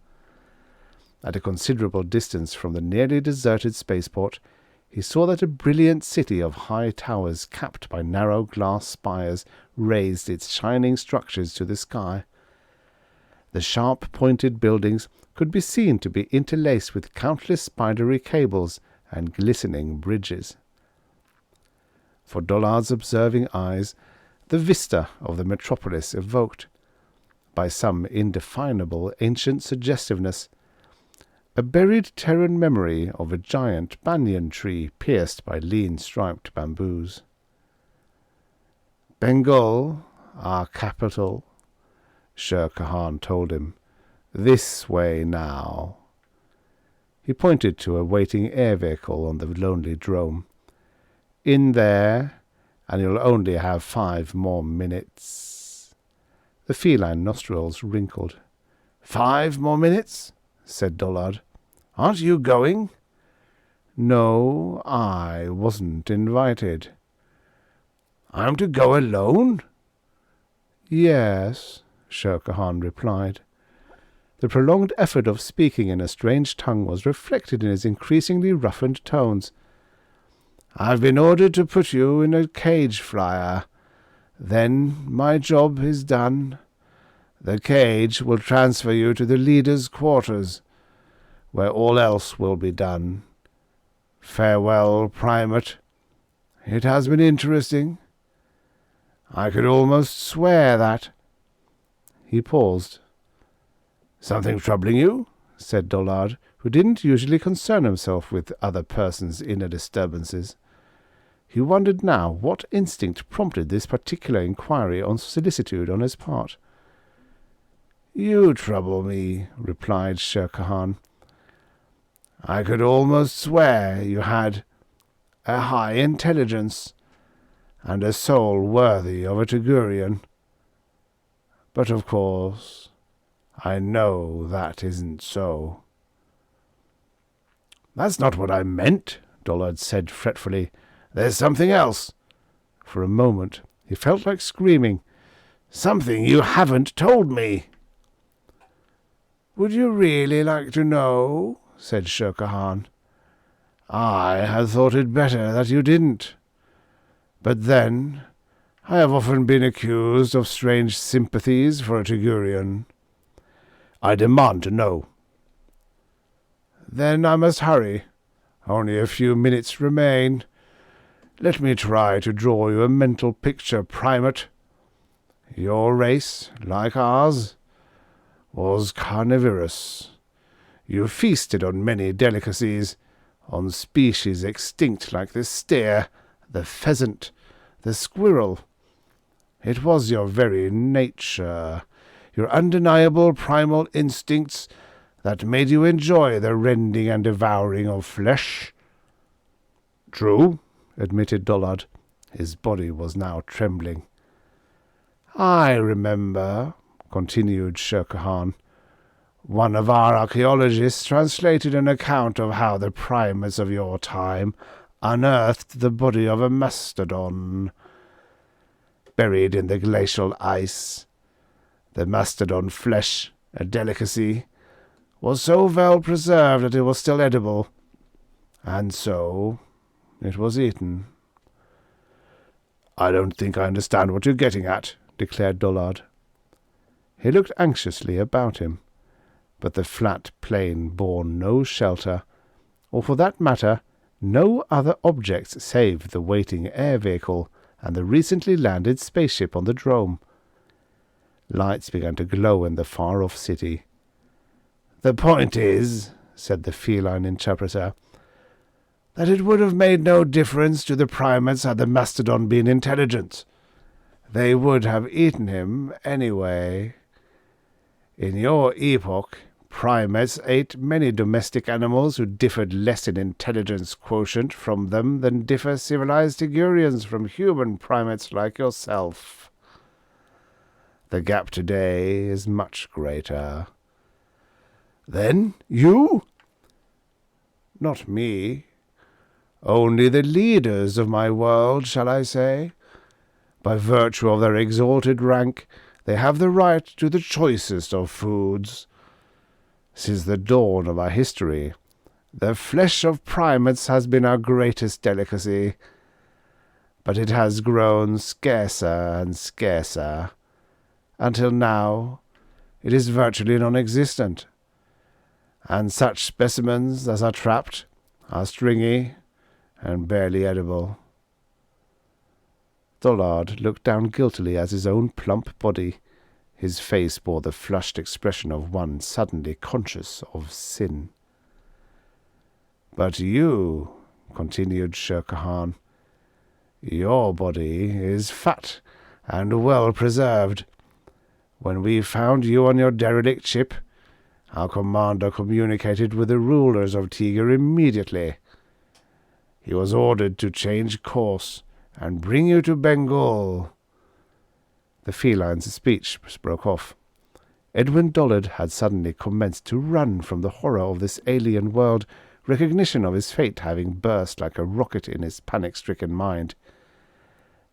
At a considerable distance from the nearly deserted spaceport, he saw that a brilliant city of high towers capped by narrow glass spires raised its shining structures to the sky. The sharp-pointed buildings could be seen to be interlaced with countless spidery cables and glistening bridges. For Dollard's observing eyes, the vista of the metropolis evoked, by some indefinable ancient suggestiveness, a buried Terran memory of a giant banyan tree pierced by lean striped bamboos. "Bengal, our capital," Shirker Han told him. "This way now." He pointed to a waiting air vehicle on the lonely drome. "In there, and you'll only have 5 more minutes." The feline nostrils wrinkled. 5 more minutes?" said Dollard. "Aren't you going?" "No, I wasn't invited." "I'm to go alone?" "Yes," Shirker Han replied. The prolonged effort of speaking in a strange tongue was reflected in his increasingly roughened tones. "I've been ordered to put you in a cage flyer. Then my job is done. The cage will transfer you to the leader's quarters, where all else will be done. Farewell, Primate. It has been interesting. I could almost swear that—" He paused. "Something troubling you?" said Dollard, who didn't usually concern himself with other persons' inner disturbances. He wondered now what instinct prompted this particular inquiry on solicitude on his part. "You trouble me," replied Shirker Han. "I could almost swear you had a high intelligence and a soul worthy of a Tugurian. But of course, I know that isn't so." "That's not what I meant," Dollard said fretfully. "There's something else." For a moment he felt like screaming. "Something you haven't told me." "Would you really like to know?" said Shirker Han. "I had thought it better that you didn't. But then, I have often been accused of strange sympathies for a Tugurian. I demand to know." "Then I must hurry. Only a few minutes remain. Let me try to draw you a mental picture, Primate. Your race, like ours, was carnivorous. You feasted on many delicacies, on species extinct like the steer, the pheasant, the squirrel. It was your very nature, your undeniable primal instincts, that made you enjoy the rending and devouring of flesh." "True," admitted Dollard. His body was now trembling. "I remember," continued Shirker Han. "One of our archaeologists translated an account of how the primates of your time unearthed the body of a mastodon, buried in the glacial ice. The mastodon flesh, a delicacy, was so well preserved that it was still edible, and so it was eaten." "I don't think I understand what you're getting at," declared Dollard. He looked anxiously about him, but the flat plain bore no shelter, or for that matter, no other objects save the waiting air vehicle and the recently landed spaceship on the drome. Lights began to glow in the far-off city. "The point is," said the feline interpreter, "that it would have made no difference to the primates had the mastodon been intelligent. They would have eaten him anyway. In your epoch, primates ate many domestic animals who differed less in intelligence quotient from them than differ civilized Tigurians from human primates like yourself. The gap today is much greater." "Then you?" "Not me. Only the leaders of my world, shall I say. By virtue of their exalted rank, they have the right to the choicest of foods. Since the dawn of our history, the flesh of primates has been our greatest delicacy, but it has grown scarcer and scarcer, until now it is virtually non-existent, and such specimens as are trapped are stringy and barely edible." Dollard looked down guiltily at his own plump body. His face bore the flushed expression of one suddenly conscious of sin. "But you," continued Shere Khan, "your body is fat and well preserved. When we found you on your derelict ship, our commander communicated with the rulers of Tiger immediately. He was ordered to change course and bring you to Bengal." The feline's speech broke off. Edwin Dollard had suddenly commenced to run from the horror of this alien world, recognition of his fate having burst like a rocket in his panic-stricken mind.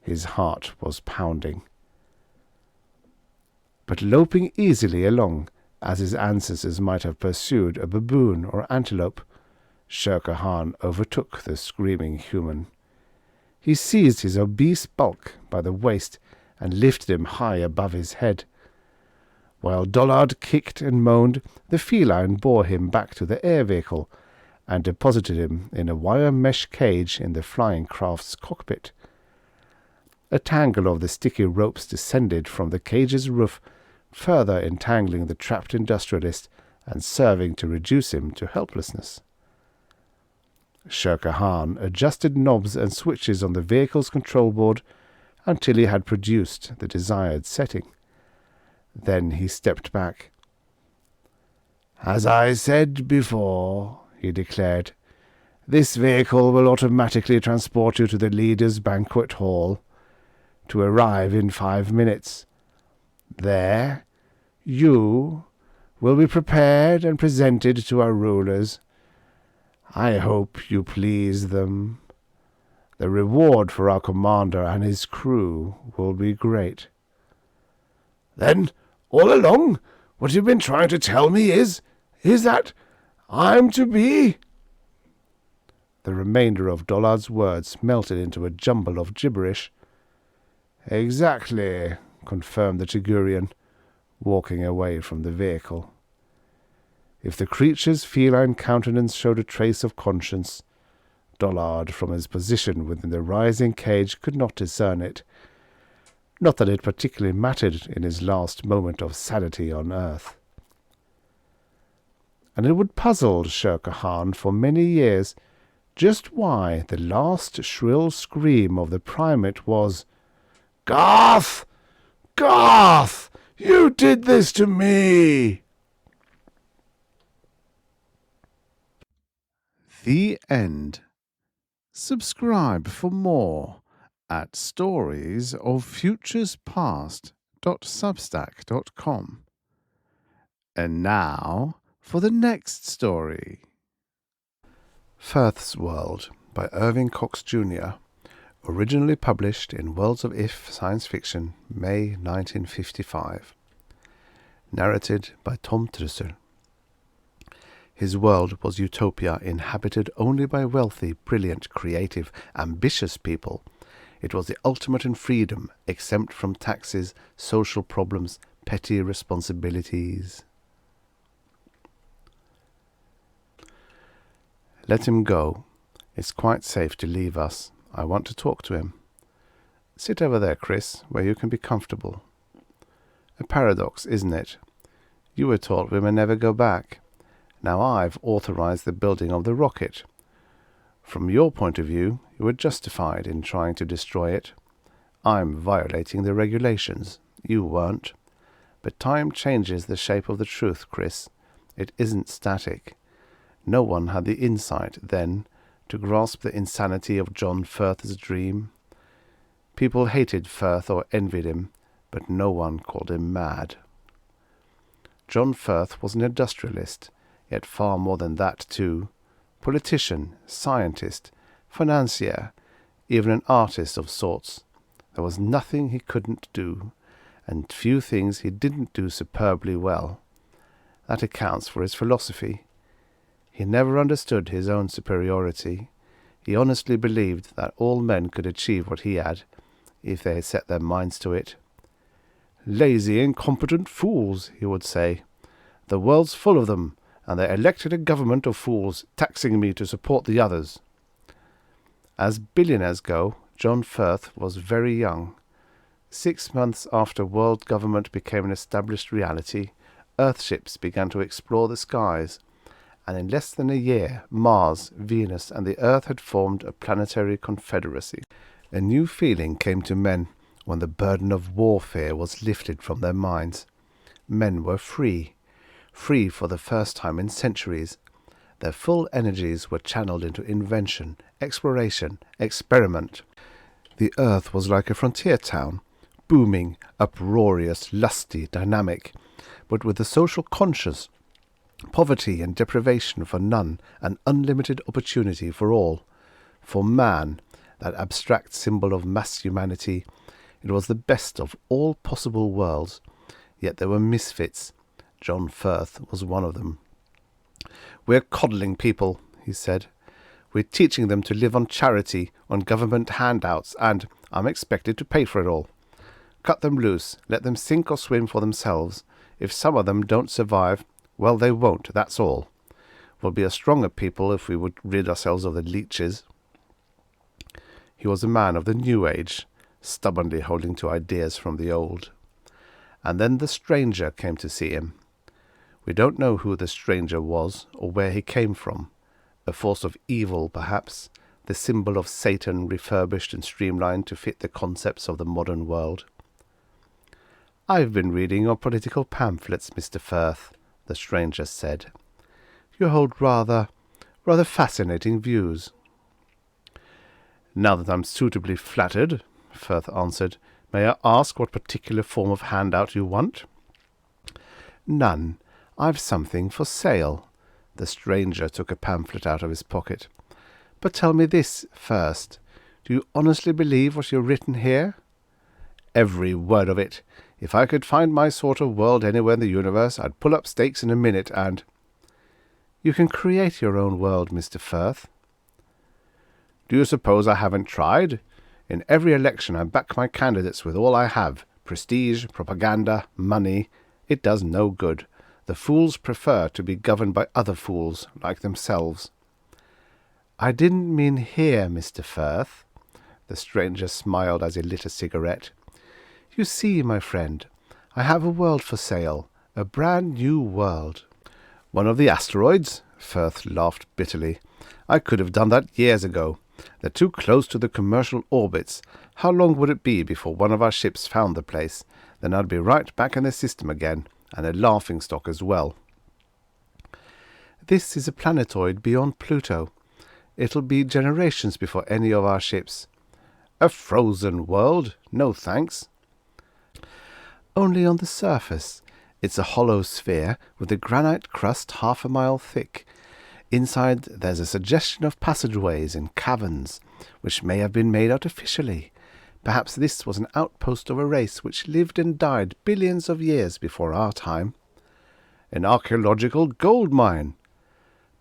His heart was pounding. But loping easily along, as his ancestors might have pursued a baboon or antelope, Shere Khan overtook the screaming human. He seized his obese bulk by the waist and lifted him high above his head. While Dollard kicked and moaned, the feline bore him back to the air vehicle and deposited him in a wire mesh cage in the flying craft's cockpit. A tangle of the sticky ropes descended from the cage's roof, further entangling the trapped industrialist and serving to reduce him to helplessness. Shere Khan adjusted knobs and switches on the vehicle's control board until he had produced the desired setting. Then he stepped back. "As I said before," he declared, "this vehicle will automatically transport you to the leader's banquet hall, to arrive in 5 minutes. There, you will be prepared and presented to our rulers. I hope you please them. The reward for our commander and his crew will be great." "Then, all along, what you've been trying to tell me is that I'm to be—" The remainder of Dollard's words melted into a jumble of gibberish. "Exactly," confirmed the Tigurian, walking away from the vehicle. If the creature's feline countenance showed a trace of conscience, Dollard, from his position within the rising cage, could not discern it. Not that it particularly mattered in his last moment of sanity on earth. And it would puzzle Shere Khan for many years just why the last shrill scream of the primate was, "Garth! Garth! You did this to me!" The end. Subscribe for more at storiesoffuturespast.substack.com. And now for the next story. Firth's World by Irving Cox Jr., originally published in Worlds of If Science Fiction, May 1955. Narrated by Tom Trussel. His world was utopia inhabited only by wealthy, brilliant, creative, ambitious people. It was the ultimate in freedom, exempt from taxes, social problems, petty responsibilities. Let him go. It's quite safe to leave us. I want to talk to him. Sit over there, Chris, where you can be comfortable. A paradox, isn't it? You were taught we may never go back. Now I've authorized the building of the rocket. From your point of view, you were justified in trying to destroy it. I'm violating the regulations. You weren't. But time changes the shape of the truth, Chris. It isn't static. No one had the insight then to grasp the insanity of John Firth's dream. People hated Firth or envied him, but no one called him mad. John Firth was an industrialist, yet far more than that too. Politician, scientist, financier, even an artist of sorts. There was nothing he couldn't do, and few things he didn't do superbly well. That accounts for his philosophy. He never understood his own superiority. He honestly believed that all men could achieve what he had, if they set their minds to it. "Lazy, incompetent fools," he would say. "The world's full of them, and they elected a government of fools, taxing me to support the others." As billionaires go, John Firth was very young. 6 months after world government became an established reality, Earthships began to explore the skies, and in less than a year Mars, Venus, and the Earth had formed a planetary confederacy. A new feeling came to men when the burden of warfare was lifted from their minds. Men were free for the first time in centuries. Their full energies were channeled into invention, exploration, experiment. The Earth was like a frontier town, booming, uproarious, lusty, dynamic, but with the social conscience, poverty and deprivation for none, and unlimited opportunity for all. For man, that abstract symbol of mass humanity, it was the best of all possible worlds. Yet there were misfits. John Firth was one of them. "We're coddling people," he said. "We're teaching them to live on charity, on government handouts, and I'm expected to pay for it all. Cut them loose, let them sink or swim for themselves. If some of them don't survive, well, they won't, that's all. We'll be a stronger people if we would rid ourselves of the leeches." He was a man of the new age, stubbornly holding to ideas from the old. And then the stranger came to see him. We don't know who the stranger was or where he came from. A force of evil, perhaps, the symbol of Satan refurbished and streamlined to fit the concepts of the modern world. "I've been reading your political pamphlets, Mr. Firth," the stranger said. "You hold rather fascinating views." "Now that I'm suitably flattered," Firth answered, "may I ask what particular form of handout you want?" "None. I've something for sale." The stranger took a pamphlet out of his pocket. "But tell me this first. Do you honestly believe what you've written here?" "Every word of it. If I could find my sort of world anywhere in the universe, I'd pull up stakes in a minute and—" "You can create your own world, Mr. Firth." "Do you suppose I haven't tried? In every election I back my candidates with all I have. Prestige, propaganda, money. It does no good. The fools prefer to be governed by other fools, like themselves." "I didn't mean here, Mr. Firth." The stranger smiled as he lit a cigarette. "You see, my friend, I have a world for sale, a brand new world." "One of the asteroids?" Firth laughed bitterly. "I could have done that years ago. They're too close to the commercial orbits. How long would it be before one of our ships found the place? Then I'd be right back in the system again, and a laughingstock as well." "This is a planetoid beyond Pluto. It'll be generations before any of our ships—" "A frozen world? No thanks." "Only on the surface. It's a hollow sphere with a granite crust 1/2 mile thick. Inside there's a suggestion of passageways and caverns, which may have been made artificially. Perhaps this was an outpost of a race which lived and died billions of years before our time." "An archaeological gold mine."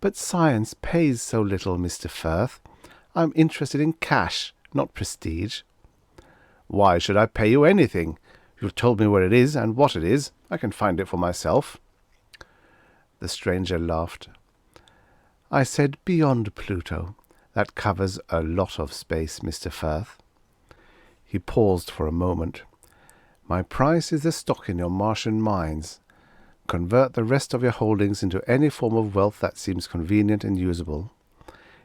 "But science pays so little, Mr. Firth. I'm interested in cash, not prestige." "Why should I pay you anything? You've told me where it is and what it is. I can find it for myself." The stranger laughed. "I said beyond Pluto. That covers a lot of space, Mr. Firth." He paused for a moment. My price is the stock in your Martian mines. Convert the rest of your holdings into any form of wealth that seems convenient and usable.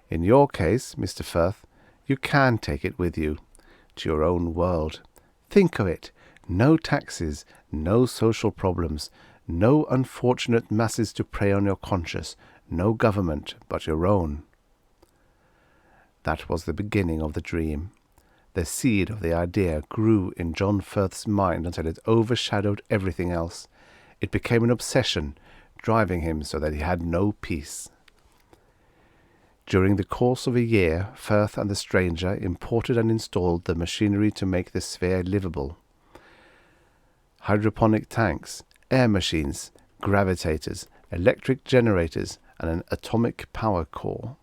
In your case, Mr. Firth, you can take it with you, to your own world. Think of it. No taxes, no social problems, no unfortunate masses to prey on your conscience, no government but your own. That was the beginning of the dream. The seed of the idea grew in John Firth's mind until it overshadowed everything else. It became an obsession, driving him so that he had no peace. During the course of a year, Firth and the stranger imported and installed the machinery to make the sphere livable. Hydroponic tanks, air machines, gravitators, electric generators, and an atomic power core.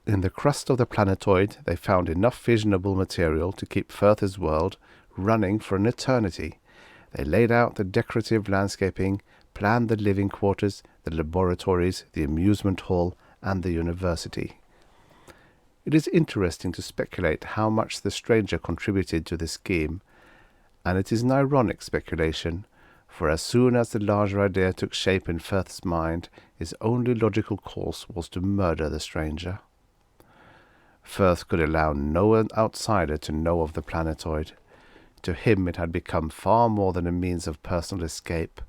In the crust of the planetoid, they found enough fissionable material to keep Firth's world running for an eternity. They laid out the decorative landscaping, planned the living quarters, the laboratories, the amusement hall, and the university. It is interesting to speculate how much the stranger contributed to the scheme, and it is an ironic speculation, for as soon as the larger idea took shape in Firth's mind, his only logical course was to murder the stranger. Firth could allow no outsider to know of the planetoid. To him it had become far more than a means of personal escape.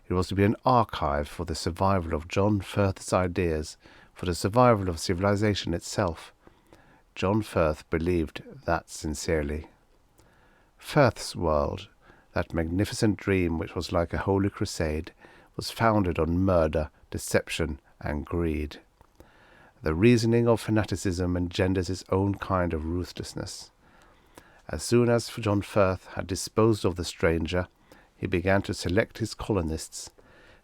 It was to be an archive for the survival of John Firth's ideas, for the survival of civilization itself. John Firth believed that sincerely. Firth's world, that magnificent dream which was like a holy crusade, was founded on murder, deception, and greed. The reasoning of fanaticism engenders its own kind of ruthlessness. As soon as John Firth had disposed of the stranger, he began to select his colonists,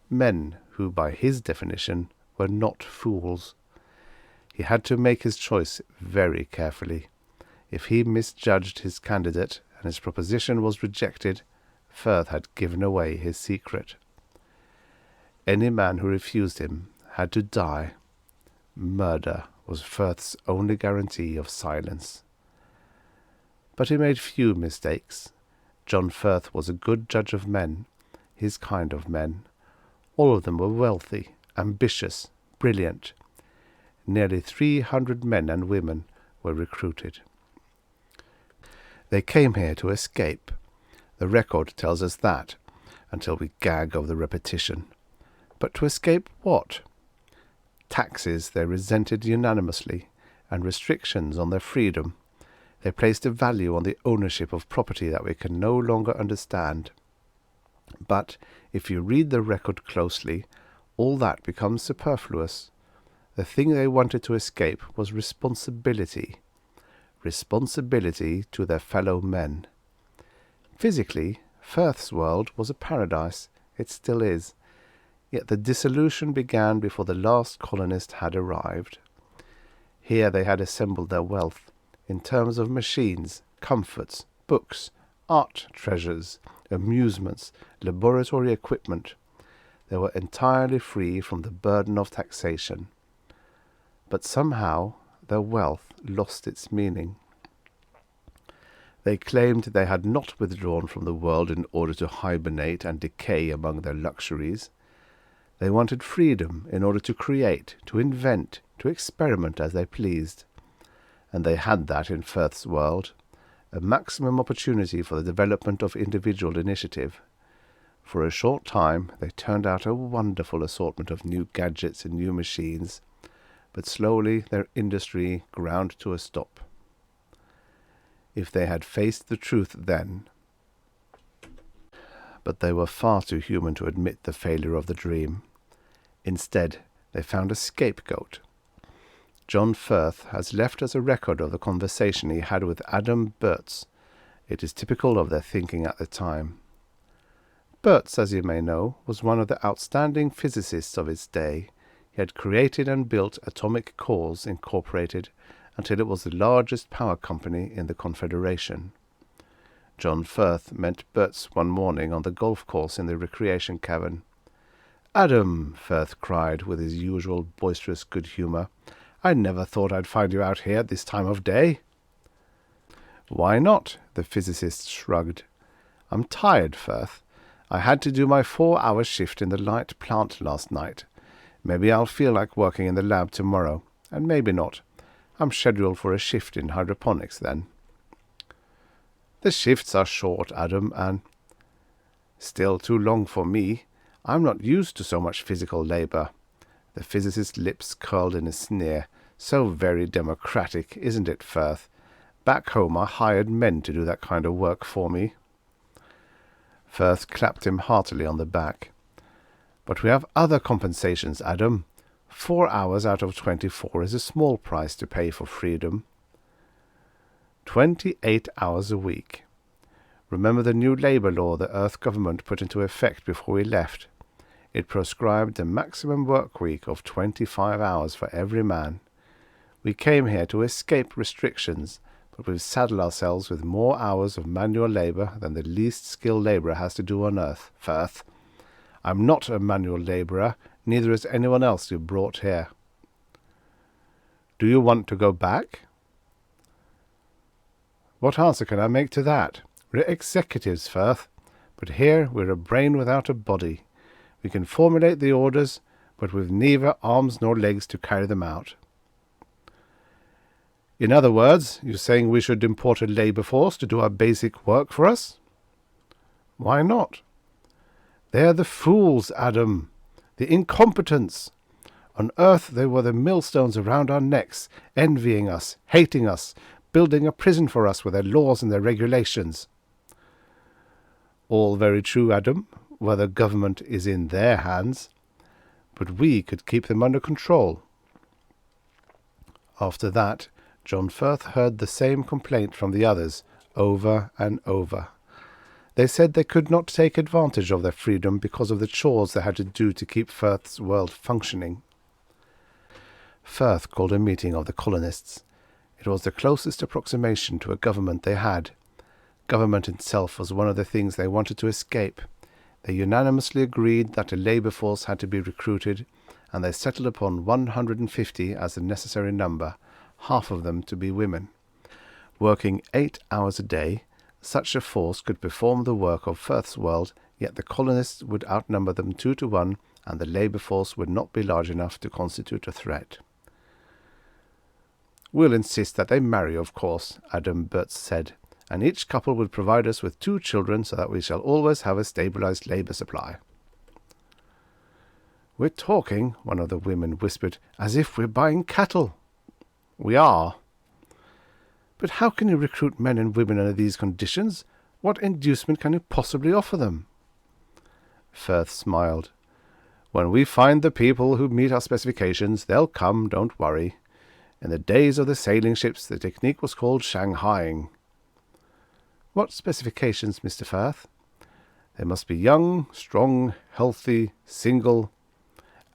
men who, by his definition, were not fools. He had to make his choice very carefully. If he misjudged his candidate and his proposition was rejected, Firth had given away his secret. Any man who refused him had to die. Murder was Firth's only guarantee of silence. But he made few mistakes. John Firth was a good judge of men, his kind of men. All of them were wealthy, ambitious, brilliant. Nearly 300 men and women were recruited. They came here to escape. The record tells us that, until we gag of the repetition. But to escape what? Taxes they resented unanimously, and restrictions on their freedom. They placed a value on the ownership of property that we can no longer understand. But if you read the record closely, all that becomes superfluous. The thing they wanted to escape was responsibility. Responsibility to their fellow men. Physically, Firth's world was a paradise. It still is. Yet the dissolution began before the last colonist had arrived. Here they had assembled their wealth, in terms of machines, comforts, books, art treasures, amusements, laboratory equipment. They were entirely free from the burden of taxation. But somehow their wealth lost its meaning. They claimed they had not withdrawn from the world in order to hibernate and decay among their luxuries. They wanted freedom in order to create, to invent, to experiment as they pleased. And they had that in Firth's world, a maximum opportunity for the development of individual initiative. For a short time they turned out a wonderful assortment of new gadgets and new machines, but slowly their industry ground to a stop. If they had faced the truth then. But they were far too human to admit the failure of the dream. Instead, they found a scapegoat. John Firth has left us a record of the conversation he had with Adam Burtz. It is typical of their thinking at the time. Burtz, as you may know, was one of the outstanding physicists of his day. He had created and built Atomic Cores Incorporated until it was the largest power company in the Confederation. John Firth met Burtz one morning on the golf course in the recreation cavern. "Adam," Firth cried with his usual boisterous good humour, "I never thought I'd find you out here at this time of day." "Why not?" the physicist shrugged. I'm tired, Firth. I had to do my 4-hour shift in the light plant last night. Maybe I'll feel like working in the lab tomorrow, and maybe not. I'm scheduled for a shift in hydroponics then. The shifts are short, Adam, and still too long for me. I'm not used to so much physical labor. The physicist's lips curled in a sneer. So very democratic, isn't it, Firth? Back home I hired men to do that kind of work for me. Firth clapped him heartily on the back. But we have other compensations, Adam. 4 hours out of 24 is a small price to pay for freedom. 28 hours a week. Remember the new labour law the Earth government put into effect before we left? It proscribed a maximum work week of 25 hours for every man. We came here to escape restrictions, but we've saddled ourselves with more hours of manual labour than the least skilled labourer has to do on Earth, Firth. I'm not a manual labourer, neither is anyone else you brought here. Do you want to go back? What answer can I make to that? We're executives, Firth, but here we're a brain without a body. We can formulate the orders, but with neither arms nor legs to carry them out. In other words, you're saying we should import a labour force to do our basic work for us? Why not? They're the fools, Adam, the incompetents. On Earth they were the millstones around our necks, envying us, hating us, building a prison for us with their laws and their regulations. All very true, Adam, where the government is in their hands, but we could keep them under control. After that, John Firth heard the same complaint from the others, over and over. They said they could not take advantage of their freedom because of the chores they had to do to keep Firth's world functioning. Firth called a meeting of the colonists. It was the closest approximation to a government they had. Government itself was one of the things they wanted to escape. They unanimously agreed that a labour force had to be recruited, and they settled upon 150 as the necessary number, half of them to be women. Working 8 hours a day, such a force could perform the work of Firth's world, yet the colonists would outnumber them 2 to 1, and the labour force would not be large enough to constitute a threat. We'll insist that they marry, of course, Adam Burtz said, and each couple would provide us with 2 children so that we shall always have a stabilized labour supply. We're talking, one of the women whispered, as if we're buying cattle. We are. But how can you recruit men and women under these conditions? What inducement can you possibly offer them? Firth smiled. When we find the people who meet our specifications, they'll come, don't worry. In the days of the sailing ships, the technique was called Shanghaiing. What specifications, Mr. Firth? They must be young, strong, healthy, single,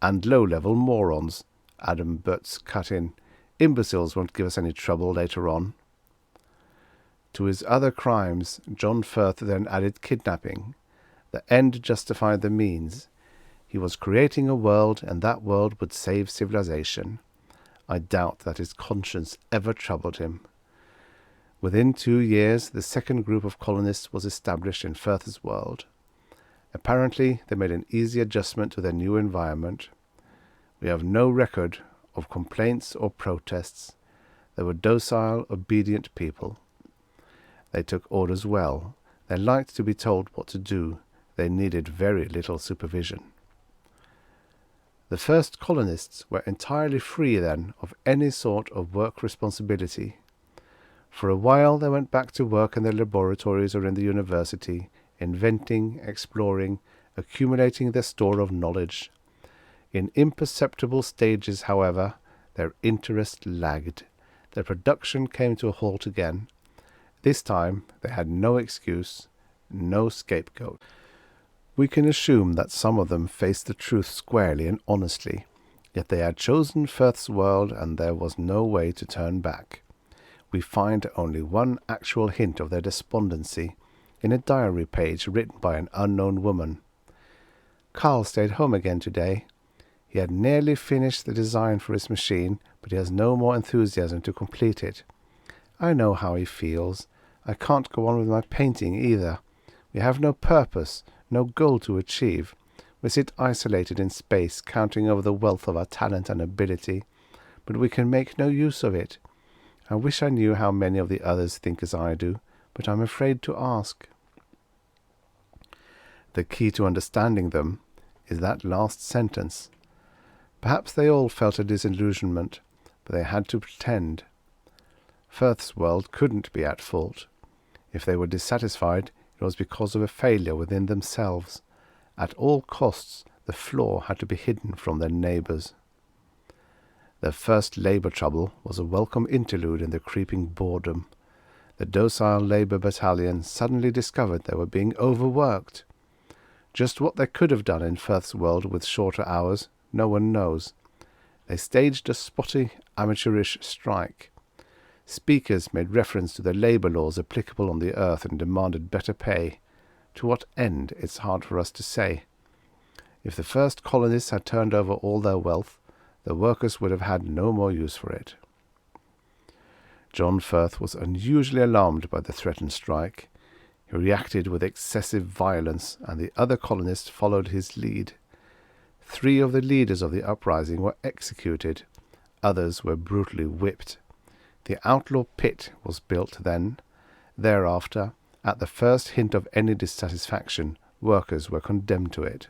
and low-level morons, Adam Burtz cut in. Imbeciles won't give us any trouble later on. To his other crimes, John Firth then added kidnapping. The end justified the means. He was creating a world, and that world would save civilization. I doubt that his conscience ever troubled him. Within 2 years, the second group of colonists was established in Firth's world. Apparently, they made an easy adjustment to their new environment. We have no record of complaints or protests. They were docile, obedient people. They took orders well. They liked to be told what to do. They needed very little supervision. The first colonists were entirely free then of any sort of work responsibility. For a while they went back to work in their laboratories or in the university, inventing, exploring, accumulating their store of knowledge. In imperceptible stages, however, their interest lagged. Their production came to a halt again. This time they had no excuse, no scapegoat. We can assume that some of them faced the truth squarely and honestly, yet they had chosen Firth's world and there was no way to turn back. We find only one actual hint of their despondency in a diary page written by an unknown woman. Carl stayed home again today. He had nearly finished the design for his machine, but he has no more enthusiasm to complete it. I know how he feels. I can't go on with my painting either. We have no purpose, no goal to achieve. We sit isolated in space, counting over the wealth of our talent and ability, but we can make no use of it. I wish I knew how many of the others think as I do, but I'm afraid to ask. The key to understanding them is that last sentence. Perhaps they all felt a disillusionment, but they had to pretend. Firth's world couldn't be at fault. If they were dissatisfied, it was because of a failure within themselves. At all costs, the flaw had to be hidden from their neighbours. Their first labour trouble was a welcome interlude in the creeping boredom. The docile Labour battalion suddenly discovered they were being overworked. Just what they could have done in Firth's world with shorter hours, no one knows. They staged a spotty, amateurish strike. Speakers made reference to the labour laws applicable on the earth and demanded better pay. To what end, it's hard for us to say. If the first colonists had turned over all their wealth, the workers would have had no more use for it. John Firth was unusually alarmed by the threatened strike. He reacted with excessive violence, and the other colonists followed his lead. 3 of the leaders of the uprising were executed. Others were brutally whipped. The outlaw pit was built then. Thereafter, at the first hint of any dissatisfaction, workers were condemned to it.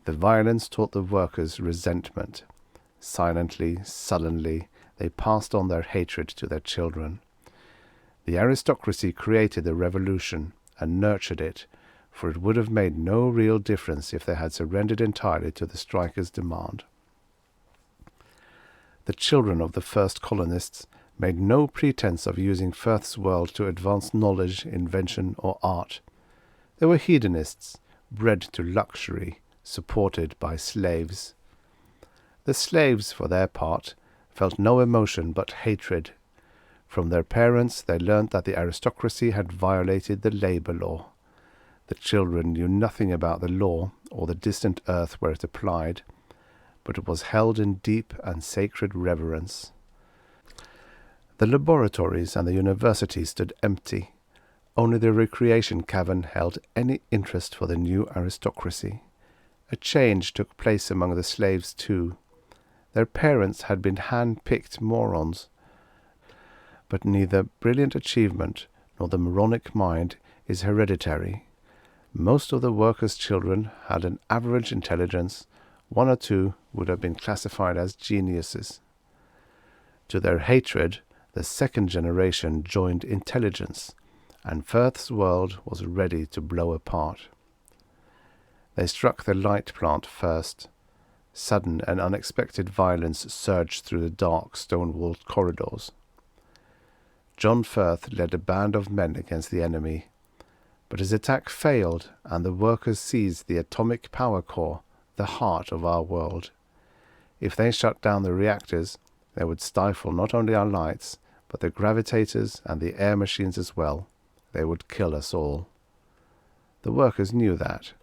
The violence taught the workers resentment. Silently, sullenly, they passed on their hatred to their children. The aristocracy created the revolution and nurtured it, for it would have made no real difference if they had surrendered entirely to the strikers' demand. The children of the first colonists made no pretense of using Firth's world to advance knowledge, invention, or art. They were hedonists, bred to luxury, supported by slaves. The slaves, for their part, felt no emotion but hatred. From their parents they learnt that the aristocracy had violated the labour law. The children knew nothing about the law or the distant earth where it applied, but it was held in deep and sacred reverence. The laboratories and the university stood empty. Only the recreation cavern held any interest for the new aristocracy. A change took place among the slaves too. Their parents had been hand-picked morons. But neither brilliant achievement nor the moronic mind is hereditary. Most of the workers' children had an average intelligence. 1 or 2 would have been classified as geniuses. To their hatred, the second generation joined intelligence, and Firth's world was ready to blow apart. They struck the light plant first. Sudden and unexpected violence surged through the dark stone-walled corridors. John Firth led a band of men against the enemy, but his attack failed, and the workers seized the atomic power core, the heart of our world. If they shut down the reactors, they would stifle not only our lights, but the gravitators and the air machines as well. They would kill us all. The workers knew that.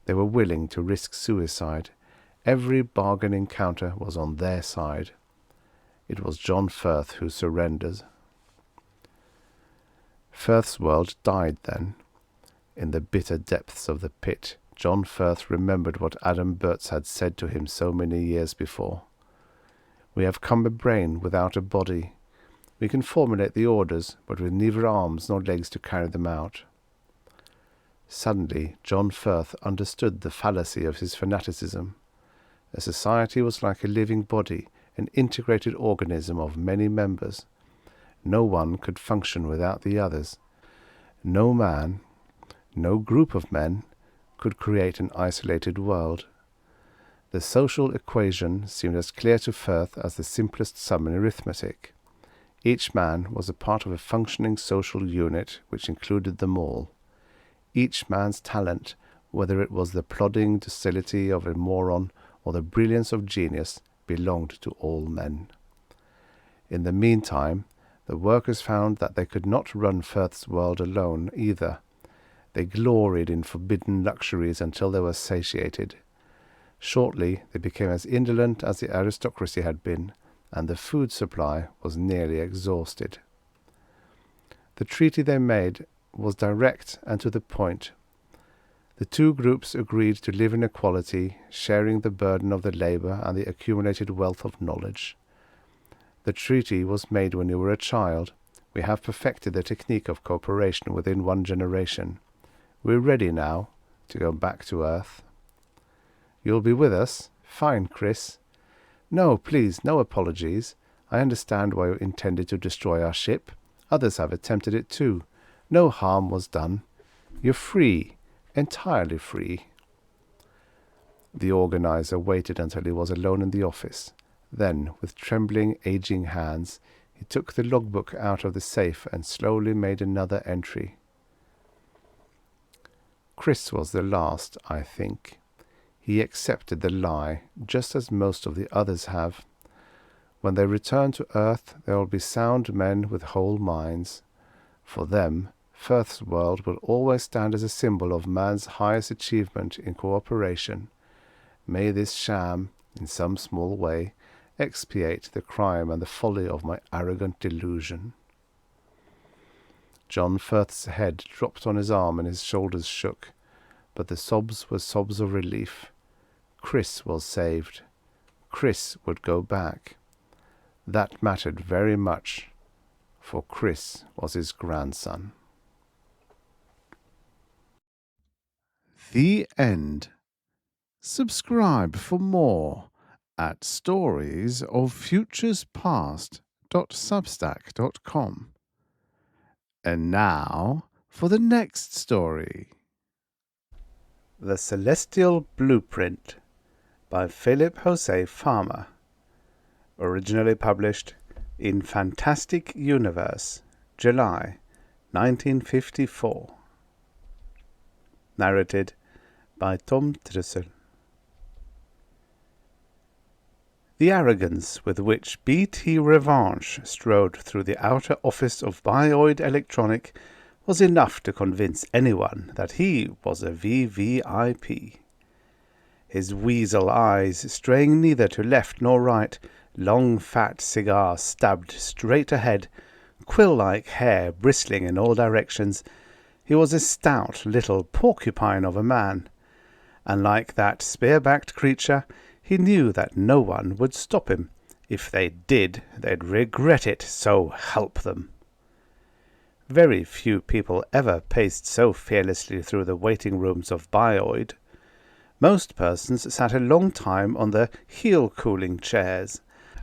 They were willing to risk suicide. Every bargain encounter was on their side. It was John Firth who surrendered. Firth's world died then. In the bitter depths of the pit, John Firth remembered what Adam Burts had said to him so many years before. We have come a brain without a body. We can formulate the orders, but with neither arms nor legs to carry them out. Suddenly, John Firth understood the fallacy of his fanaticism. A society was like a living body, an integrated organism of many members. No one could function without the others. No man, no group of men, could create an isolated world. The social equation seemed as clear to Firth as the simplest sum in arithmetic. Each man was a part of a functioning social unit which included them all. Each man's talent, whether it was the plodding docility of a moron or the brilliance of genius, belonged to all men. In the meantime, the workers found that they could not run Firth's world alone either. They gloried in forbidden luxuries until they were satiated. Shortly they became as indolent as the aristocracy had been, and the food supply was nearly exhausted. The treaty they made was direct and to the point. The two groups agreed to live in equality, sharing the burden of the labor and the accumulated wealth of knowledge. The treaty was made when you were a child. We have perfected the technique of cooperation within 1 generation. We're ready now to go back to Earth. You'll be with us? Fine, Chris. No, please, no apologies. I understand why you intended to destroy our ship. Others have attempted it too. No harm was done. You're free. Entirely free. The organizer waited until he was alone in the office. Then, with trembling, aging hands, he took the logbook out of the safe and slowly made another entry. Chris was the last, I think. He accepted the lie, just as most of the others have. When they return to Earth, there will be sound men with whole minds. For them, Firth's world will always stand as a symbol of man's highest achievement in cooperation. May this sham, in some small way, expiate the crime and the folly of my arrogant delusion. John Firth's head dropped on his arm and his shoulders shook, but the sobs were sobs of relief. Chris was saved. Chris would go back. That mattered very much, for Chris was his grandson. The end. Subscribe for more at storiesoffuturespast.substack.com. And now for the next story. The Celestial Blueprint by Philip José Farmer. Originally published in Fantastic Universe, July 1954. Narrated by Tom Trussel. The arrogance with which B.T. Revanche strode through the outer office of Bioid Electronic was enough to convince anyone that he was a VVIP. His weasel eyes, straying neither to left nor right, long fat cigar stabbed straight ahead, quill-like hair bristling in all directions, he was a stout little porcupine of a man, and like that spear-backed creature, he knew that no one would stop him. If they did, they'd regret it, so help them. Very few people ever paced so fearlessly through the waiting rooms of Bioid. Most persons sat a long time on the heel-cooling chairs,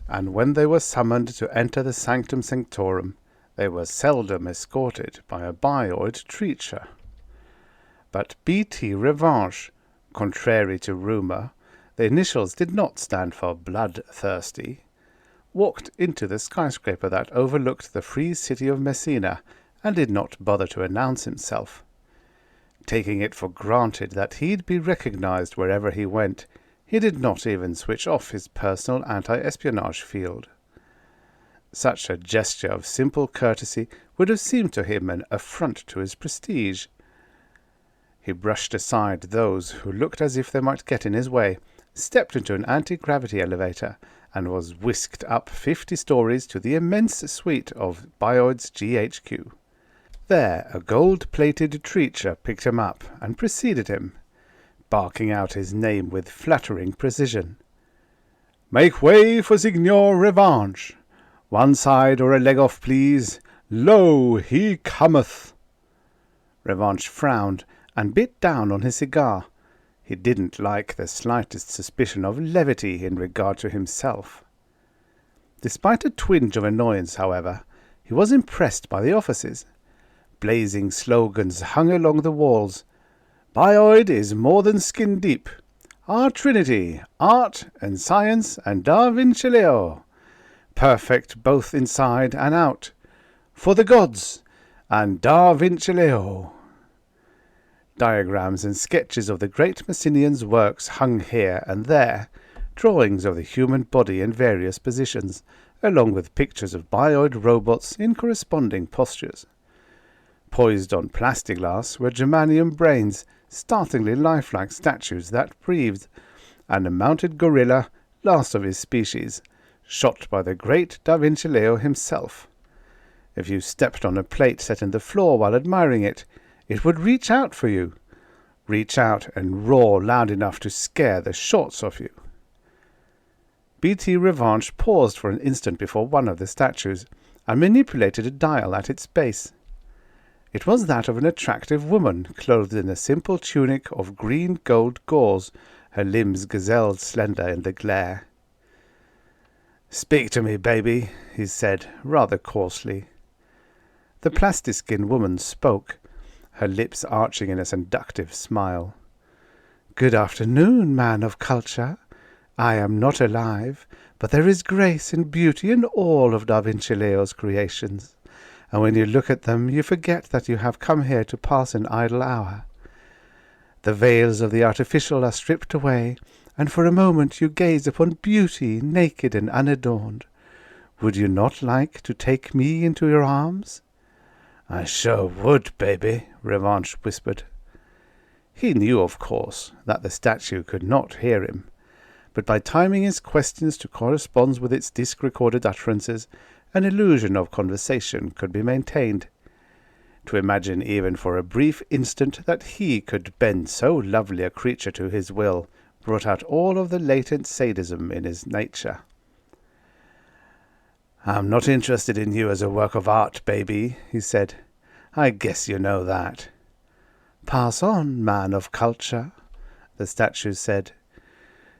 and when they were summoned to enter the sanctum sanctorum, they were seldom escorted by a Bioid treacher. But B.T. Revanche, contrary to rumour, the initials did not stand for bloodthirsty, walked into the skyscraper that overlooked the free city of Messina, and did not bother to announce himself. Taking it for granted that he'd be recognized wherever he went, he did not even switch off his personal anti-espionage field. Such a gesture of simple courtesy would have seemed to him an affront to his prestige. He brushed aside those who looked as if they might get in his way, stepped into an anti-gravity elevator, and was whisked up 50 stories to the immense suite of Bioid's GHQ. There a gold-plated treacher picked him up and preceded him, barking out his name with flattering precision. "Make way for Signor Revanche. One side or a leg off, please. Lo, he cometh." Revanche frowned and bit down on his cigar. He didn't like the slightest suspicion of levity in regard to himself. Despite a twinge of annoyance, however, he was impressed by the offices. Blazing slogans hung along the walls. Bioid is more than skin deep. Our Trinity, art and science and Da Vinci Leo. Perfect both inside and out. For the gods and Da Vinci Leo. Diagrams and sketches of the great Messinian's works hung here and there, drawings of the human body in various positions, along with pictures of Bioid robots in corresponding postures. Poised on plastiglass were germanium brains, startlingly lifelike statues that breathed, and a mounted gorilla, last of his species, shot by the great Da Vinci Leo himself. If you stepped on a plate set in the floor while admiring it, it would reach out for you. Reach out and roar loud enough to scare the shorts off you. B.T. Revanche paused for an instant before one of the statues and manipulated a dial at its base. It was that of an attractive woman clothed in a simple tunic of green gold gauze, her limbs gazelle slender in the glare. "Speak to me, baby," he said, rather coarsely. The plastiskin woman spoke, her lips arching in a seductive smile. "Good afternoon, man of culture. I am not alive, but there is grace and beauty in all of Da Vinci Leo's creations, and when you look at them you forget that you have come here to pass an idle hour. The veils of the artificial are stripped away, and for a moment you gaze upon beauty naked and unadorned. Would you not like to take me into your arms?" "I sure would, baby," Revanche whispered. He knew, of course, that the statue could not hear him, but by timing his questions to correspond with its disc-recorded utterances, an illusion of conversation could be maintained. To imagine even for a brief instant that he could bend so lovely a creature to his will brought out all of the latent sadism in his nature. "I'm not interested in you as a work of art, baby," he said. "I guess you know that." "Pass on, man of culture," the statue said.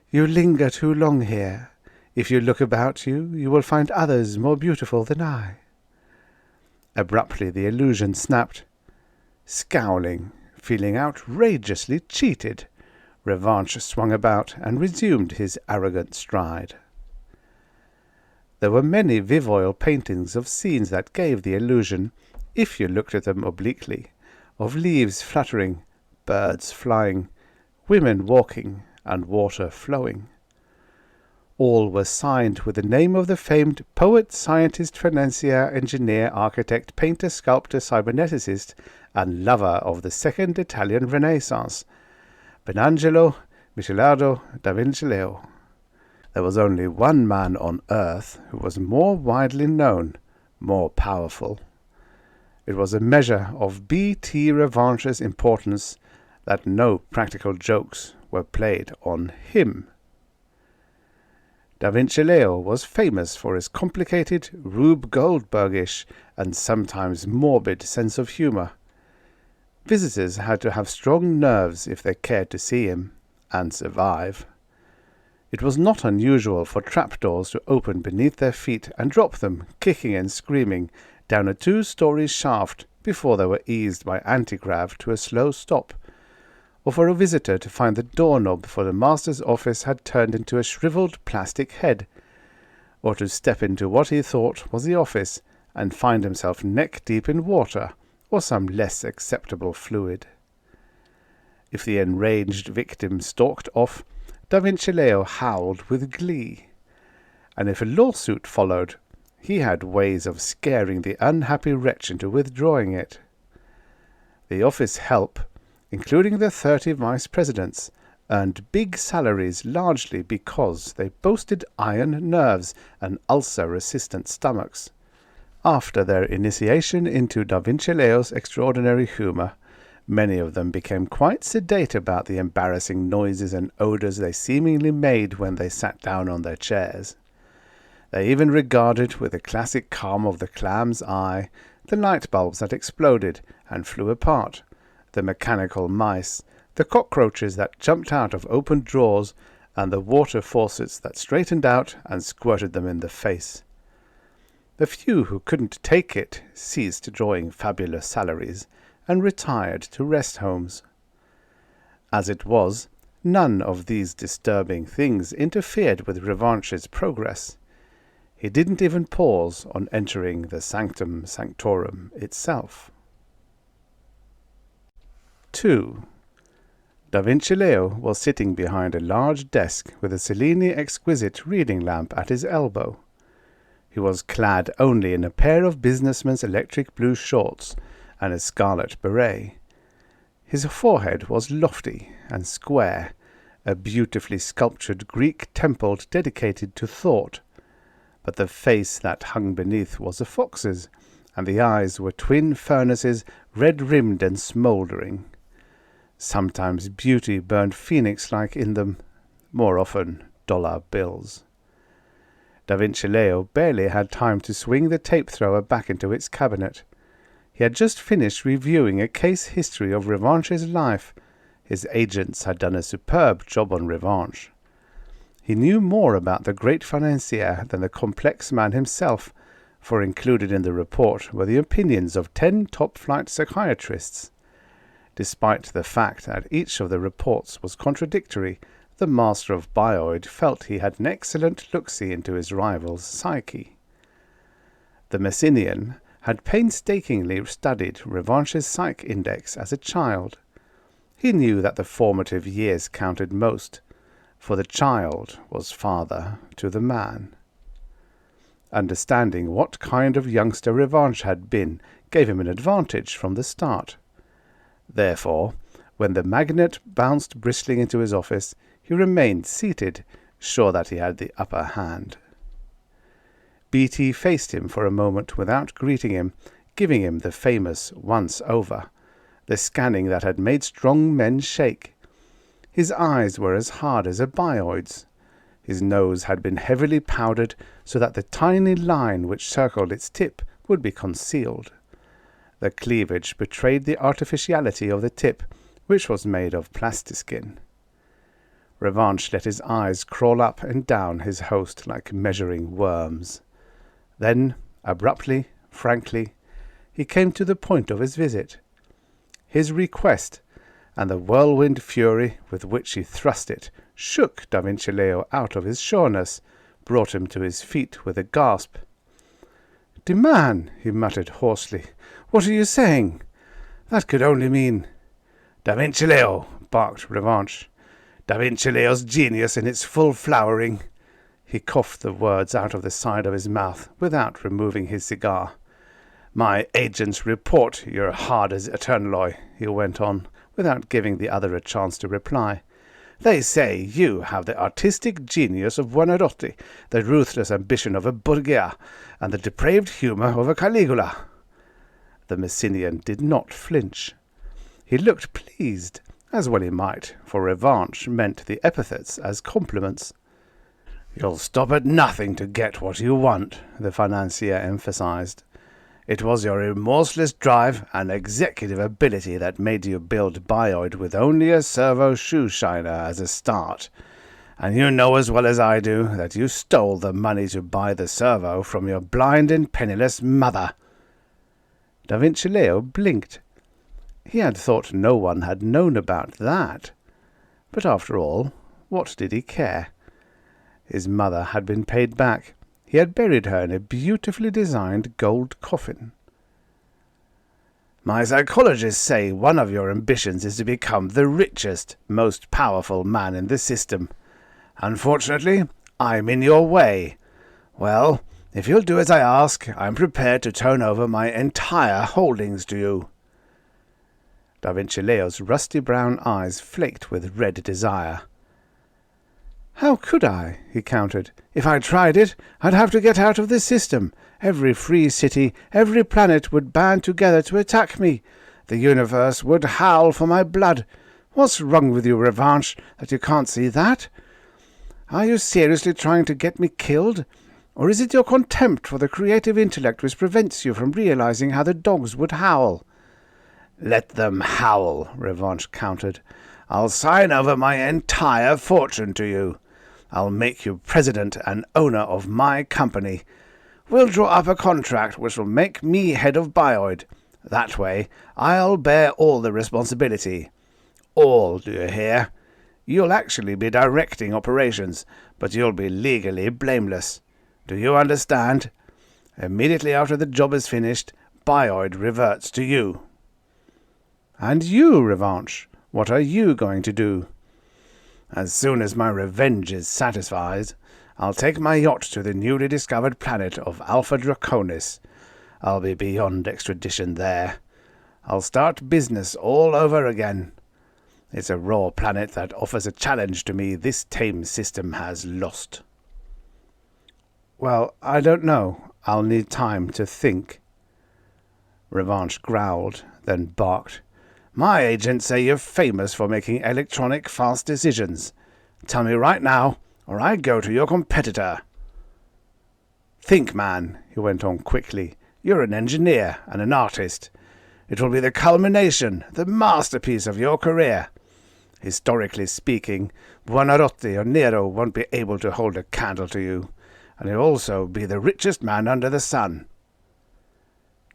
"You linger too long here. If you look about you, you will find others more beautiful than I." Abruptly the illusion snapped. Scowling, feeling outrageously cheated, Revanche swung about and resumed his arrogant stride. There were many viv oil paintings of scenes that gave the illusion, if you looked at them obliquely, of leaves fluttering, birds flying, women walking, and water flowing. All were signed with the name of the famed poet, scientist, financier, engineer, architect, painter, sculptor, cyberneticist, and lover of the Second Italian Renaissance, Benangelo Michelado da Vinci Leo. There was only one man on earth who was more widely known, more powerful. It was a measure of B.T. Revanche's importance that no practical jokes were played on him. Da Vinci Leo was famous for his complicated, Rube Goldbergish, and sometimes morbid sense of humor. Visitors had to have strong nerves if they cared to see him, and survive. It was not unusual for trapdoors to open beneath their feet and drop them, kicking and screaming, down a 2-story shaft before they were eased by antigrav to a slow stop, or for a visitor to find the doorknob for the master's office had turned into a shriveled plastic head, or to step into what he thought was the office and find himself neck-deep in water or some less acceptable fluid. If the enraged victim stalked off, Da Vinci Leo howled with glee, and if a lawsuit followed, he had ways of scaring the unhappy wretch into withdrawing it. The office help, including the 30 vice presidents, earned big salaries largely because they boasted iron nerves and ulcer-resistant stomachs. After their initiation into Da Vinci Leo's extraordinary humor, many of them became quite sedate about the embarrassing noises and odors they seemingly made when they sat down on their chairs. They even regarded with the classic calm of the clam's eye the light bulbs that exploded and flew apart, the mechanical mice, the cockroaches that jumped out of open drawers, and the water faucets that straightened out and squirted them in the face. The few who couldn't take it ceased drawing fabulous salaries and retired to rest homes. As it was, none of these disturbing things interfered with Revanche's progress. He didn't even pause on entering the sanctum sanctorum itself. 2. Da Vinci Leo was sitting behind a large desk with a Cellini exquisite reading lamp at his elbow. He was clad only in a pair of businessman's electric blue shorts and a scarlet beret. His forehead was lofty and square, a beautifully sculptured Greek temple dedicated to thought, but the face that hung beneath was a fox's, and the eyes were twin furnaces, red-rimmed and smouldering. Sometimes beauty burned phoenix-like in them, more often dollar bills. Da Vinci Leo barely had time to swing the tape-thrower back into its cabinet. He had just finished reviewing a case history of Revanche's life. His agents had done a superb job on Revanche. He knew more about the great financier than the complex man himself, for included in the report were the opinions of 10 top-flight psychiatrists. Despite the fact that each of the reports was contradictory, the master of Bioid felt he had an excellent look-see into his rival's psyche. The Messinian had painstakingly studied Revanche's psych index as a child. He knew that the formative years counted most, for the child was father to the man. Understanding what kind of youngster Revanche had been gave him an advantage from the start. Therefore, when the magnate bounced bristling into his office, he remained seated, sure that he had the upper hand. Beatty faced him for a moment without greeting him, giving him the famous once-over, the scanning that had made strong men shake. His eyes were as hard as a bioid's. His nose had been heavily powdered so that the tiny line which circled its tip would be concealed. The cleavage betrayed the artificiality of the tip, which was made of plastiskin. Revanche let his eyes crawl up and down his host like measuring worms. Then, abruptly, frankly, he came to the point of his visit. His request, and the whirlwind fury with which he thrust it, shook Da Vinci Leo out of his sureness, brought him to his feet with a gasp. "Demand," he muttered hoarsely. "What are you saying? That could only mean—" "Da Vinci Leo," barked Revanche. "Da Vinci Leo's genius in its full flowering." He coughed the words out of the side of his mouth without removing his cigar. "My agents report you're hard as Eternaloy," he went on, without giving the other a chance to reply. "They say you have the artistic genius of Buonarroti, the ruthless ambition of a Borgia, and the depraved humour of a Caligula." The Messinian did not flinch. He looked pleased, as well he might, for Revanche meant the epithets as compliments. "You'll stop at nothing to get what you want," the financier emphasized. "It was your remorseless drive and executive ability that made you build Bioid with only a servo shoe shiner as a start. And you know as well as I do that you stole the money to buy the servo from your blind and penniless mother." Da Vinci Leo blinked. He had thought no one had known about that. But after all, what did he care? His mother had been paid back. He had buried her in a beautifully designed gold coffin. "My psychologists say one of your ambitions is to become the richest, most powerful man in the system. Unfortunately, I'm in your way. Well, if you'll do as I ask, I'm prepared to turn over my entire holdings to you." Da Vinci Leo's rusty brown eyes flaked with red desire. "How could I?" he countered. "If I tried it, I'd have to get out of the system. Every free city, every planet would band together to attack me. The universe would howl for my blood. What's wrong with you, Revanche, that you can't see that? Are you seriously trying to get me killed? Or is it your contempt for the creative intellect which prevents you from realizing how the dogs would howl?" "Let them howl," Revanche countered. "I'll sign over my entire fortune to you. I'll make you president and owner of my company. We'll draw up a contract which will make me head of Bioid. That way, I'll bear all the responsibility. All, do you hear? You'll actually be directing operations, but you'll be legally blameless. Do you understand? Immediately after the job is finished, Bioid reverts to you." "And you, Revanche, what are you going to do?" "As soon as my revenge is satisfied, I'll take my yacht to the newly discovered planet of Alpha Draconis. I'll be beyond extradition there. I'll start business all over again. It's a raw planet that offers a challenge to me this tame system has lost." "Well, I don't know. I'll need time to think." Revanche growled, then barked. My agents say you're famous for making electronic fast decisions. Tell me right now, or I go to your competitor. Think, man, he went on quickly. You're an engineer and an artist. It will be the culmination, the masterpiece of your career. Historically speaking, Buonarroti or Nero won't be able to hold a candle to you, and he'll also be the richest man under the sun.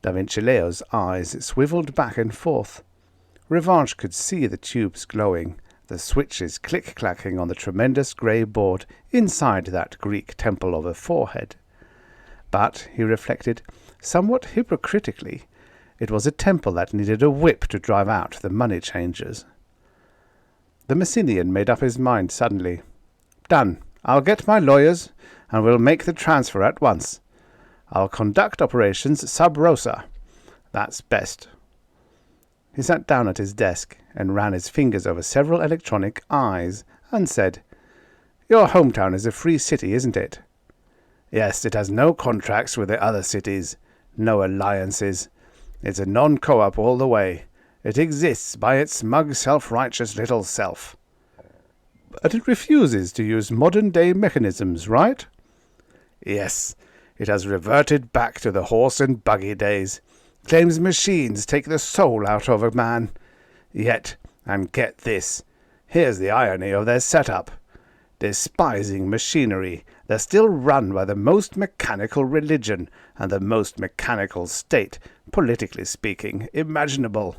Da Vinci Leo's eyes swiveled back and forth. Revanche could see the tubes glowing, the switches click-clacking on the tremendous grey board inside that Greek temple of a forehead. But, he reflected, somewhat hypocritically, it was a temple that needed a whip to drive out the money changers. The Messenian made up his mind suddenly. Done. I'll get my lawyers, and we'll make the transfer at once. I'll conduct operations sub rosa. That's best. He sat down at his desk and ran his fingers over several electronic eyes and said, Your hometown is a free city, isn't it? Yes, it has no contracts with the other cities, no alliances. It's a non-co-op all the way. It exists by its smug, self-righteous little self. But it refuses to use modern-day mechanisms, right? Yes, it has reverted back to the horse and buggy days. Claims machines take the soul out of a man. Yet, and get this, here's the irony of their setup. Despising machinery, they're still run by the most mechanical religion and the most mechanical state, politically speaking, imaginable.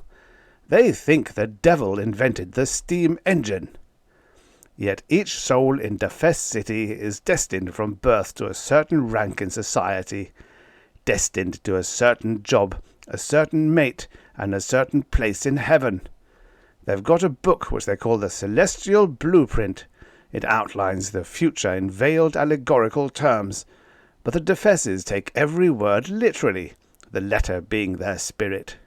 They think the devil invented the steam engine. Yet each soul in Defes City is destined from birth to a certain rank in society, destined to a certain job, a certain mate, and a certain place in heaven. They've got a book which they call the Celestial Blueprint. It outlines the future in veiled allegorical terms, but the Defesses take every word literally, the letter being their spirit.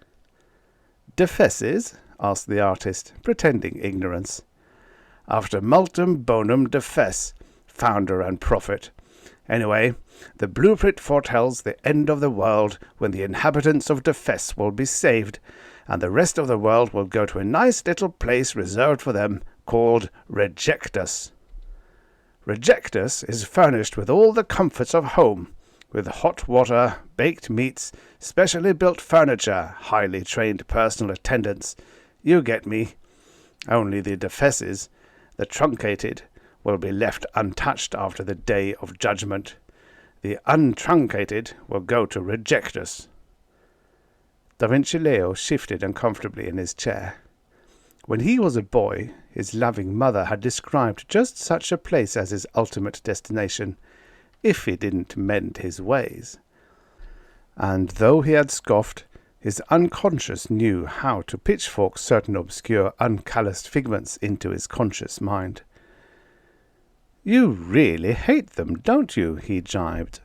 Defesses? Asked the artist, pretending ignorance. After multum bonum defes, founder and prophet. Anyway, the blueprint foretells the end of the world when the inhabitants of Defes will be saved, and the rest of the world will go to a nice little place reserved for them called Rejectus. Rejectus is furnished with all the comforts of home, with hot water, baked meats, specially built furniture, highly trained personal attendants. You get me. Only the Defesses, the truncated, will be left untouched after the day of judgment. The untruncated will go to Rejectus. Da Vinci Leo shifted uncomfortably in his chair. When he was a boy, his loving mother had described just such a place as his ultimate destination, if he didn't mend his ways. And though he had scoffed, his unconscious knew how to pitchfork certain obscure, uncalloused figments into his conscious mind. You really hate them, don't you? He jibed.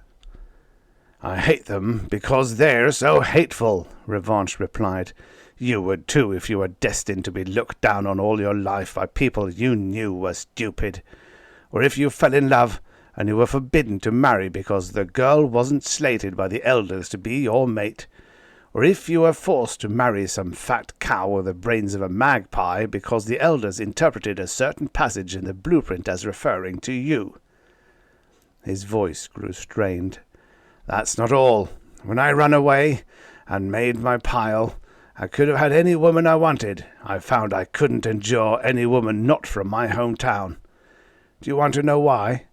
I hate them because they're so hateful, Revanche replied. You would too if you were destined to be looked down on all your life by people you knew were stupid. Or if you fell in love and you were forbidden to marry because the girl wasn't slated by the elders to be your mate. Or if you were forced to marry some fat cow with the brains of a magpie because the elders interpreted a certain passage in the blueprint as referring to you. His voice grew strained. That's not all. When I ran away and made my pile, I could have had any woman I wanted. I found I couldn't endure any woman not from my hometown. Do you want to know why?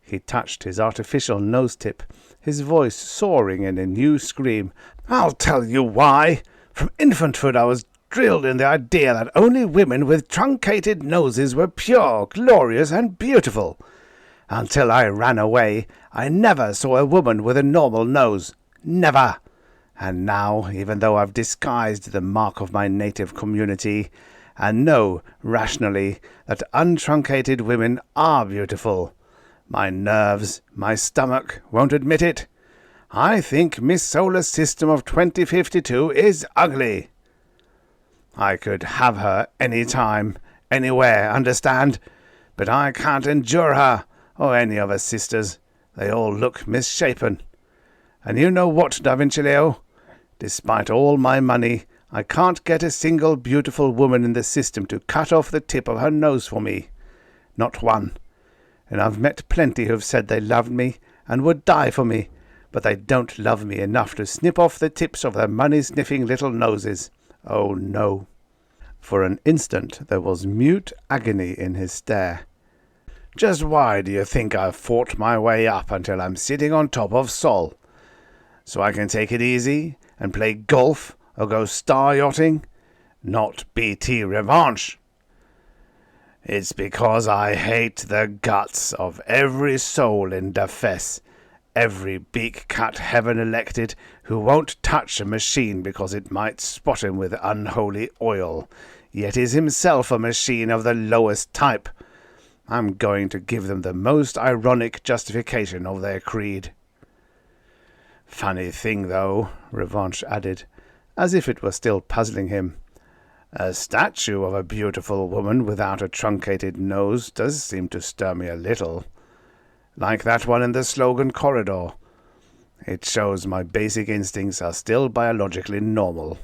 He touched his artificial nose-tip, his voice soaring in a new scream. I'll tell you why. From infanthood I was drilled in the idea that only women with truncated noses were pure, glorious, and beautiful. Until I ran away, I never saw a woman with a normal nose. Never. And now, even though I've disguised the mark of my native community, and know, rationally, that untruncated women are beautiful, my nerves, my stomach, won't admit it. I think Miss Solar System of 2052 is ugly. I could have her any time, anywhere, understand? But I can't endure her, or any of her sisters. They all look misshapen. And you know what, Da Vinci Leo? Despite all my money, I can't get a single beautiful woman in the system to cut off the tip of her nose for me. Not one. And I've met plenty who've said they loved me and would die for me, but they don't love me enough to snip off the tips of their money-sniffing little noses. Oh, no. For an instant there was mute agony in his stare. Just why do you think I've fought my way up until I'm sitting on top of Sol? So I can take it easy and play golf or go star yachting? Not BT revanche. It's because I hate the guts of every soul in Defes, every beak-cut heaven-elected who won't touch a machine because it might spot him with unholy oil, yet is himself a machine of the lowest type. I'm going to give them the most ironic justification of their creed. Funny thing, though, Revanche added, as if it were still puzzling him. A statue of a beautiful woman without a truncated nose does seem to stir me a little. Like that one in the slogan corridor. It shows my basic instincts are still biologically normal.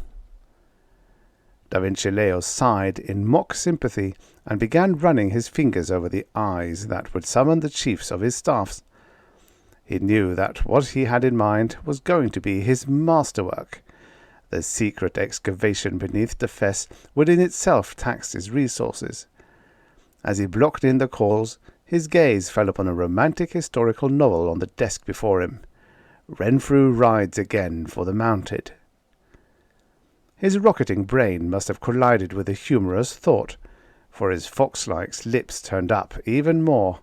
Da Vinci Leo sighed in mock sympathy and began running his fingers over the eyes that would summon the chiefs of his staffs. He knew that what he had in mind was going to be his masterwork. The secret excavation beneath Defes would in itself tax his resources. As he blocked in the calls, his gaze fell upon a romantic historical novel on the desk before him. Renfrew Rides Again for the Mounted. His rocketing brain must have collided with a humorous thought, for his fox-like lips turned up even more.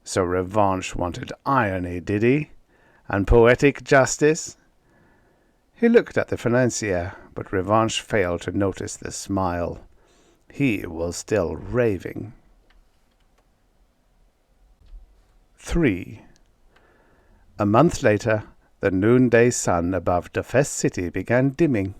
So Revanche wanted irony, did he? And poetic justice? He looked at the financier, but Revanche failed to notice the smile. He was still raving. 3. A month later, the noonday sun above Defes City began dimming.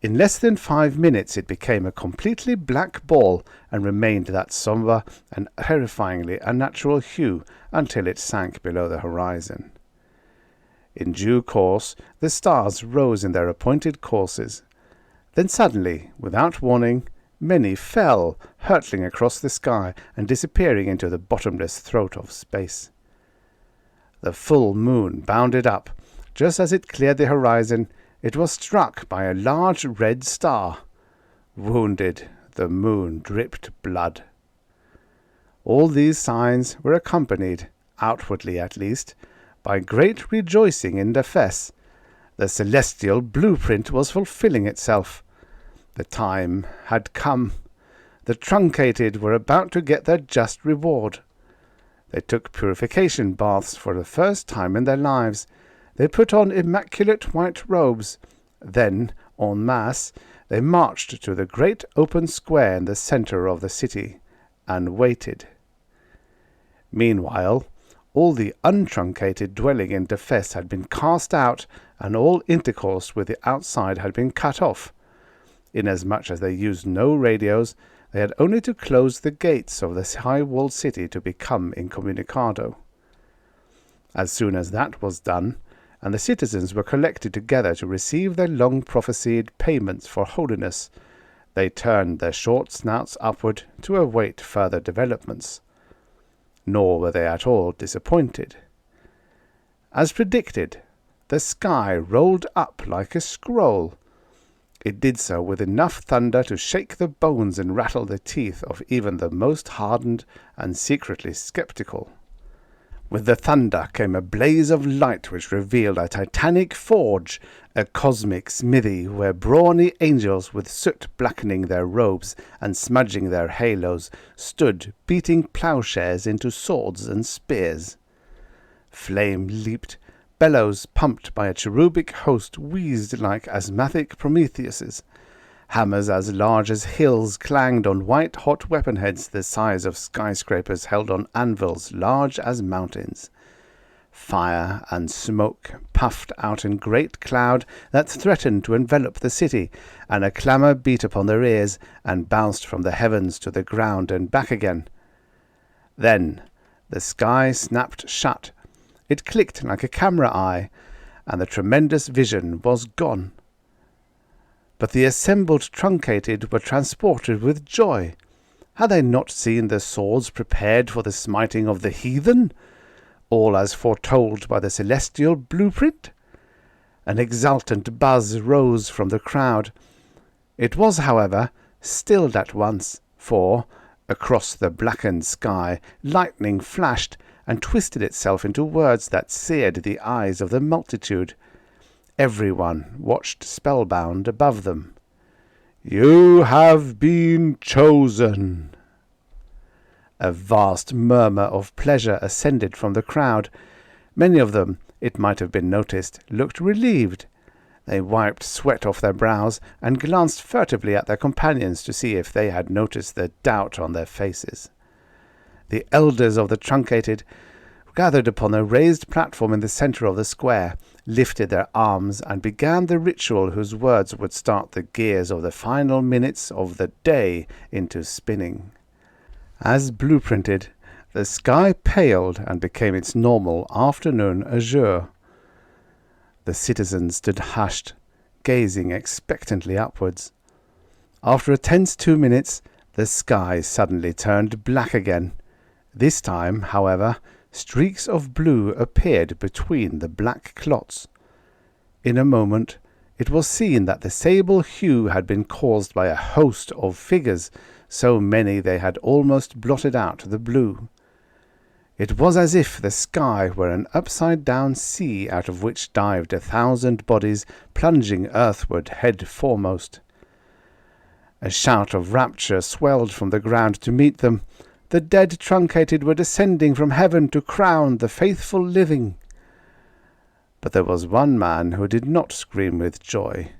In less than 5 minutes it became a completely black ball and remained that sombre and terrifyingly unnatural hue until it sank below the horizon. In due course, the stars rose in their appointed courses. Then suddenly, without warning, many fell, hurtling across the sky and disappearing into the bottomless throat of space. The full moon bounded up. Just as it cleared the horizon, it was struck by a large red star. Wounded, the moon dripped blood. All these signs were accompanied, outwardly at least, by great rejoicing in Defes. The celestial blueprint was fulfilling itself. The time had come. The truncated were about to get their just reward. They took purification baths for the first time in their lives. They put on immaculate white robes. Then, en masse, they marched to the great open square in the center of the city, and waited. Meanwhile, all the untruncated dwelling in Defes had been cast out, and all intercourse with the outside had been cut off. Inasmuch as they used no radios, they had only to close the gates of the high-walled city to become incommunicado. As soon as that was done, and the citizens were collected together to receive their long-prophesied payments for holiness, they turned their short snouts upward to await further developments. Nor were they at all disappointed. As predicted, the sky rolled up like a scroll. It did so with enough thunder to shake the bones and rattle the teeth of even the most hardened and secretly skeptical. With the thunder came a blaze of light which revealed a titanic forge, a cosmic smithy where brawny angels with soot blackening their robes and smudging their halos stood beating plowshares into swords and spears. Flame leaped, bellows pumped by a cherubic host wheezed like asthmatic Prometheuses. Hammers as large as hills clanged on white-hot weapon heads the size of skyscrapers held on anvils large as mountains. Fire and smoke puffed out in great cloud that threatened to envelop the city, and a clamour beat upon their ears and bounced from the heavens to the ground and back again. Then the sky snapped shut. It clicked like a camera eye, and the tremendous vision was gone. But the assembled truncated were transported with joy. Had they not seen the swords prepared for the smiting of the heathen, all as foretold by the celestial blueprint? An exultant buzz rose from the crowd. It was, however, stilled at once, for, across the blackened sky, lightning flashed and twisted itself into words that seared the eyes of the multitude. Everyone watched spellbound above them. "You have been chosen." A vast murmur of pleasure ascended from the crowd. Many of them, it might have been noticed, looked relieved. They wiped sweat off their brows and glanced furtively at their companions to see if they had noticed the doubt on their faces. The elders of the truncated gathered upon a raised platform in the centre of the square, lifted their arms, and began the ritual whose words would start the gears of the final minutes of the day into spinning. As blueprinted, the sky paled and became its normal afternoon azure. The citizens stood hushed, gazing expectantly upwards. After a tense 2 minutes, the sky suddenly turned black again. This time, however, streaks of blue appeared between the black clots. In a moment, it was seen that the sable hue had been caused by a host of figures, so many they had almost blotted out the blue. It was as if the sky were an upside-down sea out of which dived 1,000 bodies plunging earthward head foremost. A shout of rapture swelled from the ground to meet them. The dead truncated were descending from heaven to crown the faithful living. But there was one man who did not scream with joy.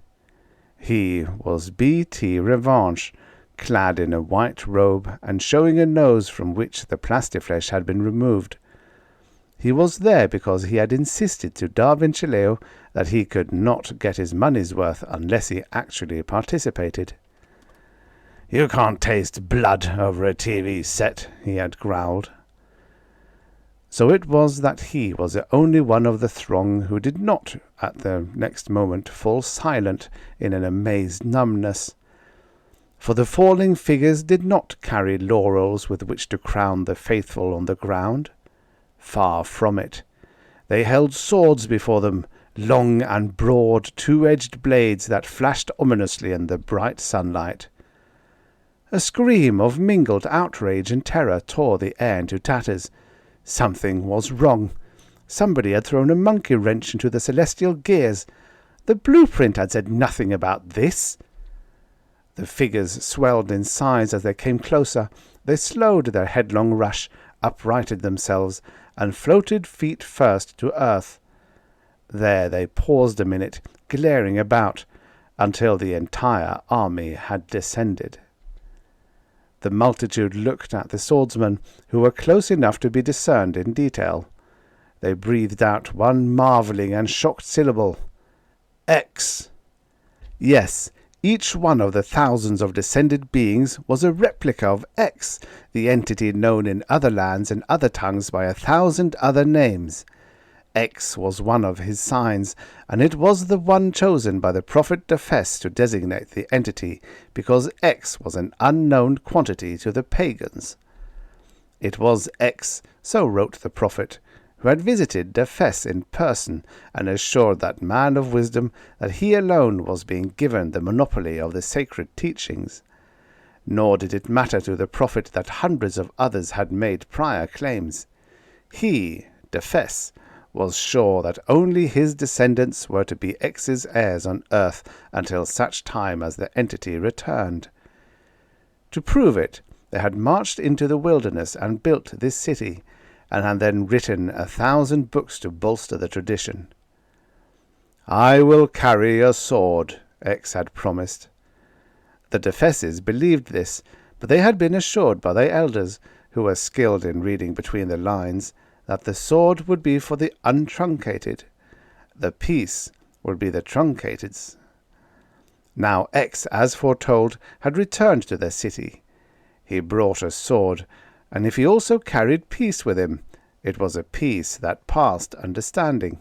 He was B.T. Revanche, clad in a white robe and showing a nose from which the plastiflesh had been removed. He was there because he had insisted to Da Vincileo that he could not get his money's worth unless he actually participated. "You can't taste blood over a TV set," he had growled. So it was that he was the only one of the throng who did not, at the next moment, fall silent in an amazed numbness. For the falling figures did not carry laurels with which to crown the faithful on the ground. Far from it. They held swords before them, long and broad two-edged blades that flashed ominously in the bright sunlight. A scream of mingled outrage and terror tore the air into tatters. Something was wrong. Somebody had thrown a monkey-wrench into the celestial gears. The blueprint had said nothing about this. The figures swelled in size as they came closer. They slowed their headlong rush, uprighted themselves, and floated feet first to earth. There they paused a minute, glaring about, until the entire army had descended. The multitude looked at the swordsmen, who were close enough to be discerned in detail. They breathed out one marvelling and shocked syllable. X. Yes, each one of the thousands of descended beings was a replica of X, the entity known in other lands and other tongues by 1,000 other names. X was one of his signs, and it was the one chosen by the prophet Dephès to designate the entity, because X was an unknown quantity to the pagans. It was X, so wrote the prophet, who had visited Dephès in person and assured that man of wisdom that he alone was being given the monopoly of the sacred teachings. Nor did it matter to the prophet that hundreds of others had made prior claims. He, Dephès, was sure that only his descendants were to be X's heirs on earth until such time as the entity returned. To prove it, they had marched into the wilderness and built this city, and had then written 1,000 books to bolster the tradition. "I will carry a sword," X had promised. The Dephèses believed this, but they had been assured by their elders, who were skilled in reading between the lines, that the sword would be for the untruncated. The peace would be the truncated's. Now X, as foretold, had returned to their city. He brought a sword, and if he also carried peace with him, it was a peace that passed understanding.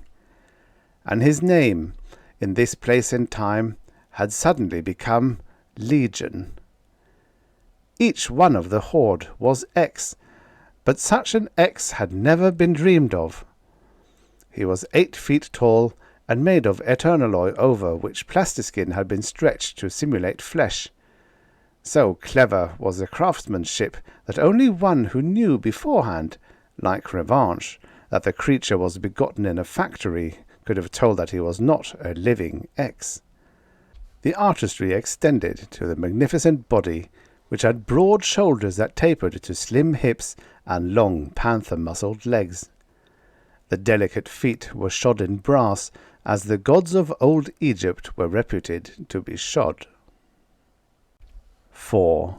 and his name, in this place and time, had suddenly become Legion. Each one of the horde was X, but such an X had never been dreamed of. He was 8 feet tall and made of eternaloy over which plastiskin had been stretched to simulate flesh. So clever was the craftsmanship that only one who knew beforehand, like Revanche, that the creature was begotten in a factory could have told that he was not a living X. The artistry extended to the magnificent body, which had broad shoulders that tapered to slim hips and long panther-muscled legs. The delicate feet were shod in brass, as the gods of old Egypt were reputed to be shod. 4.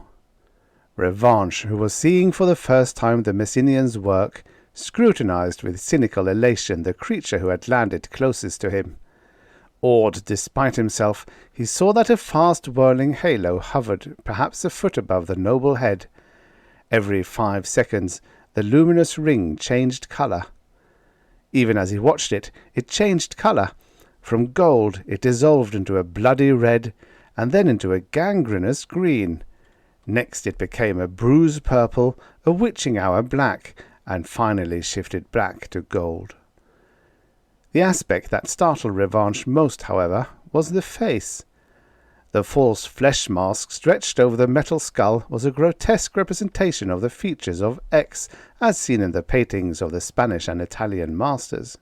Revanche, who was seeing for the first time the Messenian's work, scrutinized with cynical elation the creature who had landed closest to him. Awed despite himself, he saw that a fast-whirling halo hovered perhaps a foot above the noble head. Every 5 seconds the luminous ring changed colour. Even as he watched it, it changed colour. From gold it dissolved into a bloody red, and then into a gangrenous green. Next it became a bruise purple, a witching hour black, and finally shifted back to gold. The aspect that startled Revanche most, however, was the face. The false flesh mask stretched over the metal skull was a grotesque representation of the features of X, as seen in the paintings of the Spanish and Italian masters.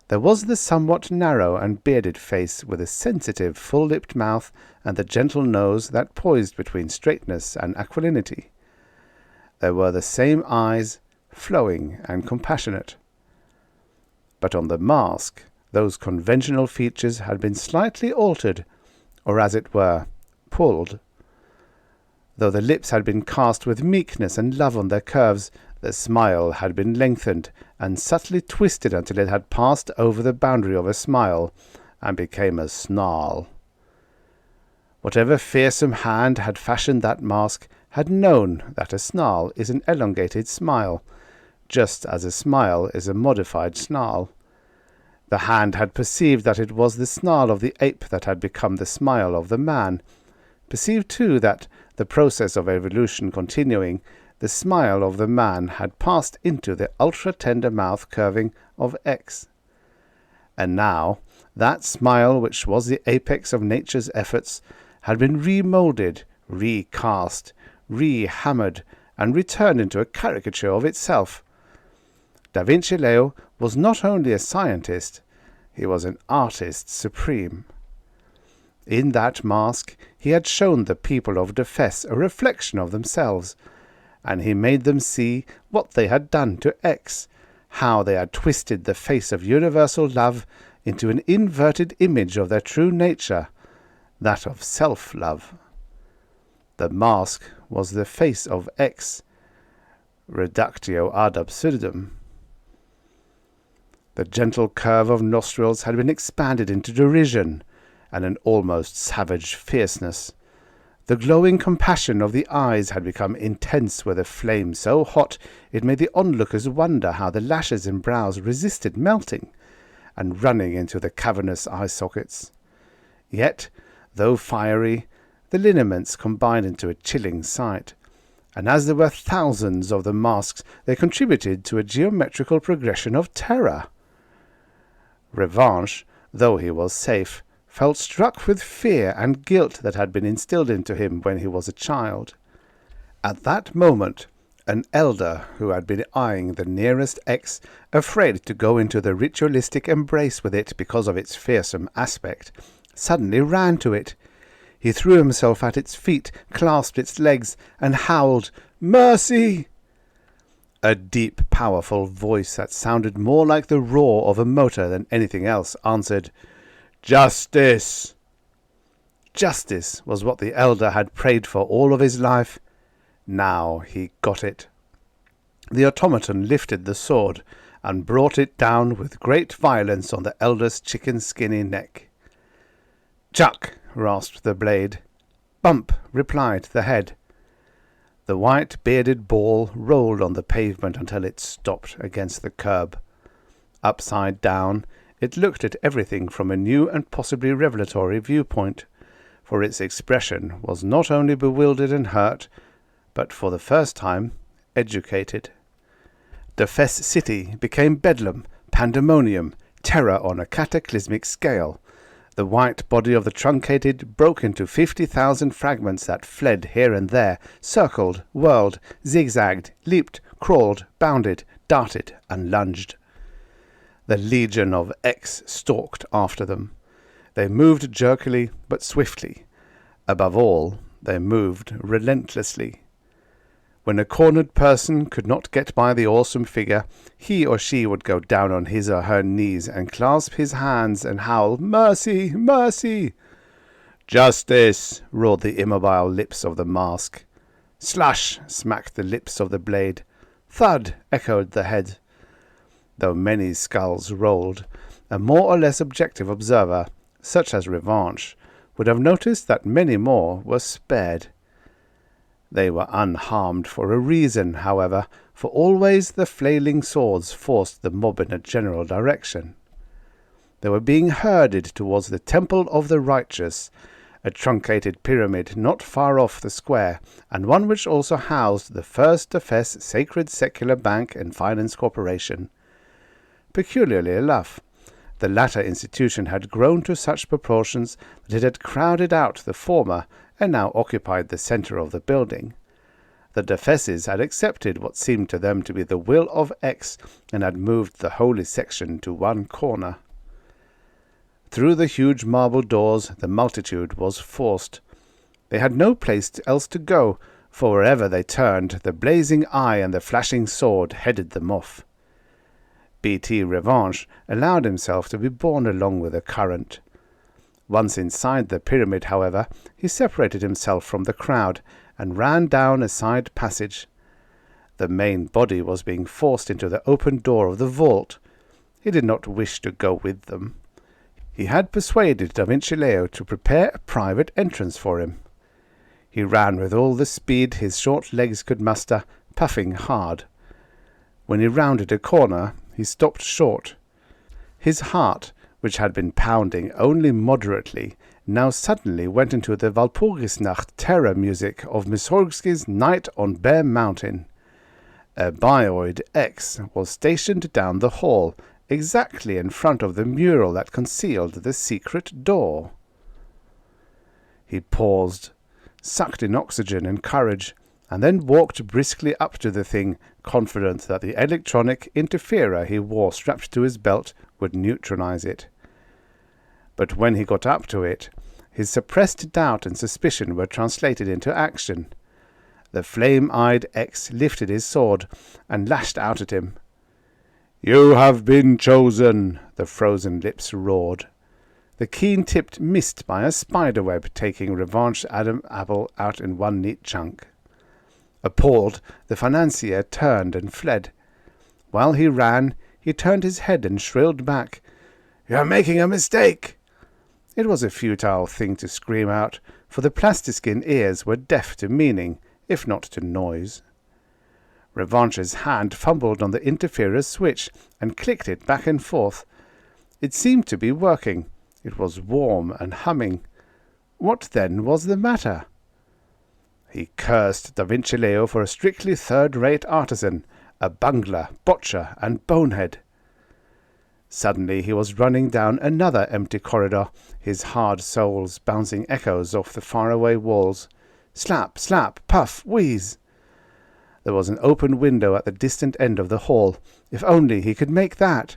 There was the somewhat narrow and bearded face with a sensitive, full-lipped mouth and the gentle nose that poised between straightness and aquilinity. There were the same eyes, flowing and compassionate. But on the mask, those conventional features had been slightly altered, or as it were, pulled. Though the lips had been cast with meekness and love on their curves, the smile had been lengthened and subtly twisted until it had passed over the boundary of a smile and became a snarl. Whatever fearsome hand had fashioned that mask had known that a snarl is an elongated smile, just as a smile is a modified snarl. The hand had perceived that it was the snarl of the ape that had become the smile of the man, perceived too that, the process of evolution continuing, the smile of the man had passed into the ultra-tender mouth curving of X. And now, that smile which was the apex of nature's efforts had been remoulded, recast, re-hammered, and returned into a caricature of itself. Da Vinci Leo was not only a scientist, he was an artist supreme. In that mask he had shown the people of Defes a reflection of themselves, and he made them see what they had done to X, how they had twisted the face of universal love into an inverted image of their true nature, that of self-love. The mask was the face of X, reductio ad absurdum. The gentle curve of nostrils had been expanded into derision and an almost savage fierceness. The glowing compassion of the eyes had become intense with a flame so hot it made the onlookers wonder how the lashes and brows resisted melting and running into the cavernous eye sockets. Yet, though fiery, the lineaments combined into a chilling sight, and as there were thousands of the masks, they contributed to a geometrical progression of terror. Revanche, though he was safe, felt struck with fear and guilt that had been instilled into him when he was a child. At that moment, an elder who had been eyeing the nearest X, afraid to go into the ritualistic embrace with it because of its fearsome aspect, suddenly ran to it. He threw himself at its feet, clasped its legs, and howled, "Mercy!" A deep, powerful voice that sounded more like the roar of a motor than anything else answered, "Justice!" Justice was what the elder had prayed for all of his life. Now he got it. The automaton lifted the sword and brought it down with great violence on the elder's chicken-skinny neck. "Chuck!" rasped the blade. "Bump!" replied the head. The white bearded ball rolled on the pavement until it stopped against the curb. Upside down, It looked at everything from a new and possibly revelatory viewpoint, for its expression was not only bewildered and hurt, but for the first time educated. The Fess city became bedlam, pandemonium, terror on a cataclysmic scale. The white body of the truncated broke into 50,000 fragments that fled here and there, circled, whirled, zigzagged, leaped, crawled, bounded, darted, and lunged. The legion of X stalked after them. They moved jerkily but swiftly. Above all, they moved relentlessly. When a cornered person could not get by the awesome figure, he or she would go down on his or her knees and clasp his hands and howl, "Mercy! Mercy!" "Justice!" roared the immobile lips of the mask. "Slash!" smacked the lips of the blade. "Thud!" echoed the head. Though many skulls rolled, a more or less objective observer, such as Revanche, would have noticed that many more were spared. They were unharmed for a reason, however, for always the flailing swords forced the mob in a general direction. They were being herded towards the Temple of the Righteous, a truncated pyramid not far off the square, and one which also housed the First of Fess Sacred Secular Bank and Finance Corporation. Peculiarly enough, the latter institution had grown to such proportions that it had crowded out the former and now occupied the centre of the building. The de Fesses had accepted what seemed to them to be the will of X and had moved the holy section to one corner. Through the huge marble doors the multitude was forced. They had no place else to go, for wherever they turned, the blazing eye and the flashing sword headed them off. B.T. Revanche allowed himself to be borne along with the current. Once inside the pyramid, however, he separated himself from the crowd and ran down a side passage. The main body was being forced into the open door of the vault. He did not wish to go with them. He had persuaded Da Vinci Leo to prepare a private entrance for him. He ran with all the speed his short legs could muster, puffing hard. When he rounded a corner, he stopped short. His heart, which had been pounding only moderately, now suddenly went into the Walpurgisnacht terror music of Mussorgsky's Night on Bear Mountain. A bioid X was stationed down the hall, exactly in front of the mural that concealed the secret door. He paused, sucked in oxygen and courage, and then walked briskly up to the thing, confident that the electronic interferer he wore strapped to his belt would neutralize it. But when he got up to it, his suppressed doubt and suspicion were translated into action. The flame-eyed X lifted his sword and lashed out at him. "You have been chosen," the frozen lips roared. The keen-tipped missed by a spiderweb, taking Revanche Adam Apple out in one neat chunk. Appalled, the financier turned and fled. While he ran, he turned his head and shrilled back, "You're making a mistake!" It was a futile thing to scream out, for the plastiskin ears were deaf to meaning, if not to noise. Revanche's hand fumbled on the interferer's switch and clicked it back and forth. It seemed to be working. It was warm and humming. What then was the matter? He cursed Da Vinci Leo for a strictly third-rate artisan, a bungler, botcher, and bonehead. Suddenly he was running down another empty corridor, his hard soles bouncing echoes off the faraway walls. Slap, slap, puff, wheeze. There was an open window at the distant end of the hall. If only he could make that!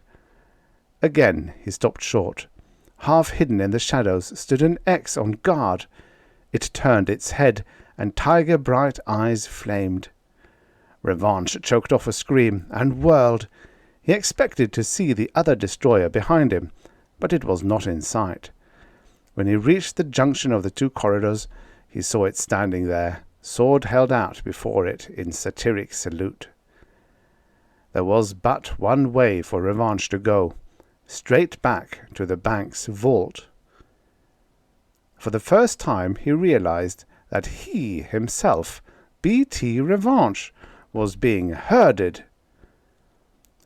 Again he stopped short. Half hidden in the shadows stood an X on guard. It turned its head, and tiger-bright eyes flamed. Revanche choked off a scream and whirled. He expected to see the other destroyer behind him, but it was not in sight. When he reached the junction of the two corridors, he saw it standing there, sword held out before it in satiric salute. There was but one way for Revanche to go, straight back to the bank's vault. For the first time he realized that he himself, B.T. Revanche, was being herded.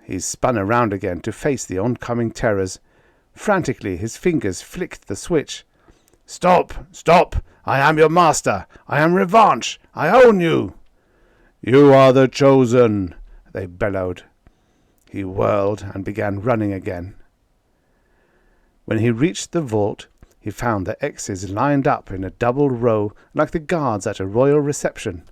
He spun around again to face the oncoming terrors, Frantically his fingers flicked the switch. "Stop! Stop! I am your master! I am Revanche! I own you!" "You are the chosen!" they bellowed. He whirled and began running again. When he reached the vault, he found the X's lined up in a double row like the guards at a royal reception.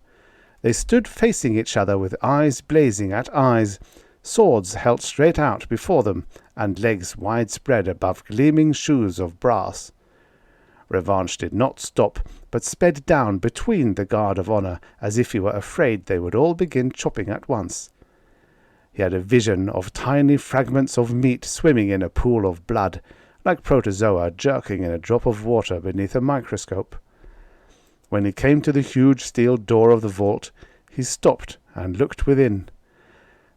They stood facing each other with eyes blazing at eyes, swords held straight out before them, and legs widespread above gleaming shoes of brass. Revanche did not stop, but sped down between the guard of honor as if he were afraid they would all begin chopping at once. He had a vision of tiny fragments of meat swimming in a pool of blood, like protozoa jerking in a drop of water beneath a microscope. When he came to the huge steel door of the vault, he stopped and looked within.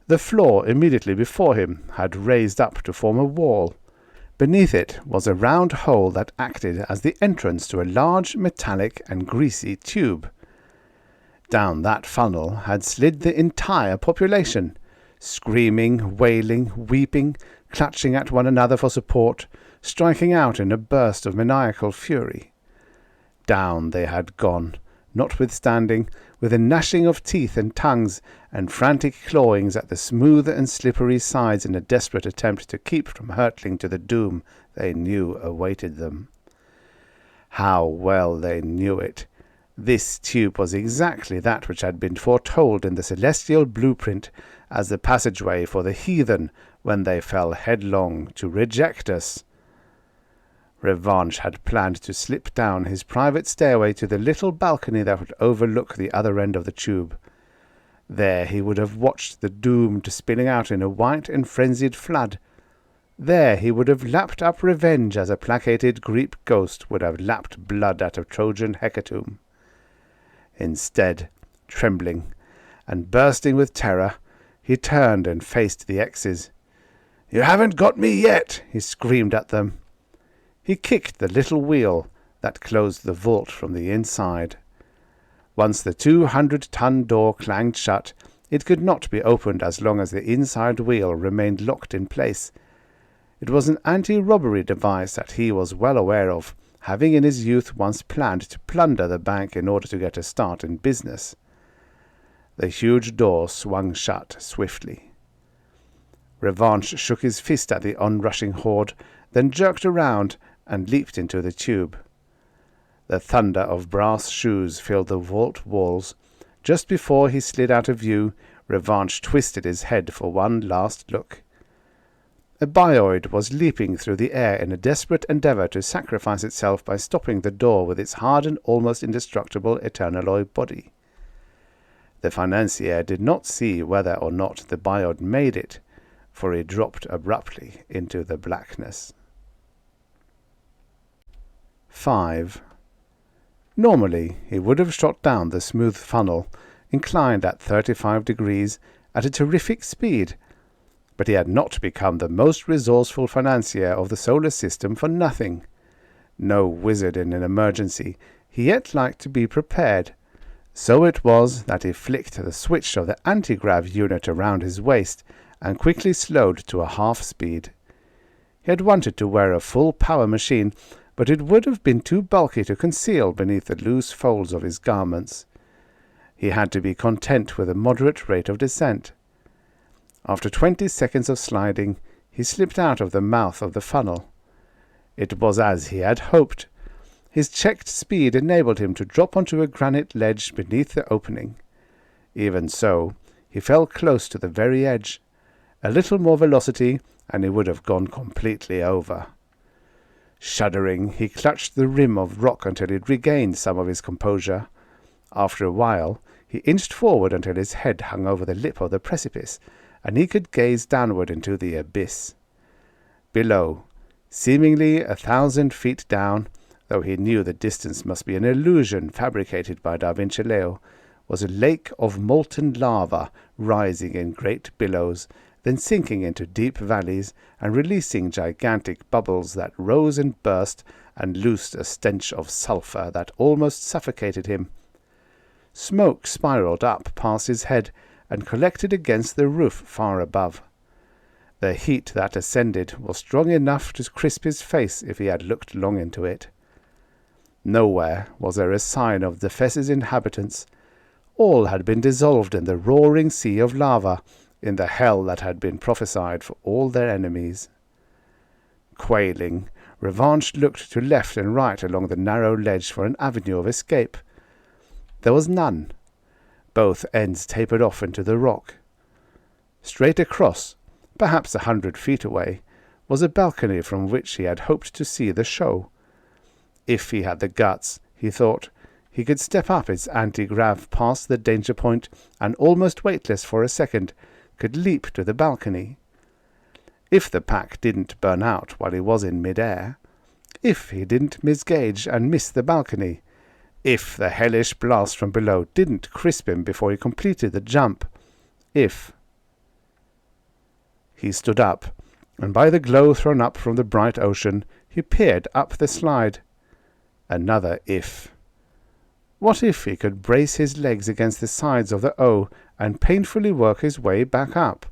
The floor immediately before him had raised up to form a wall. Beneath it was a round hole that acted as the entrance to a large metallic and greasy tube. Down that funnel had slid the entire population, screaming, wailing, weeping, clutching at one another for support, striking out in a burst of maniacal fury. Down they had gone, notwithstanding, with a gnashing of teeth and tongues, and frantic clawings at the smooth and slippery sides in a desperate attempt to keep from hurtling to the doom they knew awaited them. How well they knew it! This tube was exactly that which had been foretold in the celestial blueprint as the passageway for the heathen when they fell headlong to reject us. Revanche had planned to slip down his private stairway to the little balcony that would overlook the other end of the tube. There he would have watched the doomed spilling out in a white and frenzied flood. There he would have lapped up revenge as a placated Greek ghost would have lapped blood at a Trojan hecatomb. Instead, trembling and bursting with terror, he turned and faced the X's. "You haven't got me yet!" he screamed at them. He kicked the little wheel that closed the vault from the inside. Once the 200-ton door clanged shut, it could not be opened as long as the inside wheel remained locked in place. It was an anti-robbery device that he was well aware of, having in his youth once planned to plunder the bank in order to get a start in business. The huge door swung shut swiftly. Revanche shook his fist at the onrushing horde, then jerked around and leaped into the tube. The thunder of brass shoes filled the vault walls. Just before he slid out of view, Revanche twisted his head for one last look. A bioid was leaping through the air in a desperate endeavor to sacrifice itself by stopping the door with its hardened, almost indestructible eternaloid body. The financier did not see whether or not the bioid made it, for he dropped abruptly into the blackness. 5. Normally, he would have shot down the smooth funnel, inclined at 35 degrees, at a terrific speed, but he had not become the most resourceful financier of the solar system for nothing. No wizard in an emergency, he yet liked to be prepared. So it was that he flicked the switch of the anti-grav unit around his waist and quickly slowed to a half-speed. He had wanted to wear a full-power machine, but it would have been too bulky to conceal beneath the loose folds of his garments. He had to be content with a moderate rate of descent. After 20 seconds of sliding, he slipped out of the mouth of the funnel. It was as he had hoped. His checked speed enabled him to drop onto a granite ledge beneath the opening. Even so, he fell close to the very edge. A little more velocity, and he would have gone completely over. Shuddering, he clutched the rim of rock until he had regained some of his composure. After a while, he inched forward until his head hung over the lip of the precipice, and he could gaze downward into the abyss. Below, seemingly 1,000 feet down, though he knew the distance must be an illusion fabricated by Da Vinci Leo, was a lake of molten lava rising in great billows, then sinking into deep valleys and releasing gigantic bubbles that rose and burst and loosed a stench of sulphur that almost suffocated him. Smoke spiraled up past his head and collected against the roof far above. The heat that ascended was strong enough to crisp his face if he had looked long into it. Nowhere was there a sign of the Fess's inhabitants. All had been dissolved in the roaring sea of lava, in the hell that had been prophesied for all their enemies. Quailing, Revanche looked to left and right along the narrow ledge for an avenue of escape. There was none. Both ends tapered off into the rock. Straight across, perhaps 100 feet away, was a balcony from which he had hoped to see the show. If he had the guts, he thought, he could step up its anti-grav past the danger point and, almost weightless for a second, could leap to the balcony. If the pack didn't burn out while he was in mid-air, if he didn't misgauge and miss the balcony, if the hellish blast from below didn't crisp him before he completed the jump, if... He stood up, and by the glow thrown up from the bright ocean, he peered up the slide. Another if. What if he could brace his legs against the sides of the O and painfully work his way back up?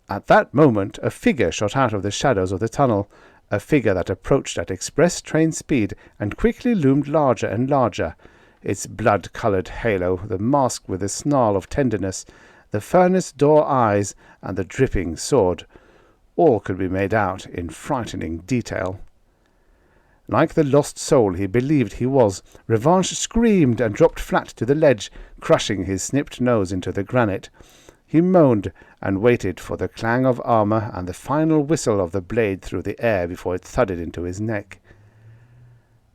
At that moment a figure shot out of the shadows of the tunnel, a figure that approached at express train speed and quickly loomed larger and larger, its blood-coloured halo, the mask with the snarl of tenderness, the furnace door eyes, and the dripping sword. All could be made out in frightening detail. Like the lost soul he believed he was, Revanche screamed and dropped flat to the ledge, crushing his snipped nose into the granite. He moaned and waited for the clang of armour and the final whistle of the blade through the air before it thudded into his neck.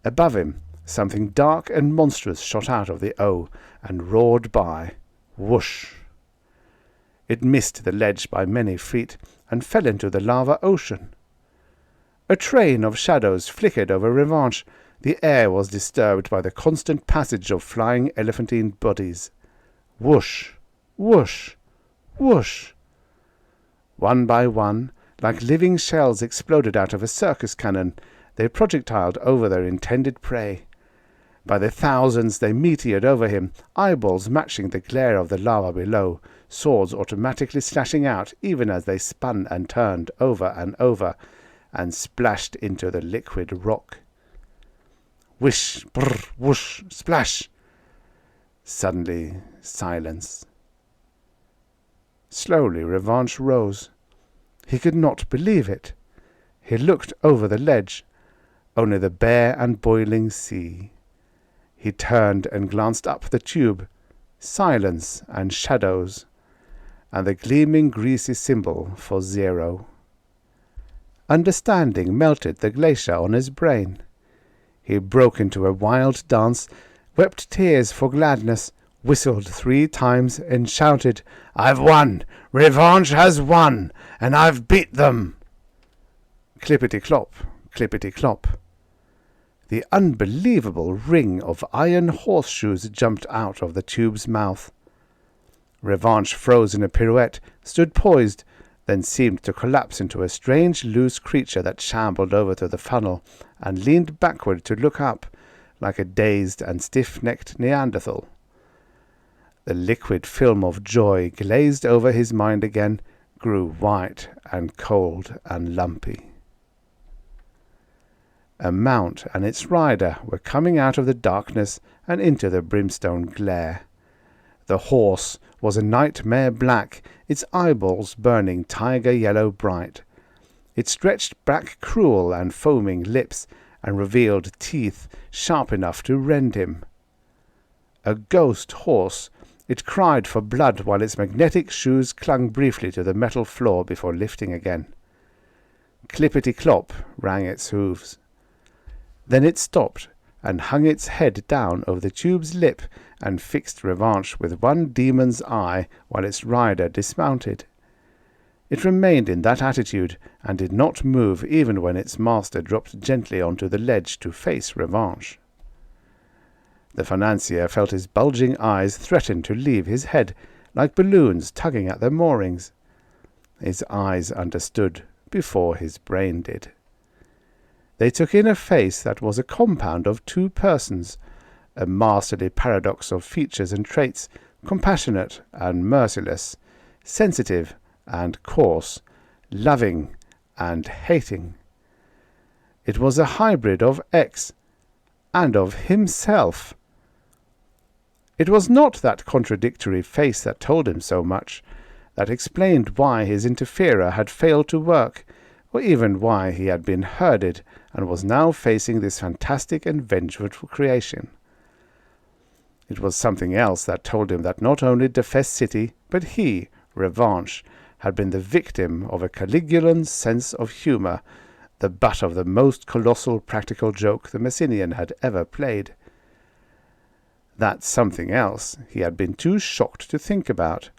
Above him, something dark and monstrous shot out of the O and roared by. Whoosh! It missed the ledge by many feet and fell into the lava ocean. A train of shadows flickered over Revanche. The air was disturbed by the constant passage of flying elephantine bodies. Whoosh! Whoosh! Whoosh! One by one, like living shells exploded out of a circus cannon, they projectiled over their intended prey. By the thousands they meteored over him, eyeballs matching the glare of the lava below, swords automatically slashing out even as they spun and turned over and over, and splashed into the liquid rock. Whish, brr, whoosh, splash! Suddenly, silence. Slowly Revanche rose. He could not believe it. He looked over the ledge, only the bare and boiling sea. He turned and glanced up the tube, silence and shadows, and the gleaming greasy symbol for 0. Understanding melted the glacier on his brain. He broke into a wild dance, wept tears for gladness, whistled 3 times, and shouted, "I've won! Revanche has won! And I've beat them!" Clippity-clop, clippity-clop. The unbelievable ring of iron horseshoes jumped out of the tube's mouth. Revanche froze in a pirouette, stood poised, then seemed to collapse into a strange loose creature that shambled over to the funnel and leaned backward to look up, like a dazed and stiff-necked Neanderthal. The liquid film of joy glazed over his mind again, grew white and cold and lumpy. A mount and its rider were coming out of the darkness and into the brimstone glare. The horse was a nightmare black, its eyeballs burning tiger yellow bright. It stretched back cruel and foaming lips, and revealed teeth sharp enough to rend him. A ghost horse, it cried for blood while its magnetic shoes clung briefly to the metal floor before lifting again. Clippity-clop rang its hooves. Then it stopped and hung its head down over the tube's lip and fixed Revanche with one demon's eye while its rider dismounted. It remained in that attitude and did not move even when its master dropped gently onto the ledge to face Revanche. The financier felt his bulging eyes threaten to leave his head, like balloons tugging at their moorings. His eyes understood before his brain did. They took in a face that was a compound of 2 persons, a masterly paradox of features and traits, compassionate and merciless, sensitive and coarse, loving and hating. It was a hybrid of X and of himself. It was not that contradictory face that told him so much, that explained why his interferer had failed to work, or even why he had been herded and was now facing this fantastic and vengeful creation. It was something else that told him that not only Defess City, but he, Revanche, had been the victim of a Caligulan sense of humour, the butt of the most colossal practical joke the Messinian had ever played. That something else he had been too shocked to think about.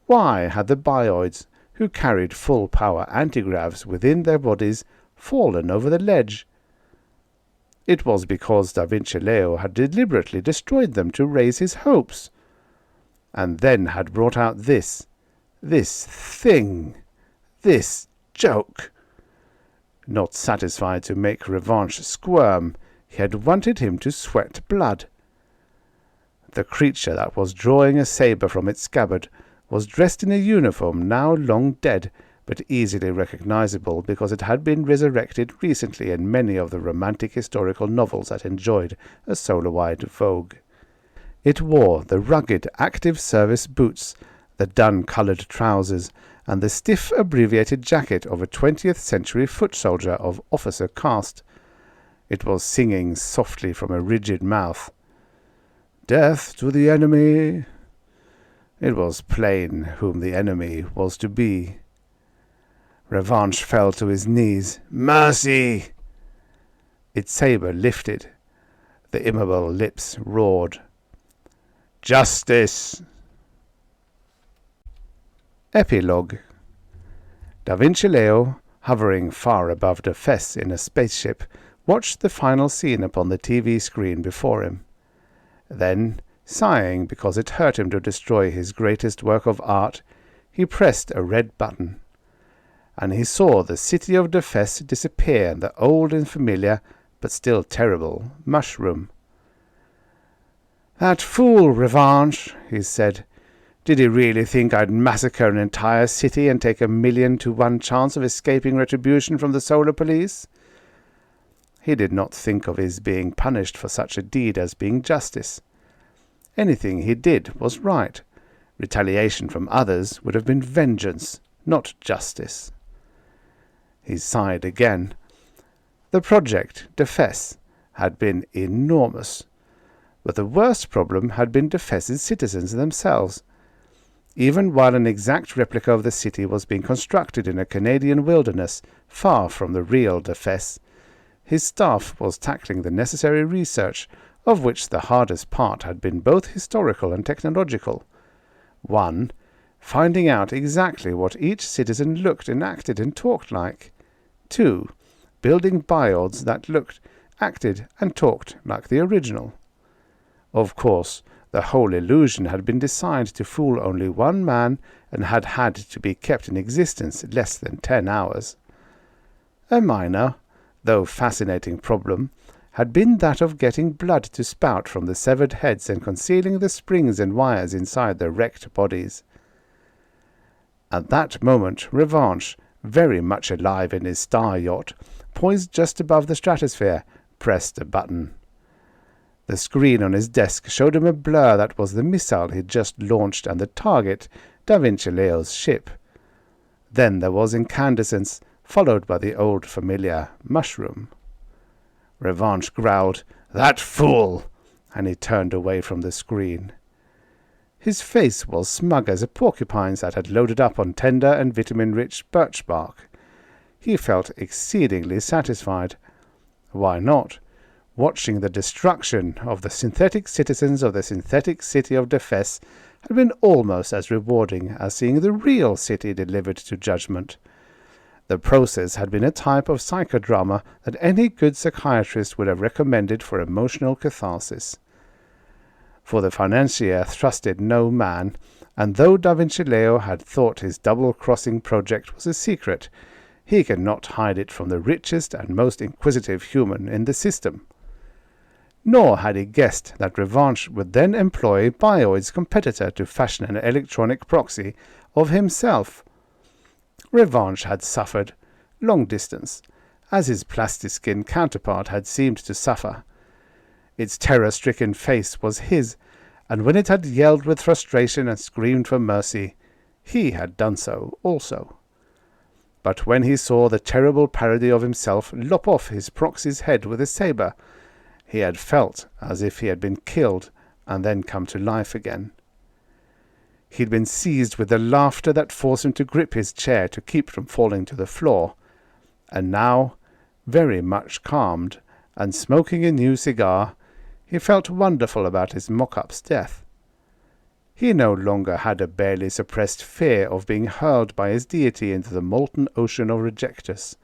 Why had the bioids, who carried full-power antigravs within their bodies, fallen over the ledge? It was because Da Vinci Leo had deliberately destroyed them to raise his hopes, and then had brought out this thing, this joke. Not satisfied to make Revanche squirm, he had wanted him to sweat blood. The creature that was drawing a sabre from its scabbard was dressed in a uniform now long dead, but easily recognizable because it had been resurrected recently in many of the romantic historical novels that enjoyed a solar-wide vogue. It wore the rugged active service boots, the dun-coloured trousers, and the stiff abbreviated jacket of a 20th century foot soldier of officer caste. It was singing softly from a rigid mouth. "Death to the enemy!" It was plain whom the enemy was to be. Revanche fell to his knees. "Mercy!" Its sabre lifted. The immobile lips roared. "Justice!" Epilogue. Da Vinci Leo, hovering far above Defess in a spaceship, watched the final scene upon the TV screen before him. Then, sighing because it hurt him to destroy his greatest work of art, he pressed a red button, and he saw the city of Defess disappear in the old and familiar, but still terrible, mushroom. "That fool, Revanche," he said. "Did he really think I'd massacre an entire city and take 1,000,000 to 1 chance of escaping retribution from the solar police?" He did not think of his being punished for such a deed as being justice. Anything he did was right. Retaliation from others would have been vengeance, not justice. He sighed again. The project, Defess, had been enormous. But the worst problem had been Defess's citizens themselves. Even while an exact replica of the city was being constructed in a Canadian wilderness, far from the real Defess, his staff was tackling the necessary research, of which the hardest part had been both historical and technological. 1. Finding out exactly what each citizen looked and acted and talked like. 2. Building bioids that looked, acted, and talked like the original. Of course, the whole illusion had been designed to fool only one man and had had to be kept in existence less than 10 hours. A minor, though fascinating problem, had been that of getting blood to spout from the severed heads and concealing the springs and wires inside the wrecked bodies. At that moment, Revanche, very much alive in his star yacht, poised just above the stratosphere, pressed a button. The screen on his desk showed him a blur that was the missile he'd just launched and the target, Da Vinci Leo's ship. Then there was incandescence, followed by the old familiar mushroom. Revanche growled, "That fool!" and he turned away from the screen. His face was smug as a porcupine's that had loaded up on tender and vitamin-rich birch bark. He felt exceedingly satisfied. Why not? Watching the destruction of the synthetic citizens of the synthetic city of Defess had been almost as rewarding as seeing the real city delivered to judgment. The process had been a type of psychodrama that any good psychiatrist would have recommended for emotional catharsis. For the financier trusted no man, and though Da Vinci Leo had thought his double-crossing project was a secret, he could not hide it from the richest and most inquisitive human in the system. Nor had he guessed that Revanche would then employ Bioid's competitor to fashion an electronic proxy of himself. Revanche had suffered, long distance, as his plastiskin counterpart had seemed to suffer. Its terror-stricken face was his, and when it had yelled with frustration and screamed for mercy, he had done so also. But when he saw the terrible parody of himself lop off his proxy's head with a sabre, he had felt as if he had been killed and then come to life again. He'd been seized with the laughter that forced him to grip his chair to keep from falling to the floor, and now, very much calmed, and smoking a new cigar, he felt wonderful about his mock-up's death. He no longer had a barely suppressed fear of being hurled by his deity into the molten ocean of rejectors.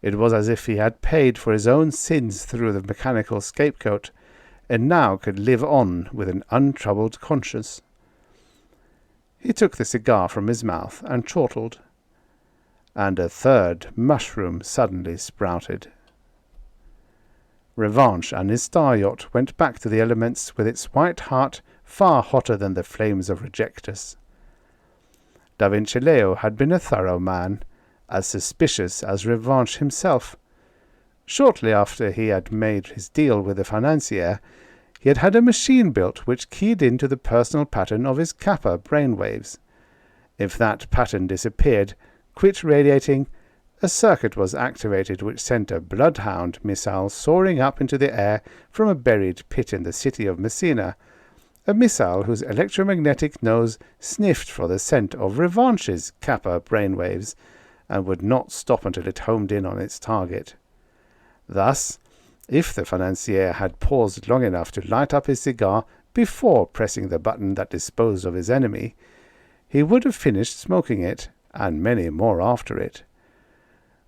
It was as if he had paid for his own sins through the mechanical scapegoat, and now could live on with an untroubled conscience. He took the cigar from his mouth and chortled, and a third mushroom suddenly sprouted. Revanche and his star yacht went back to the elements with its white heart far hotter than the flames of rejectors. Da Vinci Leo had been a thorough man, as suspicious as Revanche himself. Shortly after he had made his deal with the financier, he had had a machine built which keyed into the personal pattern of his kappa brainwaves. If that pattern disappeared, quit radiating, a circuit was activated which sent a bloodhound missile soaring up into the air from a buried pit in the city of Messina, a missile whose electromagnetic nose sniffed for the scent of Revanche's kappa brainwaves, and would not stop until it homed in on its target. Thus, if the financier had paused long enough to light up his cigar before pressing the button that disposed of his enemy, he would have finished smoking it, and many more after it.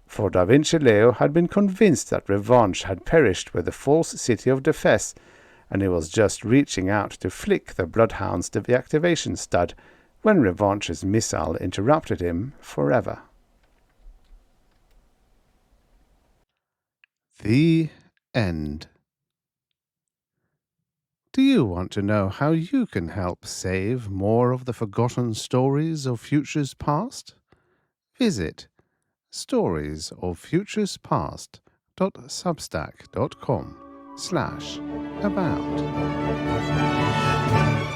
For Da Vinci Leo had been convinced that Revanche had perished with the false city of Defes, and he was just reaching out to flick the bloodhound's deactivation stud when Revanche's missile interrupted him forever. The end. Do you want to know how you can help save more of the forgotten stories of futures past? Visit storiesoffuturespast.substack.com/about.